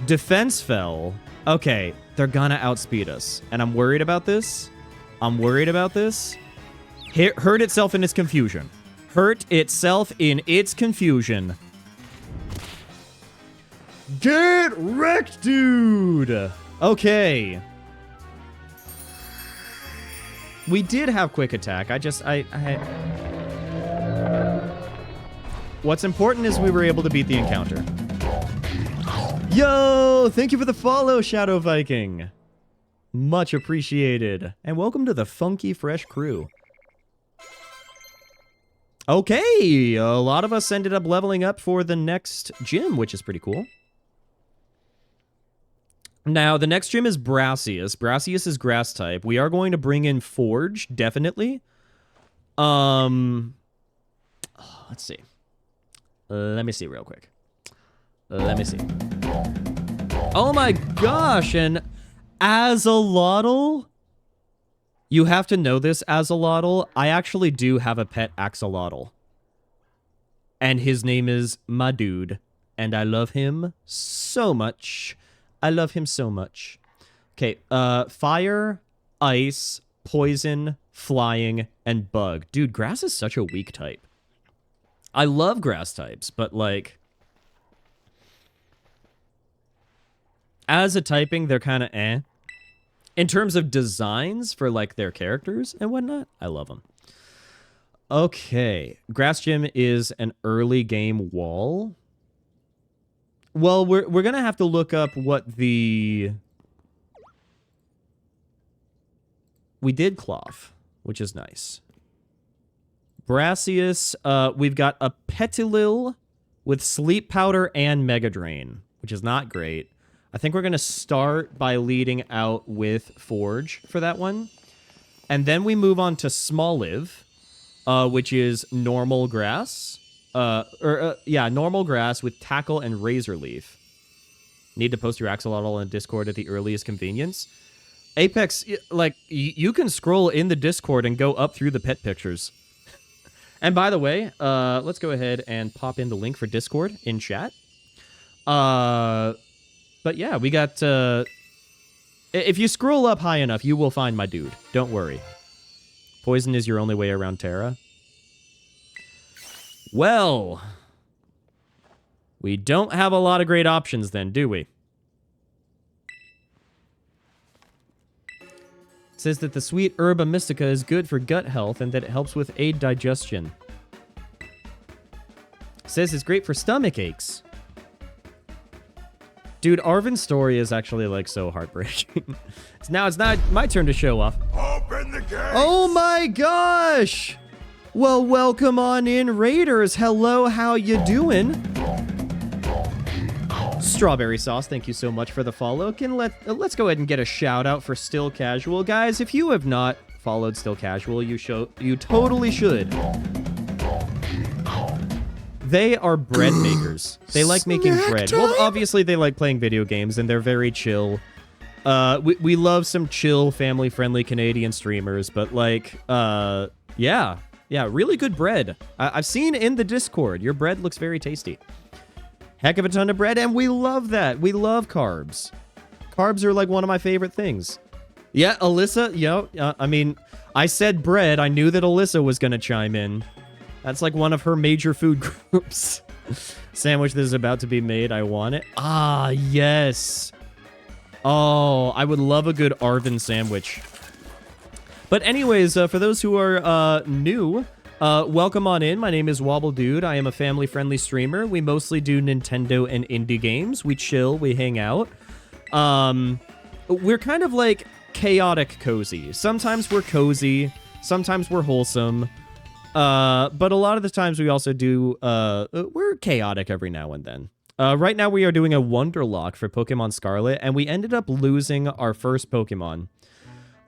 S1: Defense fell. Okay, they're gonna outspeed us. And I'm worried about this. I'm worried about this. Hurt itself in its confusion. Hurt itself in its confusion. Get wrecked, dude! Okay. We did have quick attack. What's important is we were able to beat the encounter. Yo! Thank you for the follow, Shadow Viking. Much appreciated. And welcome to the Funky Fresh crew. Okay, a lot of us ended up leveling up for the next gym, which is pretty cool. Now, the next gym is Brassius. Brassius is grass type. We are going to bring in Forge, definitely. Let's see. Let me see real quick. Let me see. Oh my gosh, and Axolotl? You have to know this, Axolotl. I actually do have a pet Axolotl. And his name is my dude. And I love him so much. I love him so much. Okay, fire, ice, poison, flying, and bug. Dude, grass is such a weak type. I love grass types, but like... as a typing, they're kind of eh. In terms of designs for, like, their characters and whatnot, I love them. Okay. Grass Gym is an early game wall. Well, we're going to have to look up what the... we did Klawf, which is nice. Brassius, we've got a Petilil with Sleep Powder and Mega Drain, which is not great. I think we're going to start by leading out with Forge for that one. And then we move on to Smalliv, which is normal grass. Normal grass with Tackle and Razor Leaf. Need to post your Axolotl in Discord at the earliest convenience. Apex, like, you can scroll in the Discord and go up through the pet pictures. And by the way, let's go ahead and pop in the link for Discord in chat. But yeah, we got, if you scroll up high enough, you will find my dude. Don't worry. Poison is your only way around Terra. Well, we don't have a lot of great options then, do we? It says that the sweet herba mystica is good for gut health and that it helps with aid digestion. It says it's great for stomach aches. Dude, Arvin's story is actually, like, so heartbreaking. Now it's not my turn to show off.
S3: Open the gate!
S1: Oh my gosh! Well, welcome on in, Raiders. Hello, how you doing? Strawberry Sauce, thank you so much for the follow. Let's go ahead and get a shout out for Still Casual. Guys, if you have not followed Still Casual, you totally should. They are bread makers. They like making bread. Well, obviously they like playing video games, and they're very chill. We love some chill, family-friendly Canadian streamers, but like, yeah, really good bread. I've seen in the Discord, your bread looks very tasty. Heck of a ton of bread, and we love that. We love carbs. Carbs are like one of my favorite things. Yeah, Alyssa, I mean, I said bread. I knew that Alyssa was going to chime in. That's like one of her major food groups. Sandwich that is about to be made. I want it. Ah, yes. Oh, I would love a good Arvin sandwich. But anyways, for those who are new, welcome on in. My name is Wobble Dude. I am a family-friendly streamer. We mostly do Nintendo and indie games. We chill. We hang out. We're kind of like chaotic cozy. Sometimes we're cozy. Sometimes we're wholesome. But a lot of the times we also do, we're chaotic every now and then. Right now we are doing a Wonderlocke for Pokemon Scarlet, and we ended up losing our first Pokemon.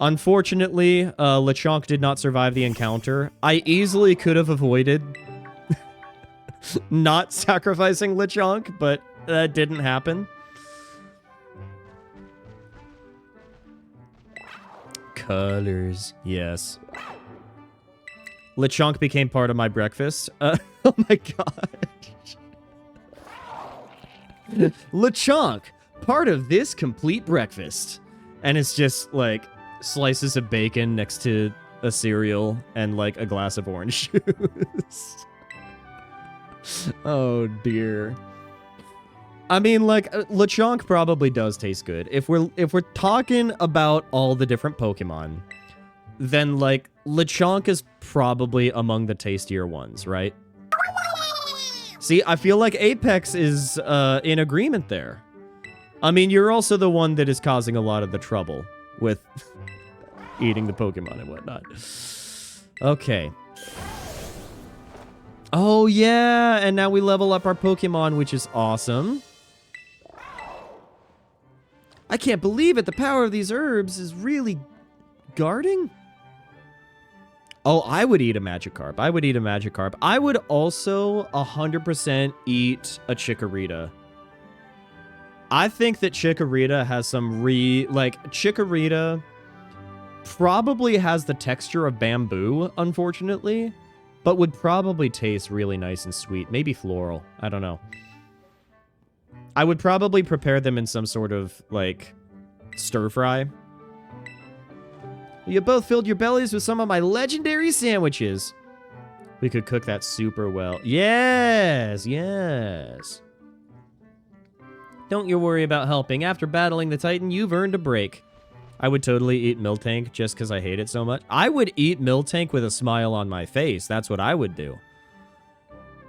S1: Unfortunately, Lechonk did not survive the encounter. I easily could have avoided not sacrificing Lechonk, but that didn't happen. Colors, yes. Lechonk became part of my breakfast. Oh my god. Lechonk, part of this complete breakfast. And it's just, like, slices of bacon next to a cereal and, like, a glass of orange juice. Oh, dear. I mean, like, Lechonk probably does taste good. If we're talking about all the different Pokemon, then, like, Lechonk is probably among the tastier ones, right? See, I feel like Apex is in agreement there. I mean, you're also the one that is causing a lot of the trouble. with eating the Pokemon and whatnot. Okay. Oh, yeah, and now we level up our Pokemon, which is awesome. I can't believe it. The power of these herbs is really guarding. Oh, I would eat a Magikarp. I would eat a Magikarp. I would also 100% eat a Chikorita. I think that Chikorita has some Chikorita probably has the texture of bamboo, unfortunately, but would probably taste really nice and sweet. Maybe floral. I don't know. I would probably prepare them in some sort of, like, stir fry. You both filled your bellies with some of my legendary sandwiches. We could cook that super well. Yes, yes. Don't you worry about helping. After battling the Titan, you've earned a break. I would totally eat Miltank just because I hate it so much. I would eat Miltank with a smile on my face. That's what I would do.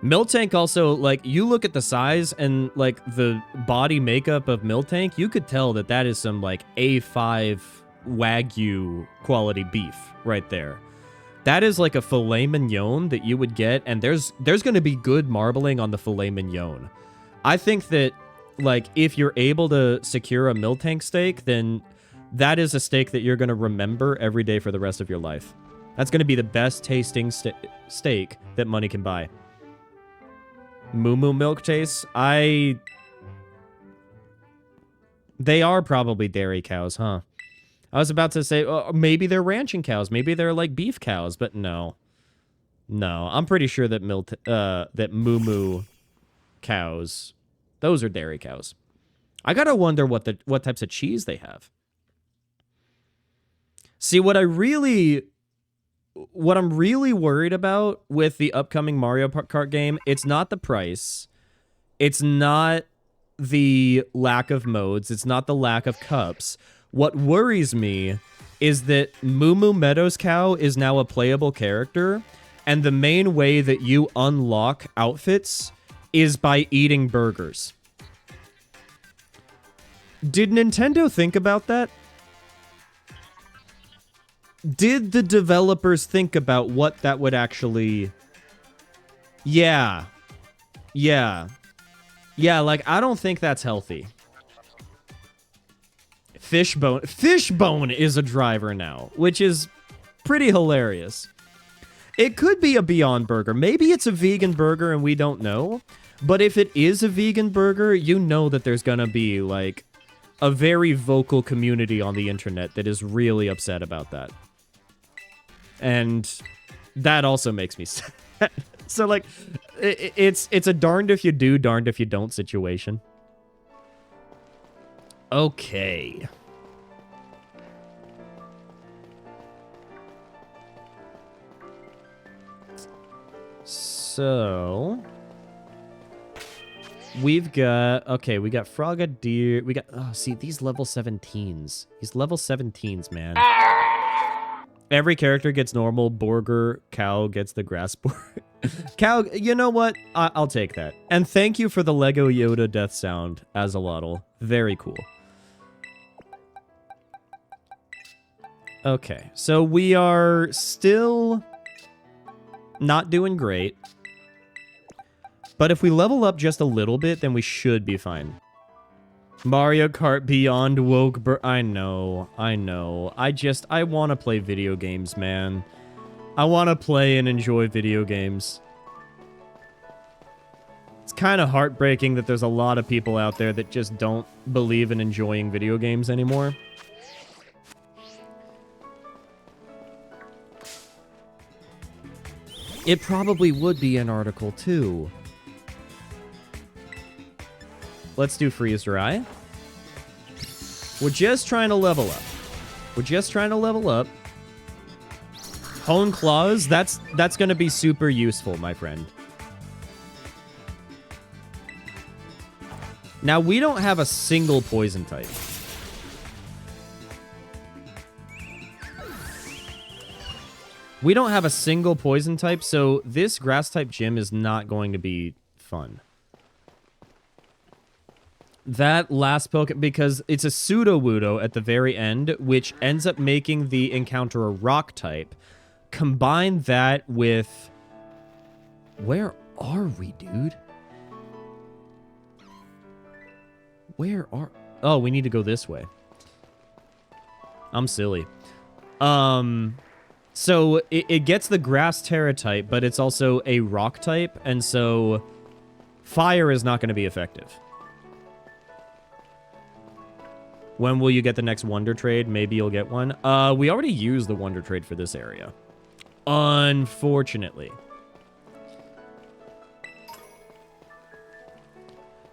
S1: Miltank also, like, you look at the size and, like, the body makeup of Miltank, you could tell that that is some, like, A5 Wagyu quality beef right there. That is like a filet mignon that you would get, and there's going to be good marbling on the filet mignon. I think that, like, if you're able to secure a Miltank steak, then that is a steak that you're going to remember every day for the rest of your life. That's going to be the best tasting steak that money can buy. Moo Moo milk tastes? They are probably dairy cows, huh? I was about to say, oh, maybe they're ranching cows. Maybe they're like beef cows, but no. No, I'm pretty sure that that Moo Moo cows, those are dairy cows. I gotta wonder what types of cheese they have. See, what I'm really worried about with the upcoming Mario Kart game, it's not the price. It's not the lack of modes. It's not the lack of cups. What worries me is that Moo Moo Meadows Cow is now a playable character, and the main way that you unlock outfits is by eating burgers. Did Nintendo think about that? Did the developers think about what that would actually... Yeah. Yeah. Yeah, like, I don't think that's healthy. Fishbone is a driver now, which is pretty hilarious. It could be a Beyond Burger. Maybe it's a vegan burger and we don't know. But if it is a vegan burger, you know that there's gonna be, like, a very vocal community on the internet that is really upset about that. And that also makes me sad. So, like, it's a darned if you do, darned if you don't situation. Okay. So we've got, okay, we got Frogadier. We got, oh, see, these level 17s. These level 17s, man. Every character gets normal. Borger Cow gets the grass board. Cow, you know what? I'll take that. And thank you for the Lego Yoda death sound, Azalotl. Very cool. Okay, so we are still not doing great. But if we level up just a little bit, then we should be fine. Mario Kart Beyond woke I know. I want to play video games, man. I want to play and enjoy video games. It's kind of heartbreaking that there's a lot of people out there that just don't believe in enjoying video games anymore. It probably would be an article, too. Let's do Freeze Dry. We're just trying to level up. We're just trying to level up. Hone Claws, that's going to be super useful, my friend. Now, we don't have a single poison type. We don't have a single poison type, so this grass type gym is not going to be fun. That last Pokemon, because it's a Pseudo-Wudo at the very end, which ends up making the encounter a rock type. Combine that with... Where are we, dude? Where are... Oh, we need to go this way. I'm silly. So it gets the grass Terra type, but it's also a rock type, and so fire is not going to be effective. When will you get the next Wonder Trade? Maybe you'll get one. We already used the Wonder Trade for this area. Unfortunately.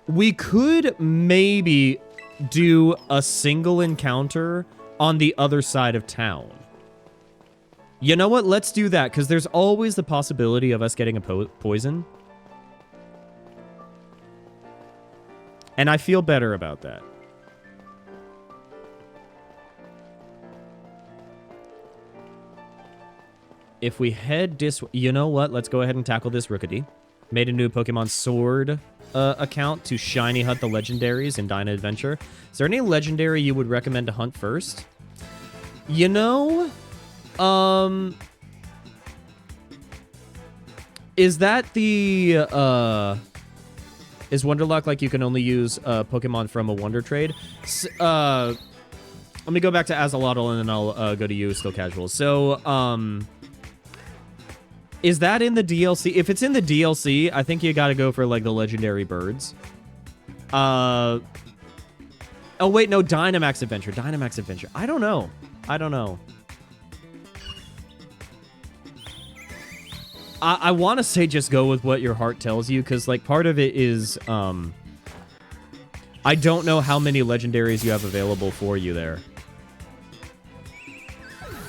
S1: We could maybe do a single encounter on the other side of town. You know what? Let's do that, because there's always the possibility of us getting a poison. And I feel better about that. If we head this way, you know what? Let's go ahead and tackle this Rookity. Made a new Pokemon Sword account to shiny hunt the legendaries in Dyna Adventure. Is there any legendary you would recommend to hunt first? You know, is that the, is Wonderlocke like you can only use Pokemon from a Wonder Trade? Let me go back to Azalotl and then I'll go to you, Still Casual. So, is that in the DLC? If it's in the DLC, I think you gotta go for, like, the legendary birds. Oh, wait, no, Dynamax Adventure. Dynamax Adventure. I don't know. I don't know. I want to say just go with what your heart tells you, because, like, part of it is, I don't know how many legendaries you have available for you there.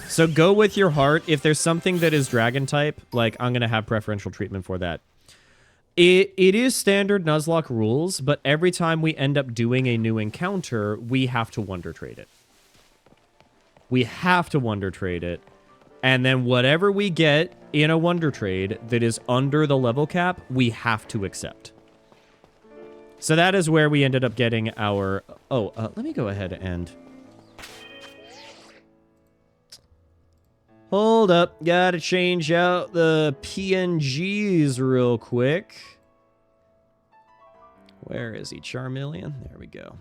S1: So go with your heart. If there's something that is dragon type, like, I'm going to have preferential treatment for that. It is standard Nuzlocke rules, but every time we end up doing a new encounter, we have to Wonder Trade it. We have to Wonder Trade it. And then whatever we get in a Wonder Trade that is under the level cap, we have to accept. So that is where we ended up getting our... Oh, let me go ahead and... Hold up. Gotta change out the PNGs real quick. Where is he? Charmeleon? There we go.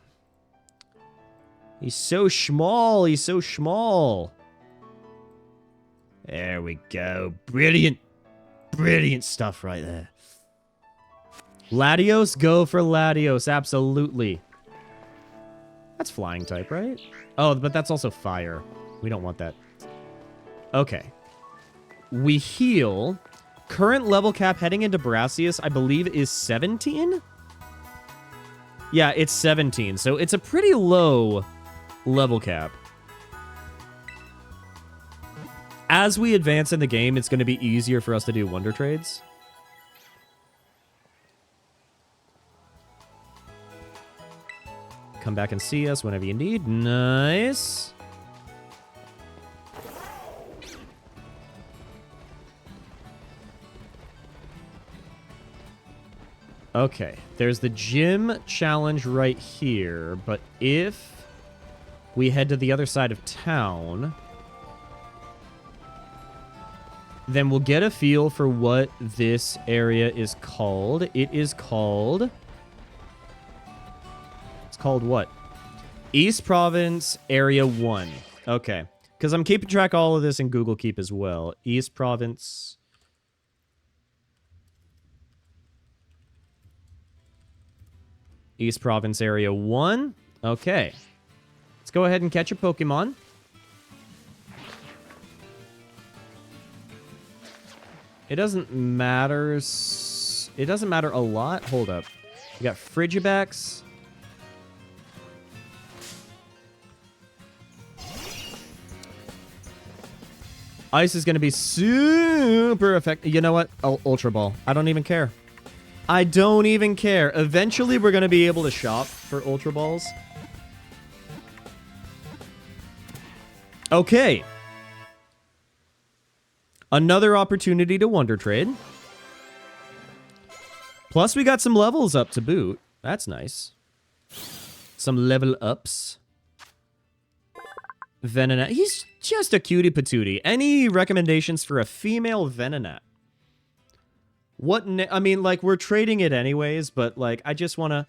S1: He's so small. He's so small. There we go. Brilliant. Brilliant stuff right there. Latios? Go for Latios. Absolutely. That's flying type, right? Oh, but that's also fire. We don't want that. Okay. We heal. Current level cap heading into Brassius, I believe, is 17? Yeah, it's 17. So it's a pretty low level cap. As we advance in the game, it's going to be easier for us to do Wonder Trades. Come back and see us whenever you need. Nice. Okay, there's the gym challenge right here, but if we head to the other side of town, then we'll get a feel for what this area is called. It is called... It's called what? East Province Area 1. Okay, because I'm keeping track of all of this in Google Keep as well. East Province... East Province Area 1. Okay. Let's go ahead and catch a Pokemon. It doesn't matter. It doesn't matter a lot. Hold up. We got Frigibax. Ice is going to be super effective. You know what? Ultra Ball. I don't even care. I don't even care. Eventually, we're going to be able to shop for Ultra Balls. Okay. Another opportunity to Wonder Trade. Plus, we got some levels up to boot. That's nice. Some level ups. Venonat. He's just a cutie patootie. Any recommendations for a female Venonat? What? I mean, like, we're trading it anyways, but, like, I want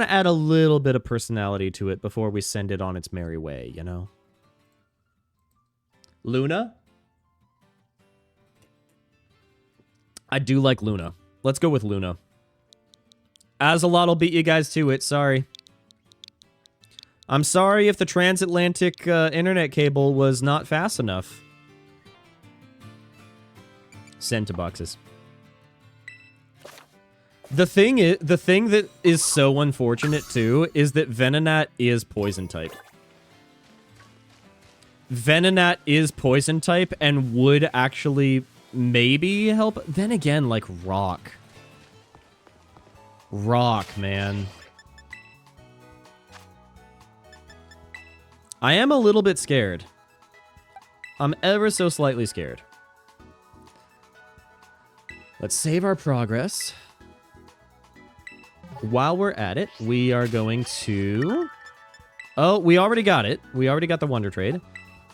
S1: to add a little bit of personality to it before we send it on its merry way, you know? Luna? I do like Luna. Let's go with Luna. Azelot will beat you guys to it, sorry. I'm sorry if the transatlantic internet cable was not fast enough. Send to boxes. The thing that is so unfortunate too is that Venonat is poison type. Venonat is poison type and would actually maybe help. Then again, like rock. Rock, man. I am a little bit scared. I'm ever so slightly scared. Let's save our progress. While we're at it, we are going to... Oh, we already got it. We already got the Wonder Trade.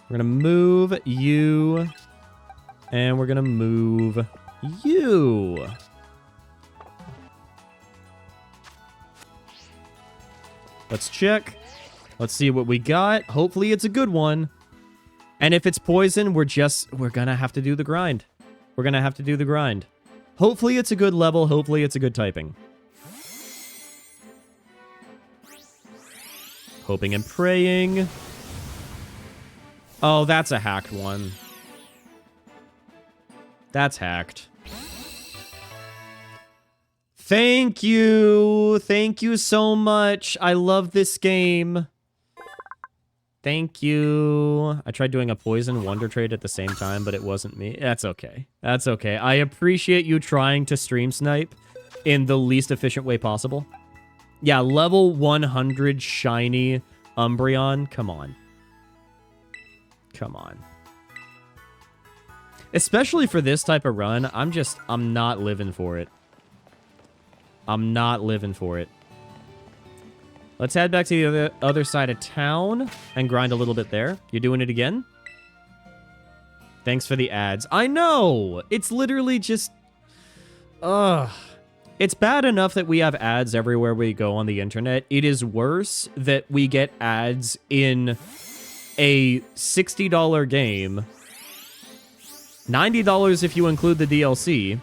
S1: We're going to move you. And we're going to move you. Let's check. Let's see what we got. Hopefully it's a good one. And if it's poison, we're gonna have to do the grind. We're gonna have to do the grind. Hopefully it's a good level. Hopefully it's a good typing. Hoping and praying. Oh, that's a hacked one. That's hacked. Thank you. Thank you so much. I love this game. Thank you. I tried doing a poison wonder trade at the same time, but it wasn't me. That's okay. That's okay. I appreciate you trying to stream snipe in the least efficient way possible. Yeah, level 100 shiny Umbreon. Come on. Come on. Especially for this type of run, I'm not living for it. I'm not living for it. Let's head back to the other side of town and grind a little bit there. You're doing it again? Thanks for the ads. I know! It's literally just... Ugh. It's bad enough that we have ads everywhere we go on the internet. It is worse that we get ads in a $60 game. $90 if you include the DLC.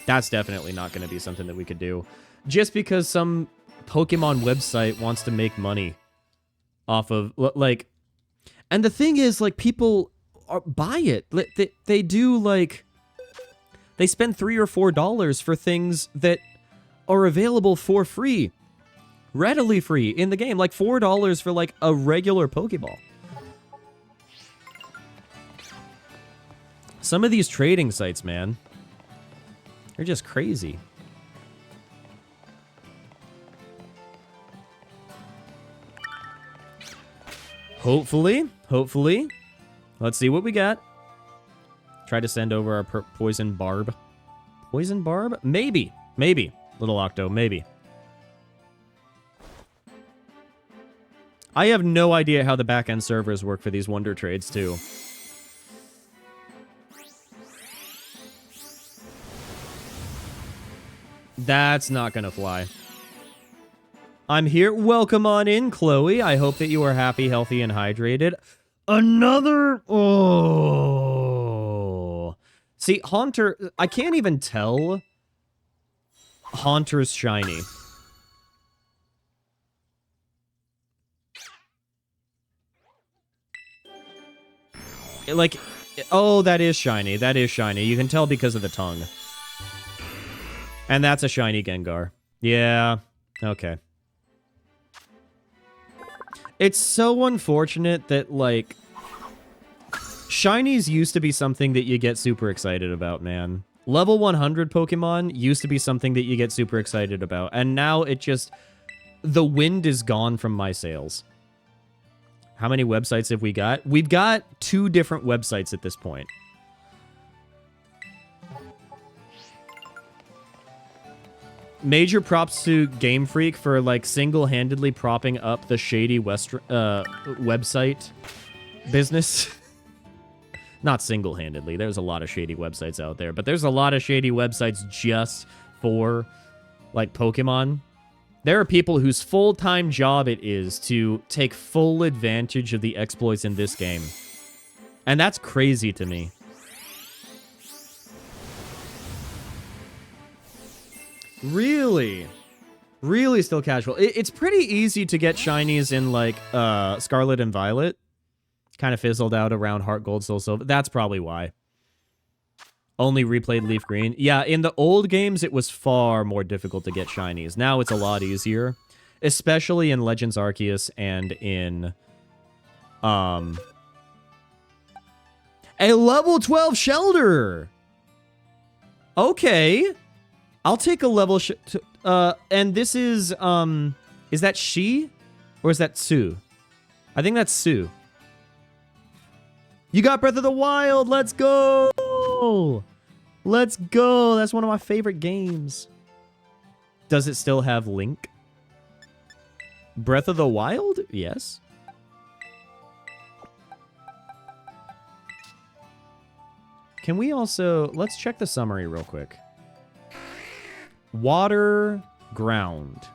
S1: That's definitely not going to be something that we could do. Just because some Pokemon website wants to make money off of, like... And the thing is, like, people buy it. They do, like... They spend $3 or $4 for things that are available for free. Readily free in the game. Like, $4 for, like, a regular Pokeball. Some of these trading sites, man. They're just crazy. Hopefully. Let's see what we got. Try to send over our poison barb. Poison barb? Maybe. Little Octo, maybe. I have no idea how the back-end servers work for these wonder trades, too. That's not gonna fly. I'm here. Welcome on in, Chloe. I hope that you are happy, healthy, and hydrated. Another... Oh. See, Haunter... I can't even tell Haunter's shiny. Like... Oh, that is shiny. That is shiny. You can tell because of the tongue. And that's a shiny Gengar. Yeah. Okay. It's so unfortunate that, like... Shinies used to be something that you get super excited about, man. Level 100 Pokemon used to be something that you get super excited about. And now it just... The wind is gone from my sails. How many websites have we got? We've got 2 different websites at this point. Major props to Game Freak for like single-handedly propping up the shady website business. Not single-handedly. There's a lot of shady websites out there, but there's a lot of shady websites just for like Pokemon. There are people whose full-time job it is to take full advantage of the exploits in this game. And that's crazy to me. Really? Really still casual. It's pretty easy to get shinies in, like, Scarlet and Violet. Kind of fizzled out around Heart Gold, Soul Silver. That's probably why. Only replayed Leaf Green. Yeah, in the old games, it was far more difficult to get shinies. Now it's a lot easier. Especially in Legends Arceus and in... a level 12 Shelter! Okay. I'll take a level... and this is that she? Or is that Sue? I think that's Sue. You got Breath of the Wild! Let's go! Let's go! That's one of my favorite games. Does it still have Link? Breath of the Wild? Yes. Can we also... Let's check the summary real quick. Water, ground.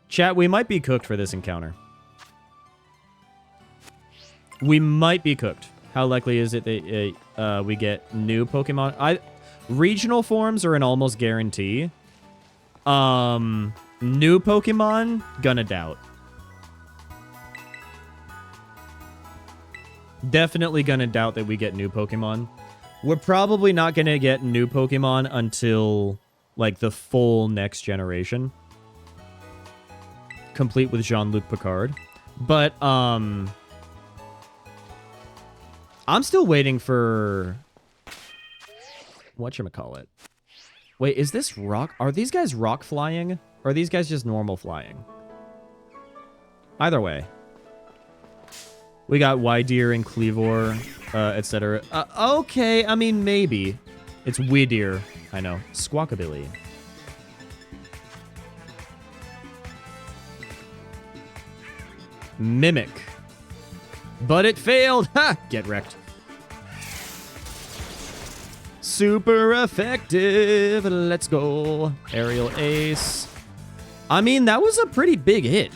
S1: Chat, we might be cooked for this encounter. We might be cooked. How likely is it that we get new Pokemon? Regional forms are an almost guarantee. New Pokemon, gonna doubt. Definitely gonna doubt that we get new Pokemon. We're probably not gonna get new Pokemon until, like, the full next generation. Complete with Jean-Luc Picard. But, I'm still waiting for... whatchamacallit. Wait, is this rock? Are these guys rock flying? Or are these guys just normal flying? Either way. We got Wydeer and Cleavor, etc. Okay, I mean, maybe. It's Wydeer. I know. Squawkabilly. Mimic. But it failed! Ha! Get wrecked. Super effective. Let's go. Aerial Ace. I mean, that was a pretty big hit.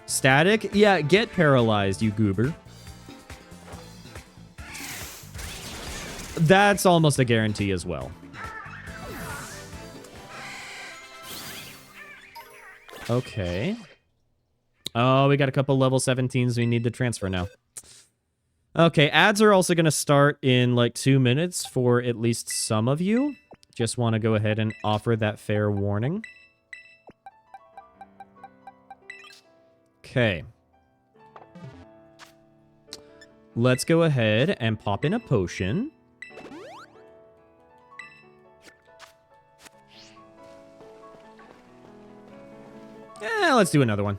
S1: Static? Yeah, get paralyzed, you goober. That's almost a guarantee as well. Okay. Oh, we got a couple level 17s we need to transfer now. Okay, ads are also going to start in like 2 minutes for at least some of you. Just want to go ahead and offer that fair warning. Okay. Let's go ahead and pop in a potion. Yeah, let's do another one.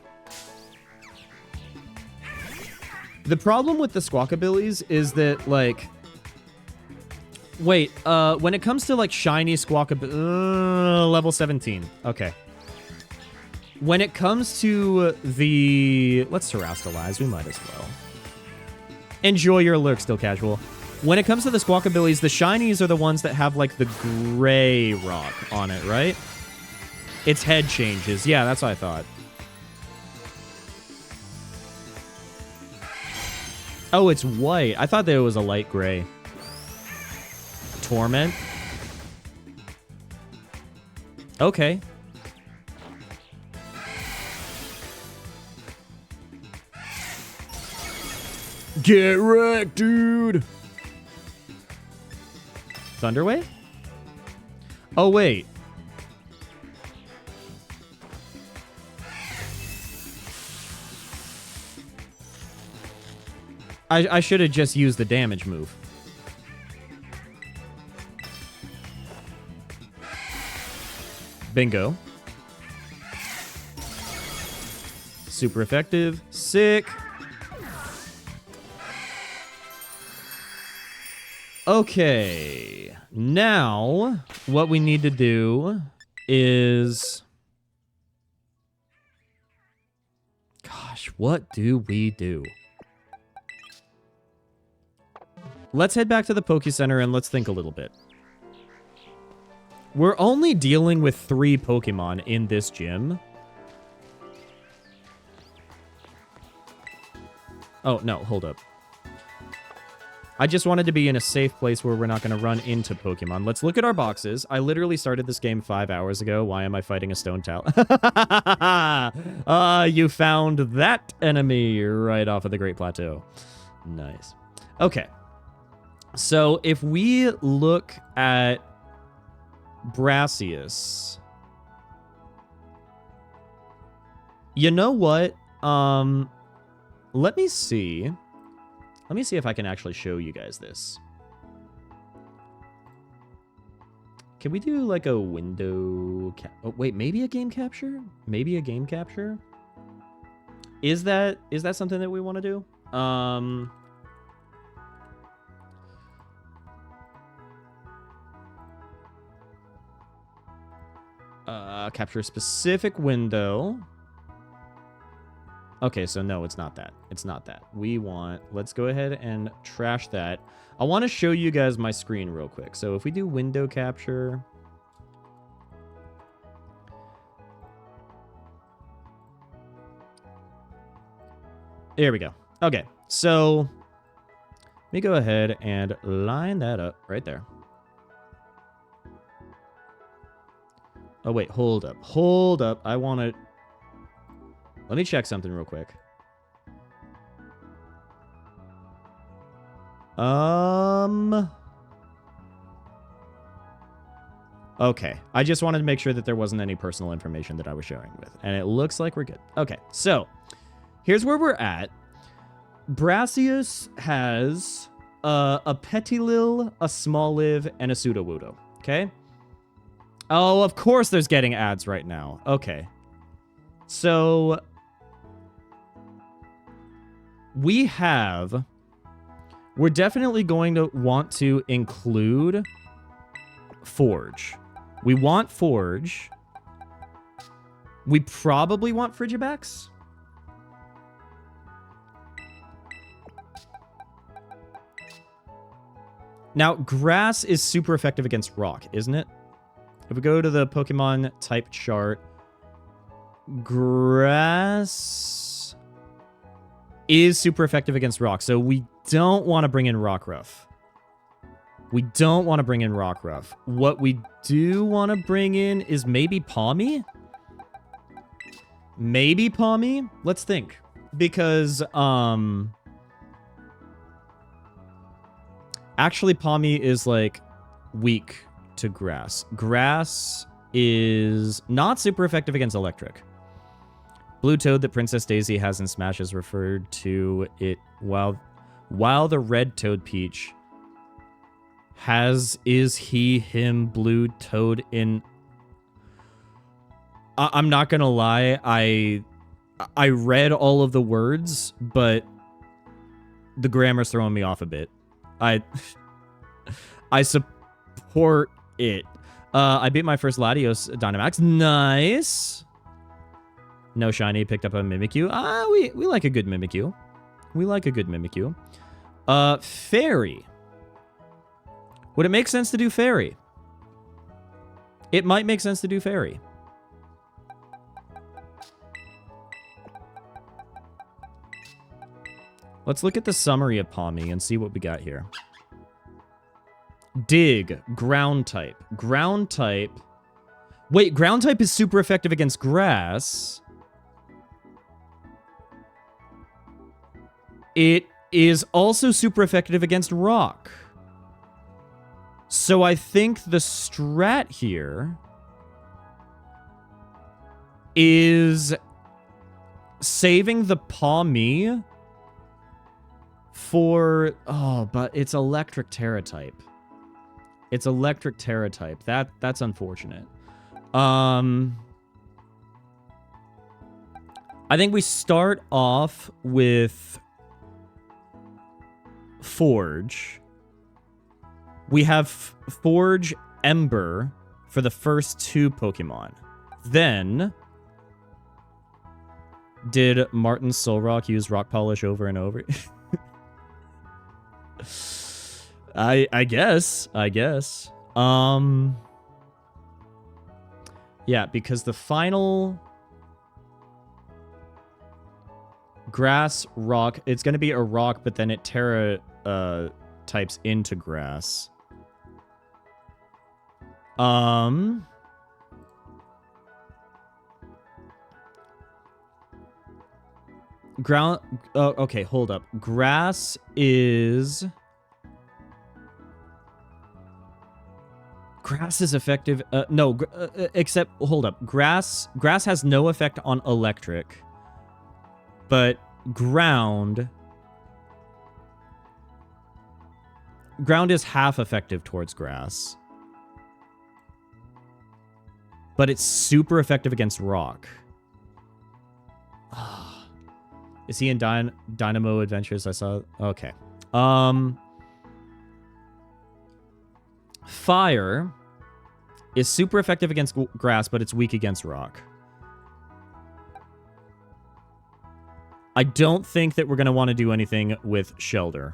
S1: The problem with the Squawkabillies is that, like... Wait, when it comes to, like, shiny Squawkabilly... level 17. Okay. When it comes to the... Let's Terrastalize. We might as well. Enjoy your lurk, still casual. When it comes to the Squawkabillies, the shinies are the ones that have, like, the gray rock on it, right? Its head changes. Yeah, that's what I thought. Oh, it's white. I thought that it was a light gray. Torment. Okay. Get wrecked, dude! Thunderwave? Oh, wait. I should have just used the damage move. Bingo. Super effective. Sick. Okay. Now, what we need to do is... Gosh, what do we do? Let's head back to the Poke Center and let's think a little bit. We're only dealing with 3 Pokemon in this gym. Oh, no, hold up. I just wanted to be in a safe place where we're not going to run into Pokemon. Let's look at our boxes. I literally started this game 5 hours ago. Why am I fighting a stone towel? You found that enemy right off of the Great Plateau. Nice. Okay. So if we look at Brassius, you know what? Let me see. Let me see if I can actually show you guys this. Can we do like a window... Oh, wait, maybe a game capture? Maybe a game capture? Is that something that we want to do? Capture a specific window. Okay, so no, it's not that. It's not that. We want... Let's go ahead and trash that. I want to show you guys my screen real quick. So if we do window capture... There we go. Okay, so... Let me go ahead and line that up right there. Oh, wait, hold up. Hold up. I want to... Let me check something real quick. Okay. I just wanted to make sure that there wasn't any personal information that I was sharing with. And it looks like we're good. Okay. So, here's where we're at. Brassius has a Petilil, a Smoliv, and a Sudowoodo. Okay? Oh, of course there's getting ads right now. Okay. So... We're definitely going to want to include Forge. We want Forge. We probably want Frigibax. Now, Grass is super effective against Rock, isn't it? If we go to the Pokemon type chart, Grass is super effective against Rock, so we don't want to bring in Rockruff. We don't want to bring in Rockruff. What we do want to bring in is maybe Pawmi? Maybe Pawmi? Let's think. Because, actually, Pawmi is, like, weak to Grass. Grass is not super effective against Electric. Blue Toad that Princess Daisy has in Smash is referred to it while the Red Toad Peach has him Blue Toad in... I'm not gonna lie, I read all of the words, but the grammar's throwing me off a bit. I support it. I beat my first Latios Dynamax. Nice! No shiny, picked up a Mimikyu. We like a good Mimikyu. We like a good Mimikyu. Fairy. Would it make sense to do Fairy? It might make sense to do Fairy. Let's look at the summary of Pawmi and see what we got here. Dig, ground type. Ground type. Wait, ground type is super effective against grass. It is also super effective against rock. So I think the strat here is saving the Pawmi for... Oh, but it's electric Terra type. It's electric Terra type. That's unfortunate. I think we start off with Forge. We have Forge Ember for the first 2 Pokemon. Then, did Martin Solrock use Rock Polish over and over? I guess. Yeah, because the final grass rock, it's going to be a rock, but then it Terra types into grass. Ground. Oh, okay, hold up. Grass is effective. No, except hold up. Grass has no effect on electric, but ground is half effective towards grass, but it's super effective against rock. Is he in Dynamo Adventures? I saw. Okay. Fire is super effective against grass, but it's weak against rock. I don't think that we're going to want to do anything with Shelter.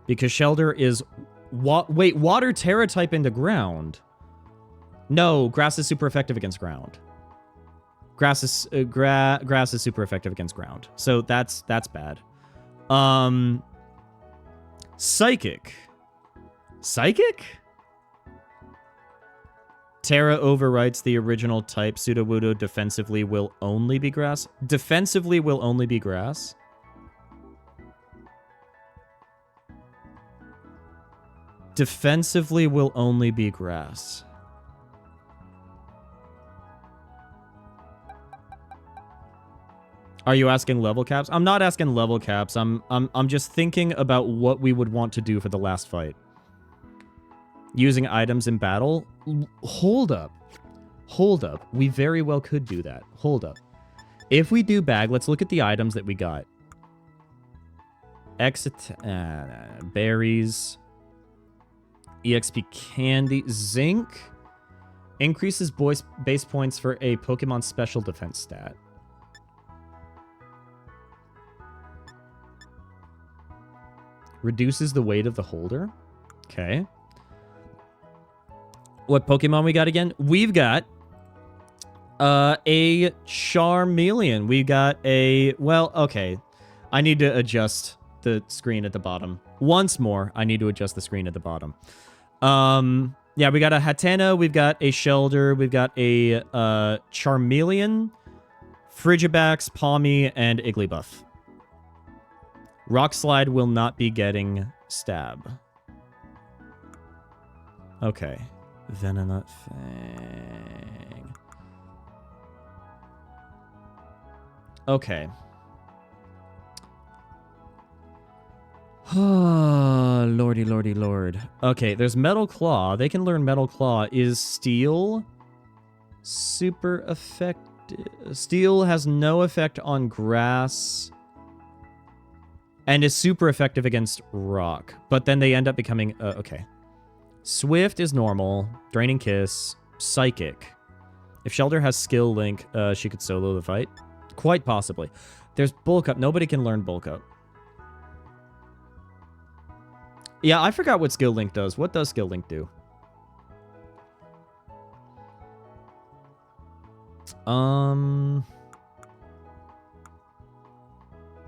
S1: Because Shelter is... Wait, water Terra type into ground. No, grass is super effective against ground. Grass is super effective against ground. So that's bad. Psychic. Psychic? Terra overwrites the original type. Sudowoodo defensively will only be grass. Defensively will only be grass. Defensively will only be grass. Are you asking level caps? I'm not asking level caps. I'm just thinking about what we would want to do for the last fight. Using items in battle? Hold up. Hold up. We very well could do that. Hold up. If we do bag, let's look at the items that we got. Berries. EXP candy. Zinc. Increases base points for a Pokemon special defense stat. Reduces the weight of the holder. Okay. What Pokemon we got again? We've got a Charmeleon. We got a... Well, okay. I need to adjust the screen at the bottom. Once more, I need to adjust the screen at the bottom. Yeah, we got a Hatenna. We've got a Shelter. We've got a Charmeleon, Frigibax, Palmy, and Igglybuff. Rock Slide will not be getting Stab. Okay. Venonat Fang. Okay. Oh, lordy, lordy, lord. Okay, there's Metal Claw. They can learn Metal Claw. Is Steel super effective? Steel has no effect on grass and is super effective against rock. But then they end up becoming... okay. Swift is normal. Draining Kiss. Psychic. If Shelter has Skill Link, she could solo the fight. Quite possibly. There's Bulk Up. Nobody can learn Bulk Up. Yeah, I forgot what Skill Link does. What does Skill Link do?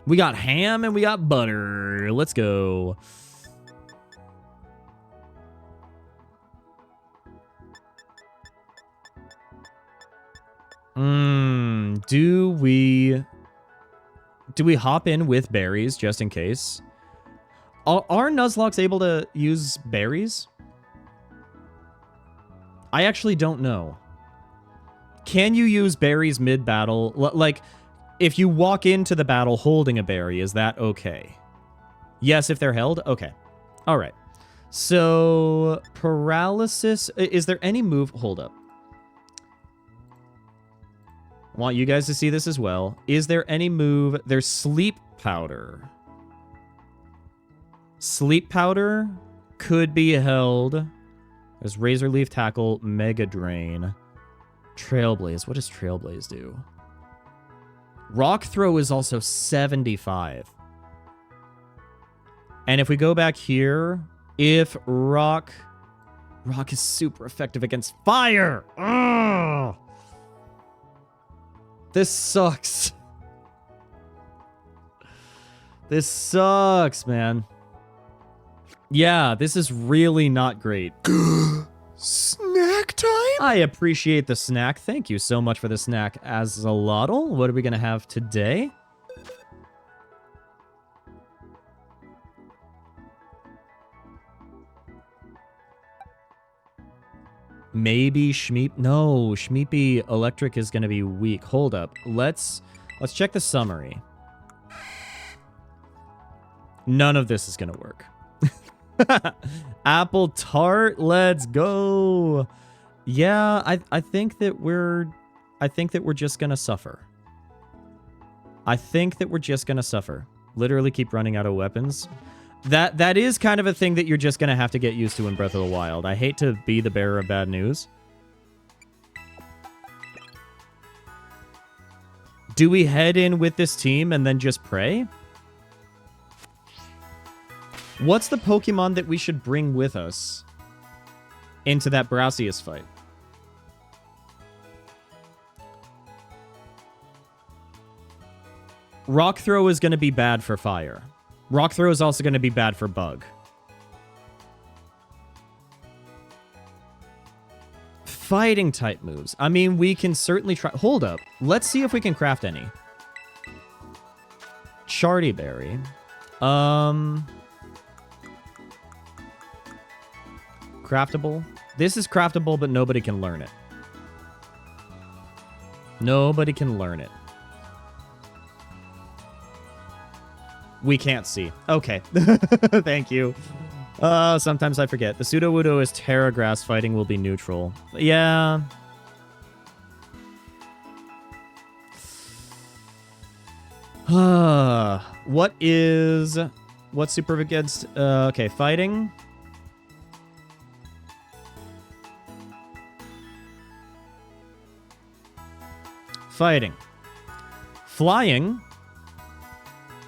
S1: We got ham and we got butter. Let's go. Do we hop in with berries just in case? Are Nuzlocke able to use berries? I actually don't know. Can you use berries mid-battle? Like, if you walk into the battle holding a berry, is that okay? Yes, if they're held? Okay. All right. So, paralysis. Is there any move? Hold up. I want you guys to see this as well. Is there any move? There's sleep powder. Sleep Powder could be held. There's Razor Leaf Tackle, Mega Drain. Trailblaze. What does Trailblaze do? Rock Throw is also 75. And if we go back here, if Rock is super effective against fire. Ugh! This sucks. This sucks, man. Yeah, this is really not great.
S3: Snack time?
S1: I appreciate the snack. Thank you so much for the snack, Azalotl. What are we going to have today? Maybe Shmeep. No, Shmeepy Electric is going to be weak. Hold up. Let's check the summary. None of this is going to work. Apple Tart, let's go. Yeah, I think that we're just going to suffer. I think that we're just going to suffer. Literally keep running out of weapons. That is kind of a thing that you're just going to have to get used to in Breath of the Wild. I hate to be the bearer of bad news. Do we head in with this team and then just pray? What's the Pokemon that we should bring with us into that Brassius fight? Rock Throw is going to be bad for fire. Rock Throw is also going to be bad for bug. Fighting type moves. I mean, we can certainly try. Hold up. Let's see if we can craft any. Chardy Berry. Craftable. This is craftable, but nobody can learn it. Nobody can learn it. We can't see. Okay. Thank you. Sometimes I forget. The Sudowoodo is Terra Grass. Fighting will be neutral. Yeah. What's super against? Okay, fighting. Fighting. Flying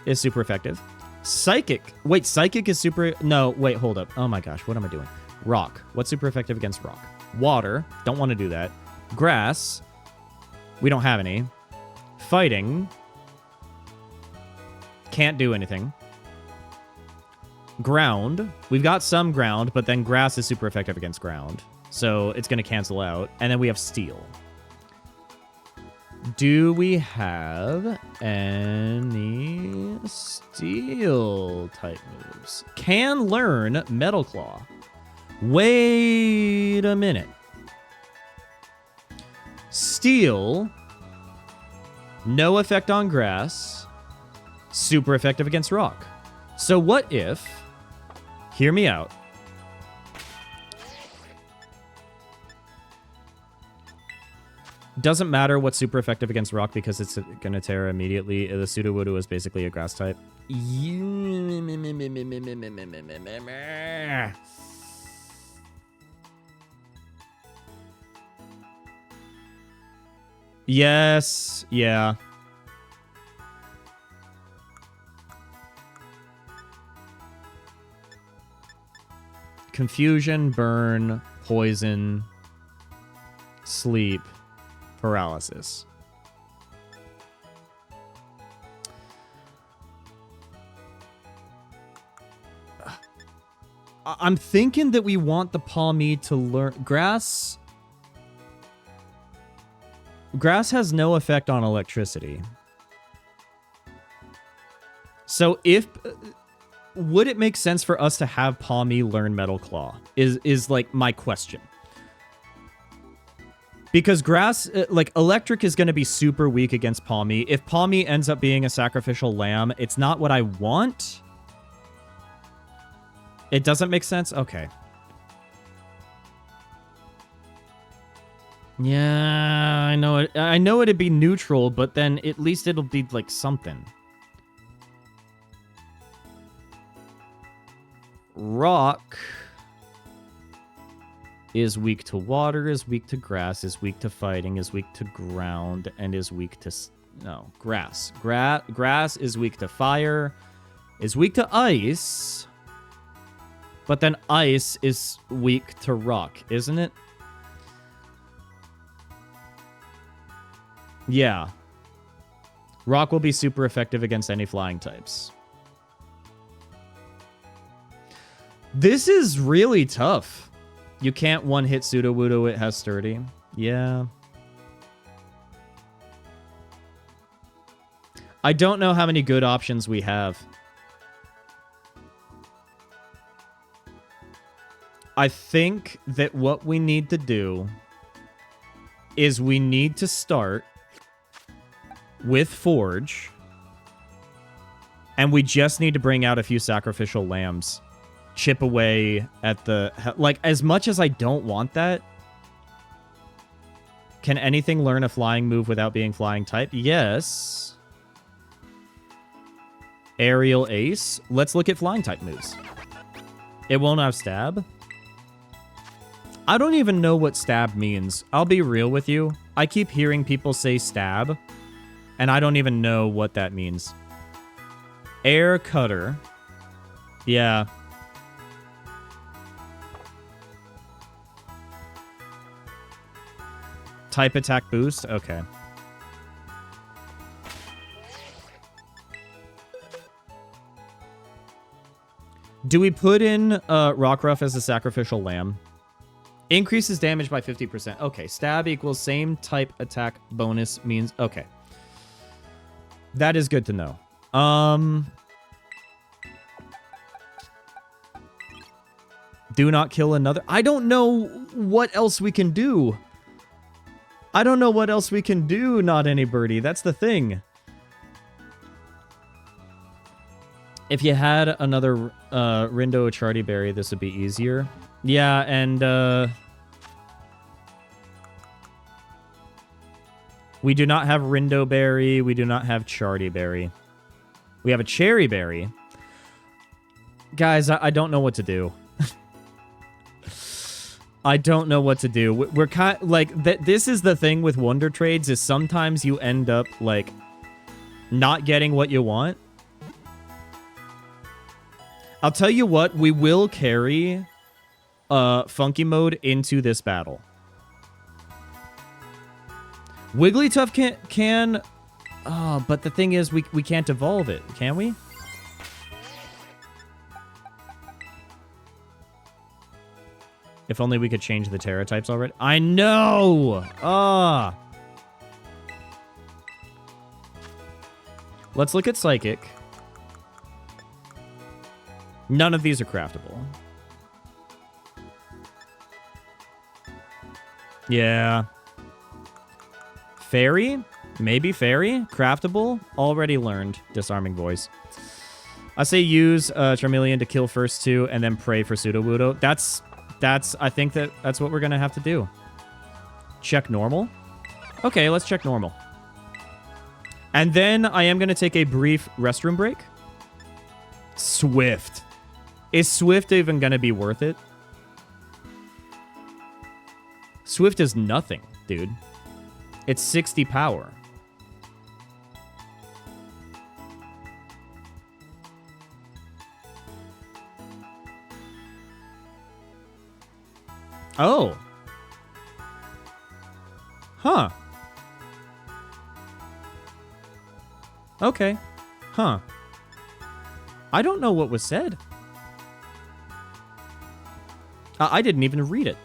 S1: is super effective. Psychic. Wait, Psychic is super... No, wait, hold up. Oh my gosh, what am I doing? Rock. What's super effective against rock? Water. Don't want to do that. Grass. We don't have any. Fighting. Can't do anything. Ground. We've got some ground, but then grass is super effective against ground. So it's going to cancel out. And then we have steel. Do we have any steel type moves? Can learn Metal Claw. Wait a minute. Steel. No effect on grass. Super effective against rock. So what if... Hear me out. Doesn't matter what's super effective against rock because it's going to tear immediately. The Sudowoodo is basically a grass type. Yes. Yeah. Confusion, burn, poison, sleep. Paralysis. I'm thinking that we want the Palmy to learn... Grass... Grass has no effect on electricity. So if... Would it make sense for us to have Palmy learn Metal Claw? Is like my question. Because grass, like, electric is going to be super weak against Palmy. If Palmy ends up being a sacrificial lamb, it's not what I want. It doesn't make sense? Okay. Yeah, I know it. I know it'd be neutral, but then at least it'll be, like, something. Rock is weak to water, is weak to grass, is weak to fighting, is weak to ground, and is weak to... No, grass. Grass is weak to fire, is weak to ice, but then ice is weak to rock, isn't it? Yeah. Rock will be super effective against any flying types. This is really tough. You can't one-hit Sudowoodo, it has Sturdy. Yeah. I don't know how many good options we have. I think that what we need to do is we need to start with Forge, and we just need to bring out a few sacrificial lambs. Chip away at the... Like, as much as I don't want that, can anything learn a flying move without being flying type? Yes. Aerial Ace. Let's look at flying type moves. It won't have stab. I don't even know what stab means. I'll be real with you. I keep hearing people say stab, and I don't even know what that means. Air Cutter. Yeah. Type attack boost? Okay. Do we put in Rockruff as a sacrificial lamb? Increases damage by 50%. Okay, stab equals same type attack bonus means... Okay. That is good to know. Do not kill another... I don't know what else we can do. I don't know what else we can do, not any birdie. That's the thing. If you had another Rindo Charty Berry, this would be easier. Yeah, and we do not have Rindo Berry. We do not have Charty Berry. We have a Cherry Berry. Guys, I don't know what to do. I don't know what to do. We're kind like this is the thing with Wonder Trades is sometimes you end up like not getting what you want. I'll tell you what, we will carry Funky Mode into this battle. Wigglytuff can but the thing is we can't evolve it, can we? If only we could change the Terra types already. I know! Let's look at Psychic. None of these are craftable. Yeah. Fairy? Maybe Fairy? Craftable? Already learned. Disarming Voice. I say use Charmeleon to kill first two and then pray for Sudowoodo. I think that's what we're going to have to do. Check normal. Okay, let's check normal. And then I am going to take a brief restroom break. Swift. Is Swift even going to be worth it? Swift is nothing, dude. It's 60 power. Oh. Huh. Okay. Huh. I don't know what was said. I didn't even read it.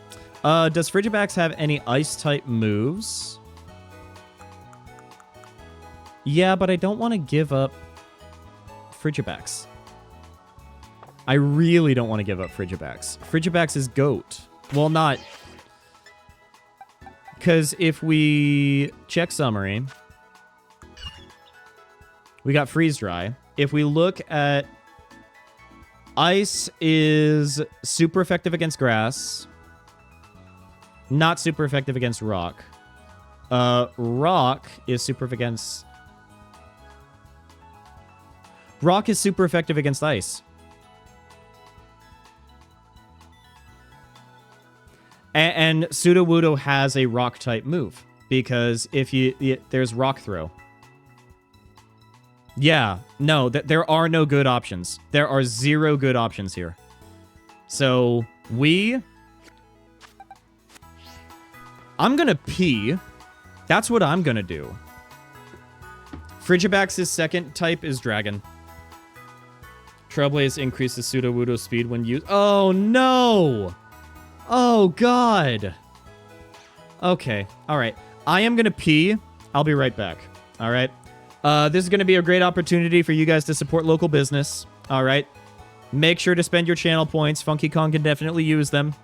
S1: Does Frigibax have any ice-type moves? Yeah, but I don't want to give up Frigibax. I really don't want to give up Frigibax. Frigibax is GOAT. Well, not... Because if we check summary, we got Freeze Dry. If we look at... Ice is super effective against grass. Not super effective against rock. Rock is super against... Rock is super effective against ice. And Sudowoodo has a rock type move because if there's rock throw. Yeah, no, there are no good options. There are 0 good options here. So I'm gonna pee. That's what I'm gonna do. Frigibax's second type is dragon. Trailblaze increases Sudowoodo's speed when used. Oh no! Oh god! Okay, alright. I am gonna pee. I'll be right back. Alright? This is gonna be a great opportunity for you guys to support local business. Alright? Make sure to spend your channel points. Funky Kong can definitely use them.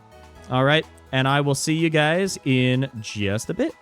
S1: Alright? And I will see you guys in just a bit.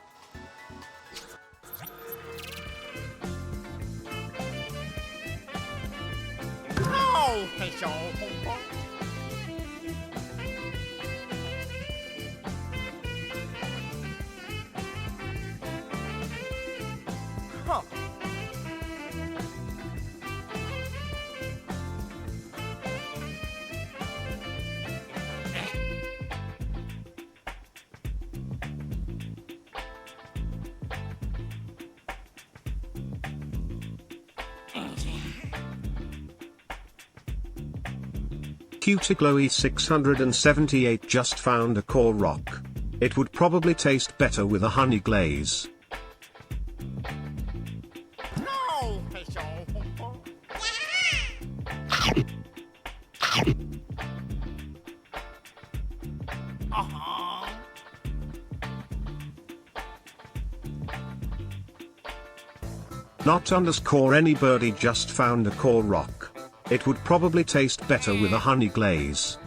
S4: Cuticloe 678 just found a core rock. It would probably taste better with a honey glaze. Not underscore anybody just found a core rock. It would probably taste better with a honey glaze.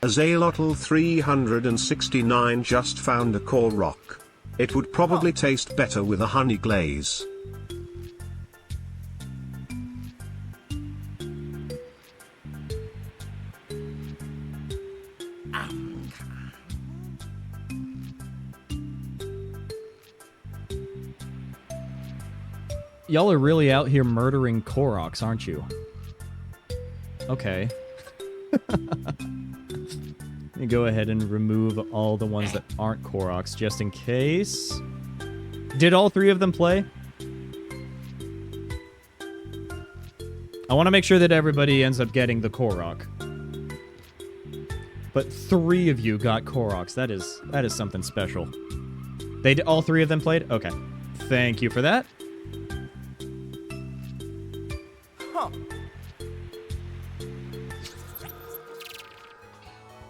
S4: Azalotl 369 just found a core rock. It would probably taste better with a honey glaze.
S1: Y'all are really out here murdering Koroks, aren't you? Okay. Let me go ahead and remove all the ones that aren't Koroks, just in case. Did all 3 of them play? I want to make sure that everybody ends up getting the Korok. But 3 of you got Koroks. That is something special. All 3 of them played? Okay. Thank you for that.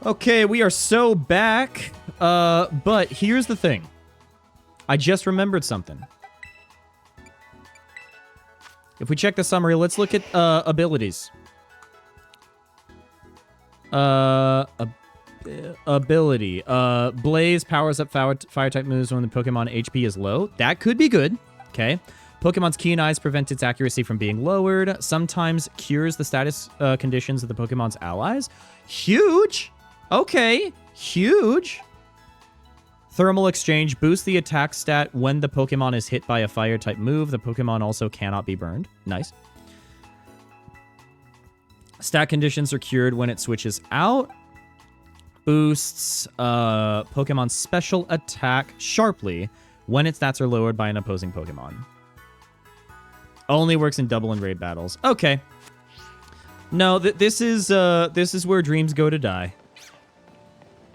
S1: Okay, we are so back. But here's the thing. I just remembered something. If we check the summary, let's look at abilities. Ability. Blaze powers up fire-type moves when the Pokemon HP is low. That could be good. Okay. Pokemon's Keen Eyes prevent its accuracy from being lowered. Sometimes cures the status conditions of the Pokemon's allies. Huge! Okay. Huge! Thermal Exchange boosts the attack stat when the Pokemon is hit by a fire-type move. The Pokemon also cannot be burned. Nice. Stat conditions are cured when it switches out. Boosts Pokemon's special attack sharply when its stats are lowered by an opposing Pokemon. Only works in double and raid battles. Okay. No, this is where dreams go to die.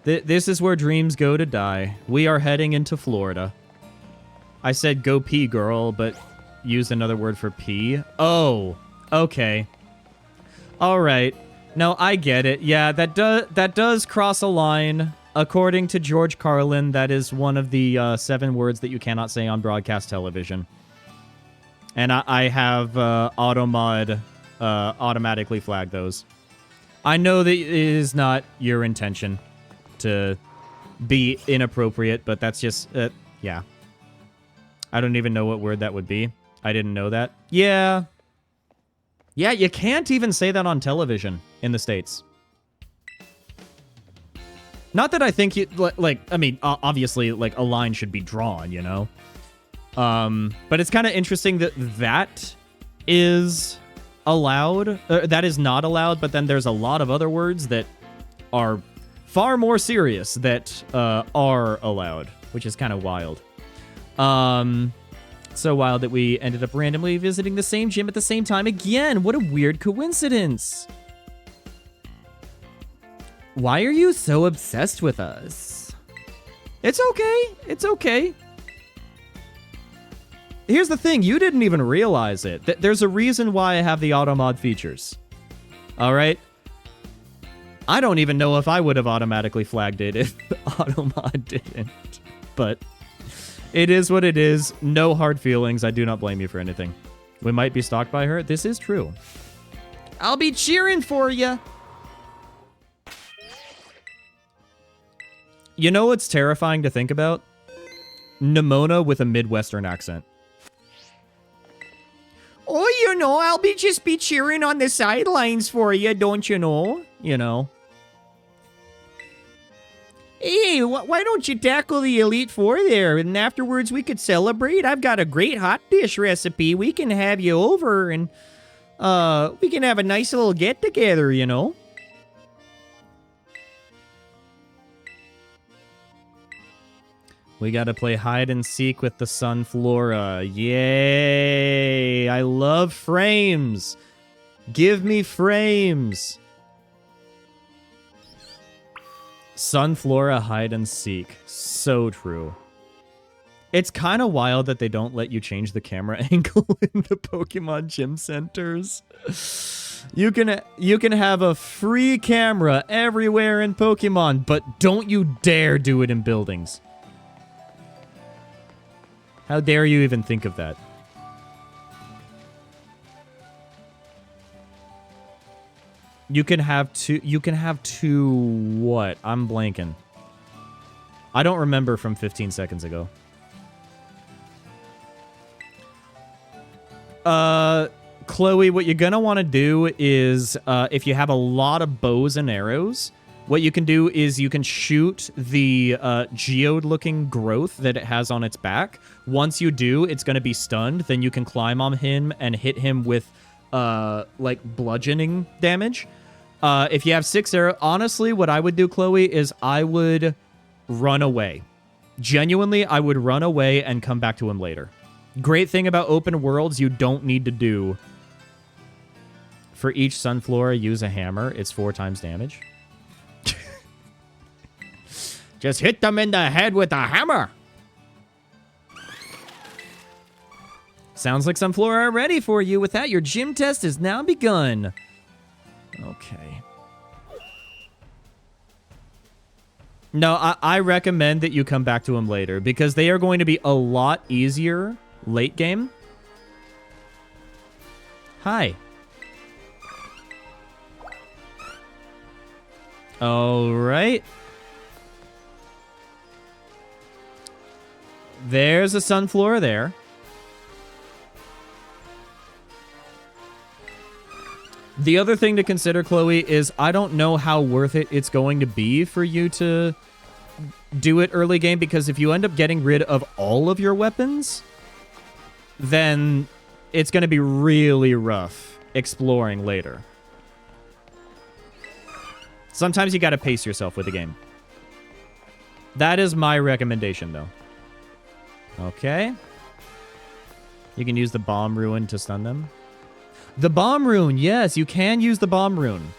S1: This is where dreams go to die. We are heading into Florida. I said go pee, girl, but used another word for pee. Oh, okay. All right. No, I get it. Yeah, that does cross a line. According to George Carlin, that is one of the 7 words that you cannot say on broadcast television. And I have Automod automatically flag those. I know that it is not your intention to be inappropriate, but that's just, yeah. I don't even know what word that would be. I didn't know that. Yeah. Yeah, you can't even say that on television in the States. Not that I think you like. I mean, obviously, like a line should be drawn, you know. But it's kind of interesting that that is allowed. That is not allowed. But then there's a lot of other words that are far more serious that are allowed, which is kind of wild. So wild that we ended up randomly visiting the same gym at the same time again. What a weird coincidence. Why are you so obsessed with us? It's okay. It's okay. Here's the thing. You didn't even realize it. There's a reason why I have the auto mod features. All right? I don't even know if I would have automatically flagged it if auto mod didn't. But it is what it is. No hard feelings. I do not blame you for anything. We might be stalked by her. This is true. I'll be cheering for you. You know what's terrifying to think about? Nimona with a Midwestern accent. Oh, you know, I'll just be cheering on the sidelines for you, don't you know? You know. Hey, why don't you tackle the Elite Four there, and afterwards we could celebrate? I've got a great hot dish recipe. We can have you over, and we can have a nice little get-together, you know? We gotta play hide and seek with the Sunflora. Yay! I love frames! Give me frames! Sunflora hide and seek. So true. It's kind of wild that they don't let you change the camera angle in the Pokemon gym centers. You can have a free camera everywhere in Pokemon, but don't you dare do it in buildings. How dare you even think of that? You can have two what? I'm blanking. I don't remember from 15 seconds ago. Chloe, what you're gonna want to do is, if you have a lot of bows and arrows, what you can do is you can shoot the geode-looking growth that it has on its back. Once you do, it's going to be stunned. Then you can climb on him and hit him with, like, bludgeoning damage. If you have 6 arrows, honestly, what I would do, Chloe, is I would run away. Genuinely, I would run away and come back to him later. Great thing about open worlds, you don't need to do... For each Sunflora, use a hammer. It's 4 times damage. Just hit them in the head with a hammer. Sounds like Sunflora are ready for you. With that, your gym test has now begun. Okay. No, I recommend that you come back to them later because they are going to be a lot easier late game. Hi. All right. There's a Sunflora there. The other thing to consider, Chloe, is I don't know how worth it's going to be for you to do it early game, because if you end up getting rid of all of your weapons, then it's going to be really rough exploring later. Sometimes you got to pace yourself with the game. That is my recommendation, though. Okay. You can use the bomb rune to stun them. The bomb rune, yes, you can use the bomb rune.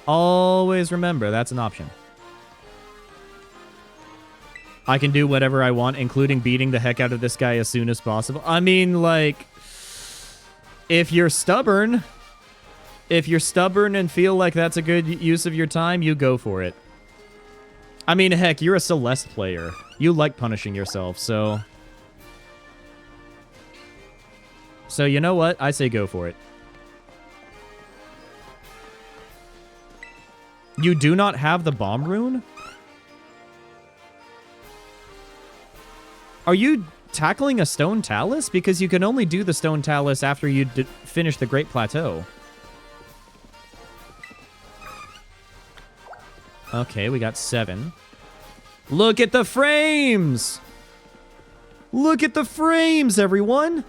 S1: Always remember, that's an option. I can do whatever I want, including beating the heck out of this guy as soon as possible. I mean, like, if you're stubborn and feel like that's a good use of your time, you go for it. I mean, heck, you're a Celeste player. You like punishing yourself, so... So, you know what? I say go for it. You do not have the bomb rune? Are you tackling a stone talus? Because you can only do the stone talus after you finish the Great Plateau. Okay, we got 7. Look at the frames! Look at the frames, everyone!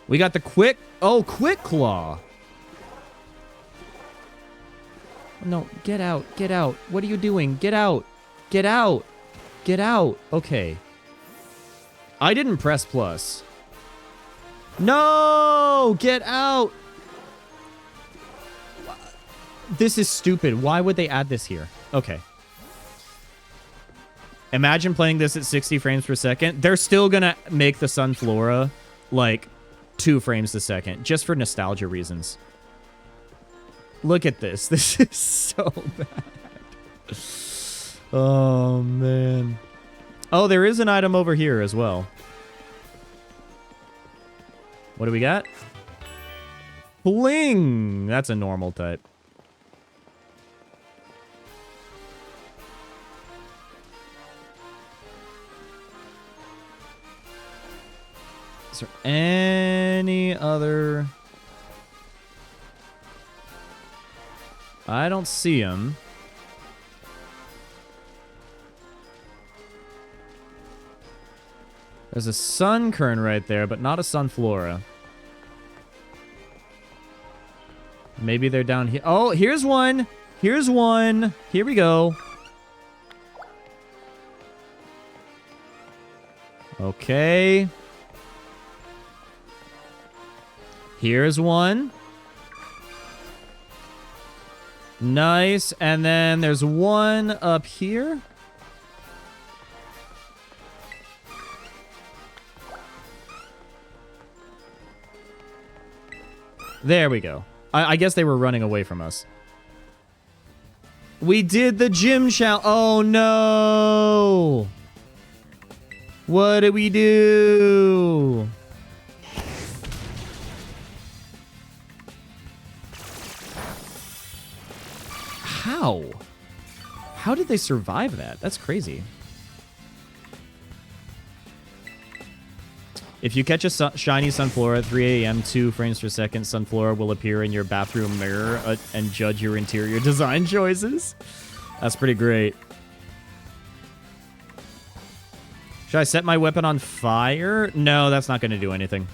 S1: We got the quick... Oh, Quick Claw! No, get out, get out. What are you doing? Get out! Get out! Get out! Okay. I didn't press plus. No! Get out! This is stupid. Why would they add this here? Okay. Imagine playing this at 60 frames per second. They're still gonna make the Sunflora, like, 2 frames a second, just for nostalgia reasons. Look at this. This is so bad. Oh, man. Oh, there is an item over here as well. What do we got? Bling! That's a normal type. Is there any other... I don't see him. There's a Sunkern right there, but not a Sunflora. Maybe they're down here. Oh, here's one. Here's one. Here we go. Okay. Here's one. Nice. And then there's one up here. There we go. I guess they were running away from us. We did the gym challenge. Oh, no. What did we do? How? How did they survive that? That's crazy. If you catch a shiny Sunflora at 3 a.m. 2 frames per second, Sunflora will appear in your bathroom mirror and judge your interior design choices. That's pretty great. Should I set my weapon on fire? No, that's not going to do anything.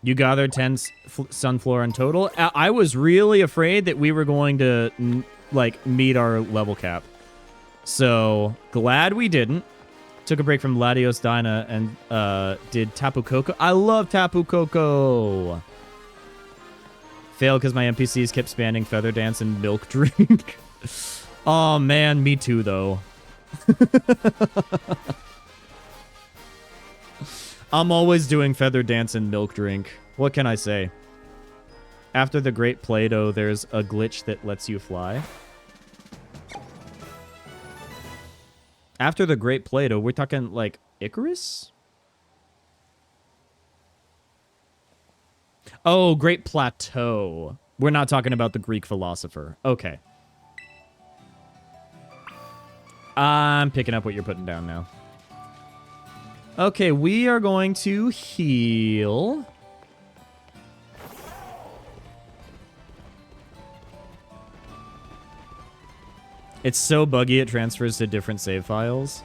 S1: You gathered 10 Sunflora in total. I was really afraid that we were going to, like, meet our level cap. So, glad we didn't. Took a break from Latios Dyna and did Tapu Koko. I love Tapu Koko. Failed because my NPCs kept spamming Feather Dance and Milk Drink. Oh, man. Me too, though. I'm always doing Feather Dance and Milk Drink. What can I say? After the Great Play-Doh, there's a glitch that lets you fly. After the Great Play-Doh, we're talking, like, Icarus? Oh, Great Plateau. We're not talking about the Greek philosopher. Okay. I'm picking up what you're putting down now. Okay, we are going to heal. It's so buggy it transfers to different save files.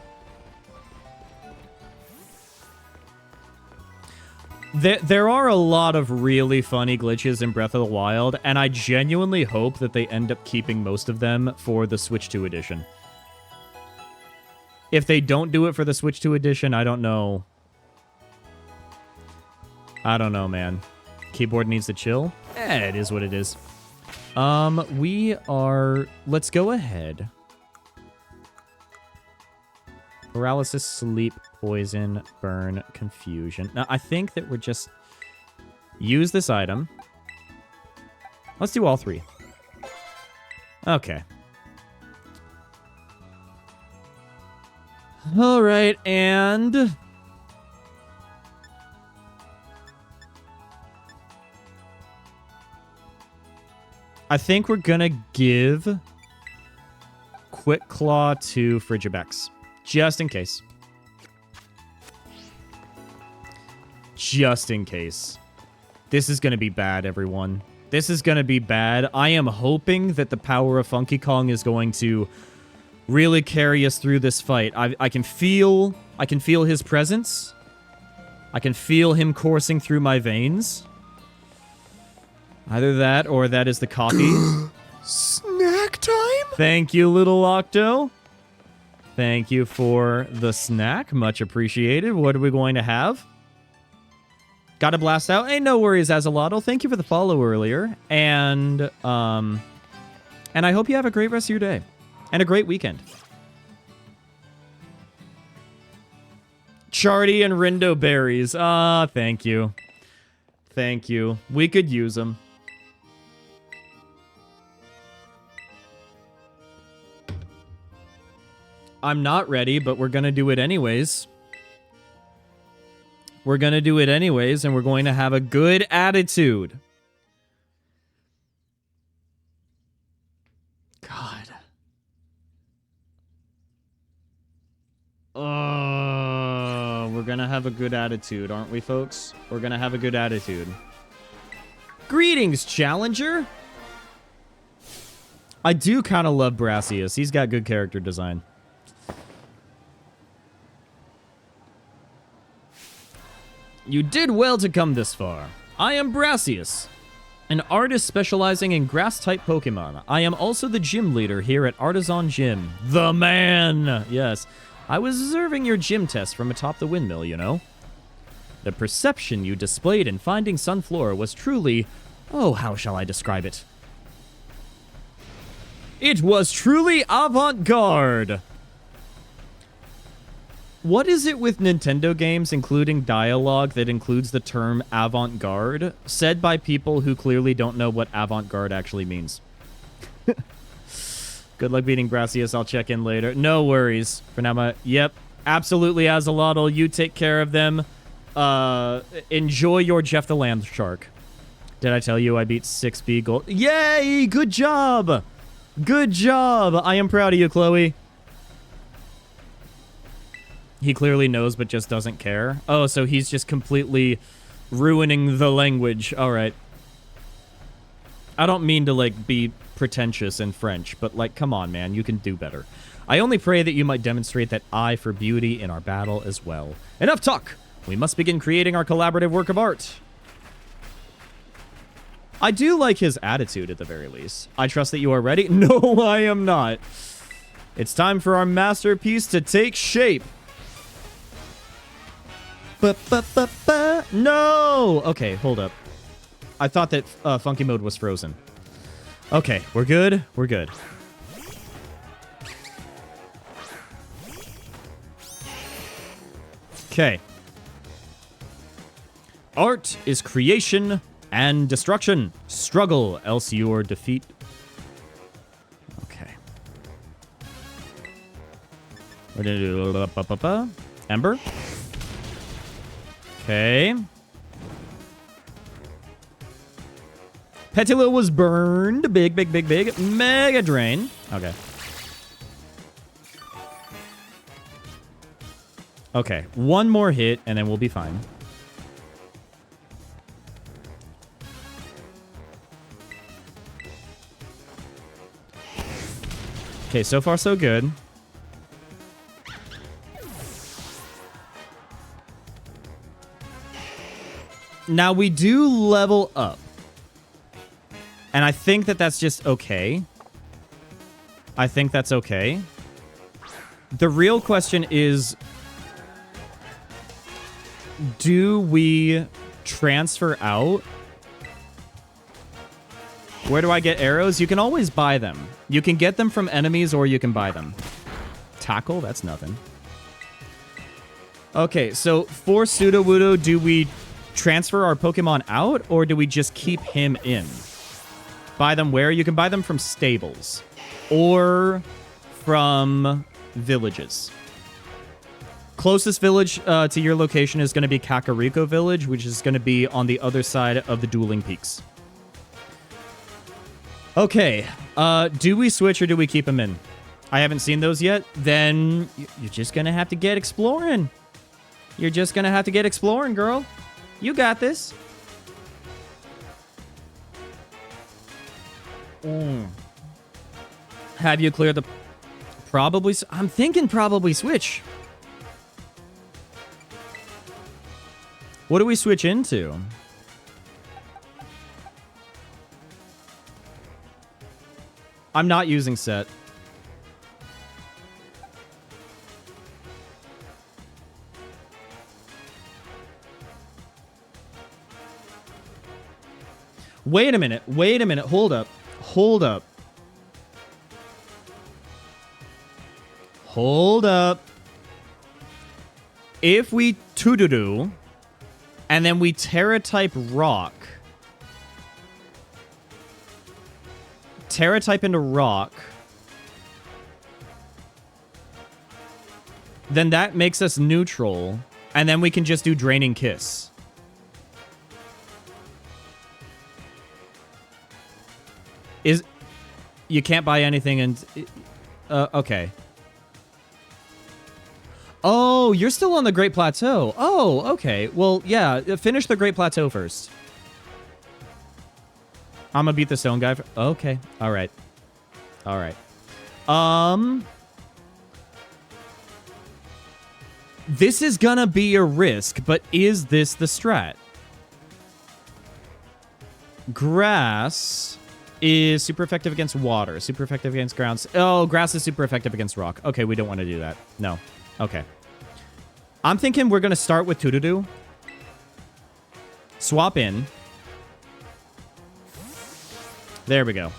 S1: There are a lot of really funny glitches in Breath of the Wild, and I genuinely hope that they end up keeping most of them for the Switch 2 edition. If they don't do it for the Switch 2 edition, I don't know. I don't know, man. Keyboard needs to chill. It is what it is. We are... Let's go ahead. Paralysis, sleep, poison, burn, confusion. Now, I think that we're just... Use this item. Let's do all 3. Okay. All right, and... I think we're gonna give Quick Claw to Frigibax, just in case. just in case. This is going to be bad, everyone. This is going to be bad. I am hoping that the power of Funky Kong is going to really carry us through this fight. I can feel his presence. I can feel him coursing through my veins. Either that or that is the coffee.
S3: Snack time?
S1: Thank you, little Octo. Thank you for the snack. Much appreciated. What are we going to have? Got to blast out. Hey, no worries, Azalotl. Thank you for the follow earlier. And I hope you have a great rest of your day. And a great weekend. Charty and Rindo berries. Ah, thank you. Thank you. We could use them. I'm not ready, but we're going to do it anyways. We're going to do it anyways, and we're going to have a good attitude. God. Oh, we're going to have a good attitude, aren't we, folks? We're going to have a good attitude. Greetings, Challenger. I do kind of love Brassius. He's got good character design. You did well to come this far. I am Brassius, an artist specializing in grass-type Pokemon. I am also the gym leader here at Artisan Gym. The man! Yes. I was observing your gym test from atop the windmill, you know. The perception you displayed in finding Sunflora was truly... Oh, how shall I describe it? It was truly avant-garde! What is it with Nintendo games including dialogue that includes the term avant-garde, said by people who clearly don't know what avant-garde actually means? Good luck beating Brassius. I'll check in later. No worries. For now, yep. Absolutely, Azalotl. You take care of them. Enjoy your Jeff the Land Shark. Did I tell you I beat 6B gold? Yay! Good job! Good job! I am proud of you, Chloe. He clearly knows but just doesn't care. Oh, so he's just completely ruining the language. All right. I don't mean to, like, be pretentious in French, but, like, come on, man. You can do better. I only pray that you might demonstrate that eye for beauty in our battle as well. Enough talk! We must begin creating our collaborative work of art. I do like his attitude, at the very least. I trust that you are ready. No, I am not. It's time for our masterpiece to take shape. No! Okay, hold up. I thought that Funky Mode was frozen. Okay, we're good. We're good. Okay. Art is creation and destruction. Struggle, else you're defeat. Okay. We're gonna do Ember. Okay. Petilo was burned. Big, big, big, big. Mega Drain. Okay. Okay. One more hit, and then we'll be fine. Okay, so far so good. Now, we do level up. And I think that that's just okay. I think that's okay. The real question is, do we transfer out? Where do I get arrows? You can always buy them. You can get them from enemies or you can buy them. Tackle? That's nothing. Okay, so for Sudowoodo, do we transfer our Pokemon out, or do we just keep him in? Buy them where? You can buy them from stables or from villages. Closest village to your location is going to be Kakariko Village, which is going to be on the other side of the Dueling Peaks. Okay, do we switch or do we keep him in? I haven't seen those yet. Then you're just going to have to get exploring. You're just going to have to get exploring, girl. You got this. Have you cleared the... Probably... I'm thinking probably switch. What do we switch into? I'm not using set. Wait a minute. Wait a minute. Hold up. Hold up. Hold up. If we Tududu and then we Terra type rock. Terra type into rock. Then that makes us neutral. And then we can just do Draining Kiss. You can't buy anything and... okay. Oh, you're still on the Great Plateau. Oh, okay. Well, yeah, finish the Great Plateau first. I'm gonna beat the stone guy. Okay, all right. All right. This is gonna be a risk, but is this the strat? Grass is super effective against water, super effective against ground. Oh, grass is super effective against rock. Okay, we don't want to do that. No. Okay. I'm thinking we're going to start with Tududu. Swap in. There we go.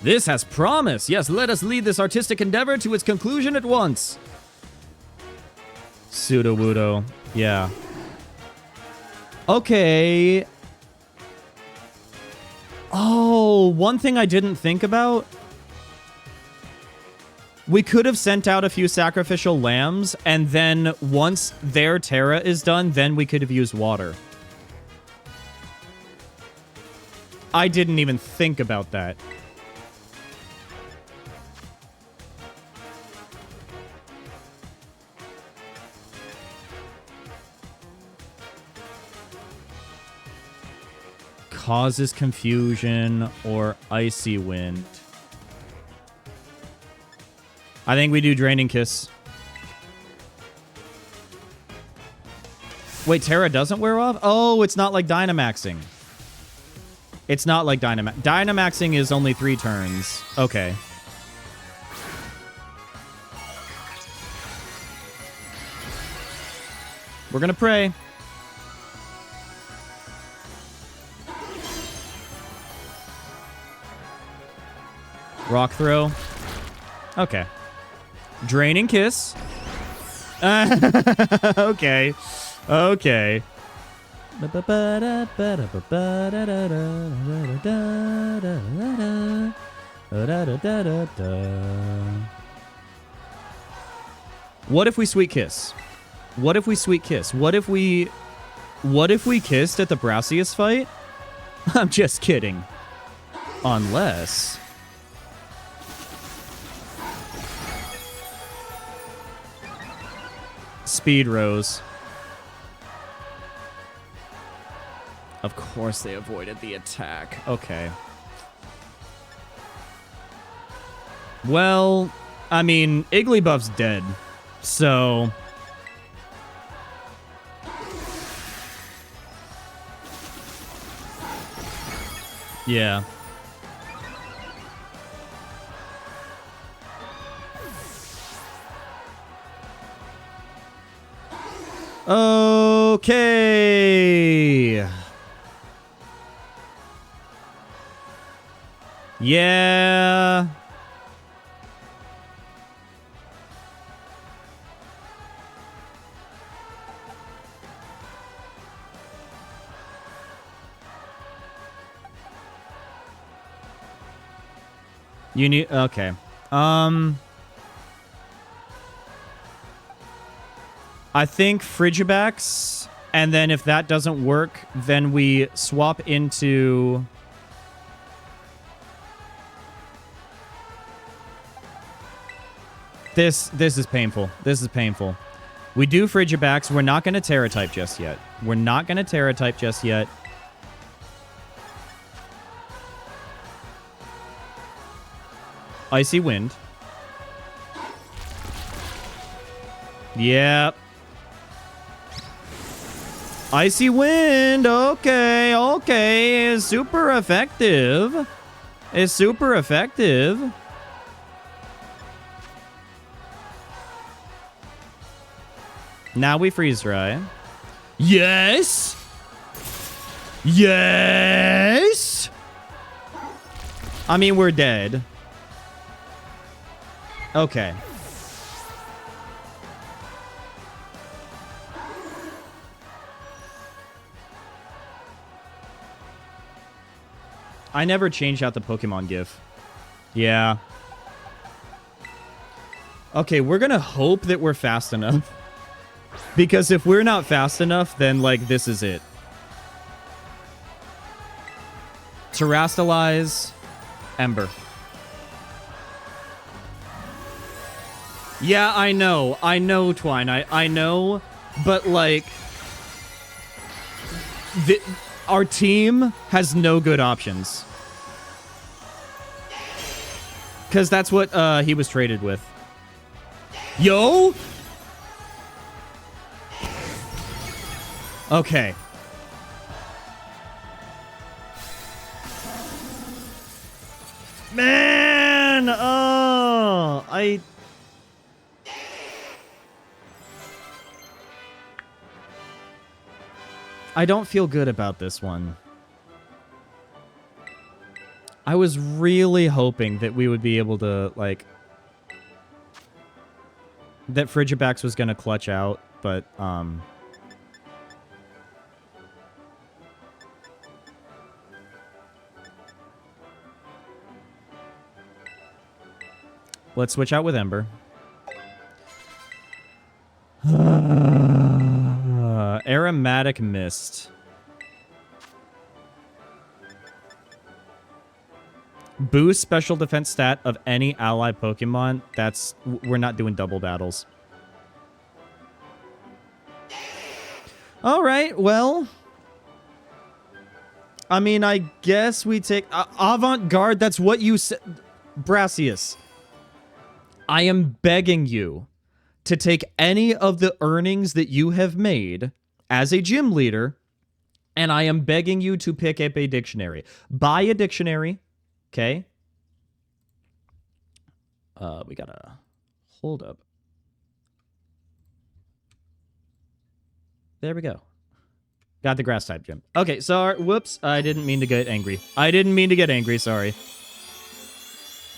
S1: This has promise. Yes, let us lead this artistic endeavor to its conclusion at once. Pseudo-Wudo. Yeah. Okay. Oh, one thing I didn't think about. We could have sent out a few sacrificial lambs, and then once their Terra is done, then we could have used water. I didn't even think about that. Causes confusion or icy wind. I think we do Draining Kiss. Wait, Terra doesn't wear off? Oh, it's not like Dynamaxing. It's not like Dynamaxing is only 3 turns. Okay. We're gonna pray. Rock throw. Okay. Draining Kiss. Okay. Okay. What if we Sweet Kiss? What if we Sweet Kiss? What if we kissed at the Brassius fight? I'm just kidding. Unless... Speed Rose. Of course they avoided the attack. Okay. Well, I mean, Igglybuff's dead. So... yeah. Okay. Yeah. You need... okay. I think Frigibax, and then if that doesn't work, then we swap into... This is painful. This is painful. We do Frigibacks. We're not going to Terra type just yet. We're not going to Terra type just yet. Icy Wind. Yep. Icy Wind. Okay, okay. Is super effective. Is super effective. Now we freeze dry. Yes. Yes. I mean, we're dead. Okay. I never changed out the Pokemon GIF. Yeah. Okay, we're gonna hope that we're fast enough. Because if we're not fast enough, then, like, this is it. Terrastalize. Ember. Yeah, I know. I know, Twine. I know. But, like... our team has no good options. Because that's what he was traded with. Yo! Okay. Man! Oh! I don't feel good about this one. I was really hoping that we would be able to, like... that Frigibax was gonna clutch out, but, let's switch out with Ember. Aromatic Mist. Boost special defense stat of any ally Pokemon. That's... we're not doing double battles. Alright, well... I mean, I guess we take... Avant-Garde, that's what you said... Brassius. I am begging you to take any of the earnings that you have made as a gym leader, and I am begging you to pick up a dictionary. Buy a dictionary, okay? We gotta... hold up. There we go. Got the grass type gym. Okay, sorry. Whoops. I didn't mean to get angry. I didn't mean to get angry. Sorry.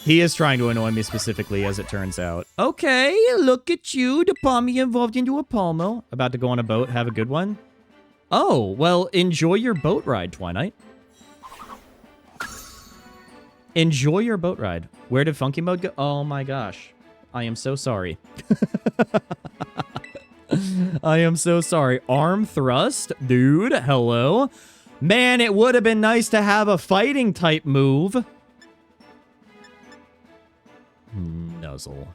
S1: He is trying to annoy me specifically, as it turns out. Okay, look at you. The Palmy evolved into a Palmo. About to go on a boat. Have a good one. Oh, well, enjoy your boat ride, Twinite. Enjoy your boat ride. Where did Funky Mode go? Oh my gosh. I am so sorry. I am so sorry. Arm thrust? Dude, hello. Man, it would have been nice to have a fighting type move. Nuzzle.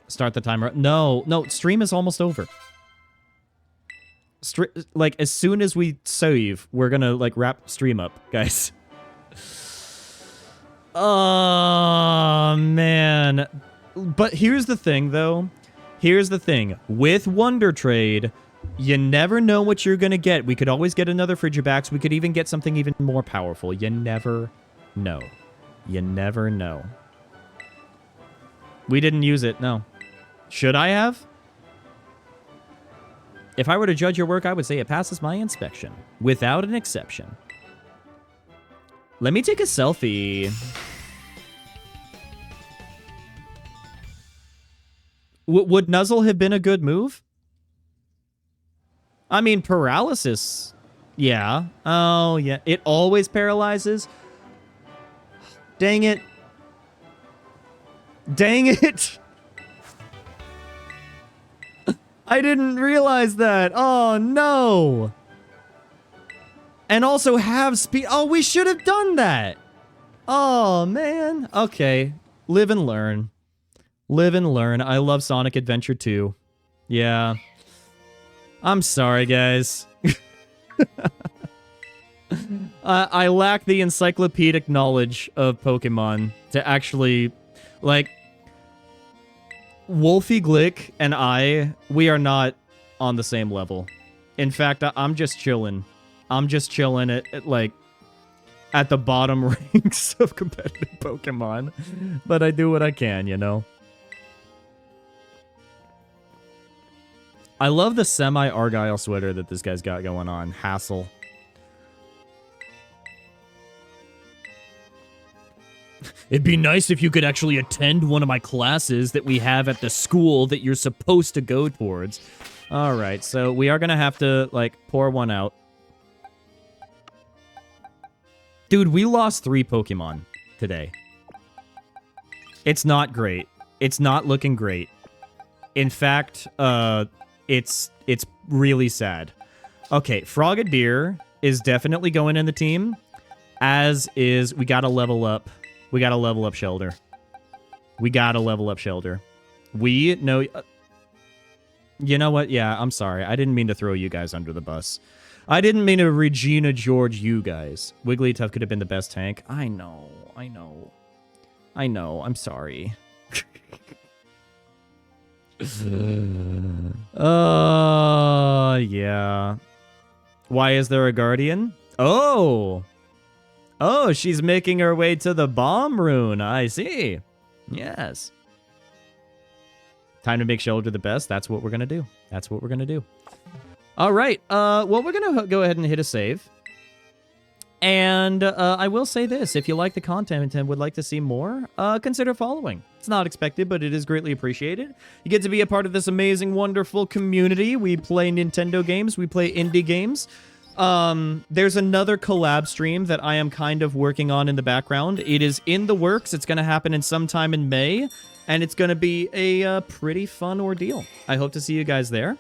S1: Start the timer. No, stream is almost over. Like, as soon as we save, we're gonna, like, wrap stream up, guys. Oh, man. But here's the thing, though. Here's the thing. With Wonder Trade, you never know what you're gonna get. We could always get another Frigibax. We could even get something even more powerful. You never know. You never know. We didn't use it, no. Should I have? If I were to judge your work, I would say it passes my inspection. Without an exception. Let me take a selfie. Would Nuzzle have been a good move? I mean, paralysis. Yeah. Oh, yeah. It always paralyzes. Dang it. Dang it. I didn't realize that. Oh, no. And also have speed. Oh, we should have done that. Oh, man. Okay. Live and learn. Live and learn. I love Sonic Adventure 2. Yeah. I'm sorry, guys. I lack the encyclopedic knowledge of Pokemon to actually, like, Wolfie Glick and we are not on the same level. In fact, I'm just chilling. I'm just chilling at the bottom ranks of competitive Pokemon. But I do what I can, you know? I love the semi-Argyle sweater that this guy's got going on. Hassle. It'd be nice if you could actually attend one of my classes that we have at the school that you're supposed to go towards. All right, so we are going to have to, like, pour one out. Dude, we lost 3 Pokemon today. It's not great. It's not looking great. In fact, it's really sad. Okay, Frogadier is definitely going in the team, as is, we got to level up. We got to level up Shelter. We got to level up Shelter. We know... you know what? Yeah, I'm sorry. I didn't mean to throw you guys under the bus. I didn't mean to Regina George you guys. Wigglytuff could have been the best tank. I know. I know. I know. I'm sorry. Yeah. Why is there a Guardian? Oh! Oh, she's making her way to the bomb rune. I see. Yes. Time to make Shelter the best. That's what we're going to do. That's what we're going to do. All right. Well, we're going to go ahead and hit a save. And I will say this. If you like the content and would like to see more, consider following. It's not expected, but it is greatly appreciated. You get to be a part of this amazing, wonderful community. We play Nintendo games. We play indie games. There's another collab stream that I am kind of working on in the background. It is in the works. It's going to happen in sometime in May, and it's going to be a pretty fun ordeal. I hope to see you guys there.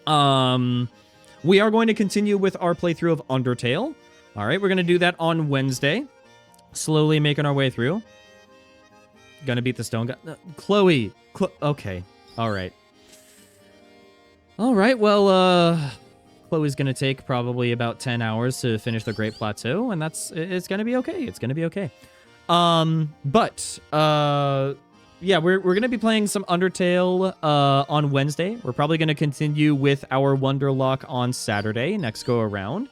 S1: We are going to continue with our playthrough of Undertale. All right, we're going to do that on Wednesday. Slowly making our way through. Gonna beat the stone guy. Chloe. Okay. All right. All right, well, Chloe's gonna take probably about 10 hours to finish the Great Plateau, and it's gonna be okay. It's gonna be okay. Yeah, we're gonna be playing some Undertale on Wednesday. We're probably gonna continue with our Wonderlock on Saturday, next go around.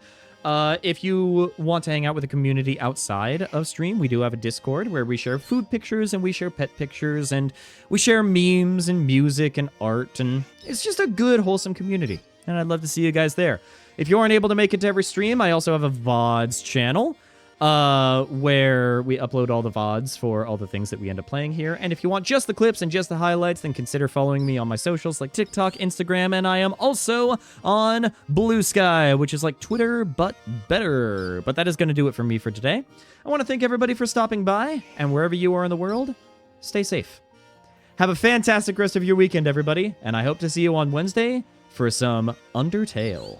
S1: If you want to hang out with the community outside of stream, we do have a Discord where we share food pictures and we share pet pictures and we share memes and music and art, and it's just a good, wholesome community. And I'd love to see you guys there. If you aren't able to make it to every stream, I also have a VODs channel where we upload all the VODs for all the things that we end up playing here. And if you want just the clips and just the highlights, then consider following me on my socials like TikTok, Instagram, and I am also on Blue Sky, which is like Twitter, but better. But that is going to do it for me for today. I want to thank everybody for stopping by, and wherever you are in the world, stay safe. Have a fantastic rest of your weekend, everybody, and I hope to see you on Wednesday for some Undertale.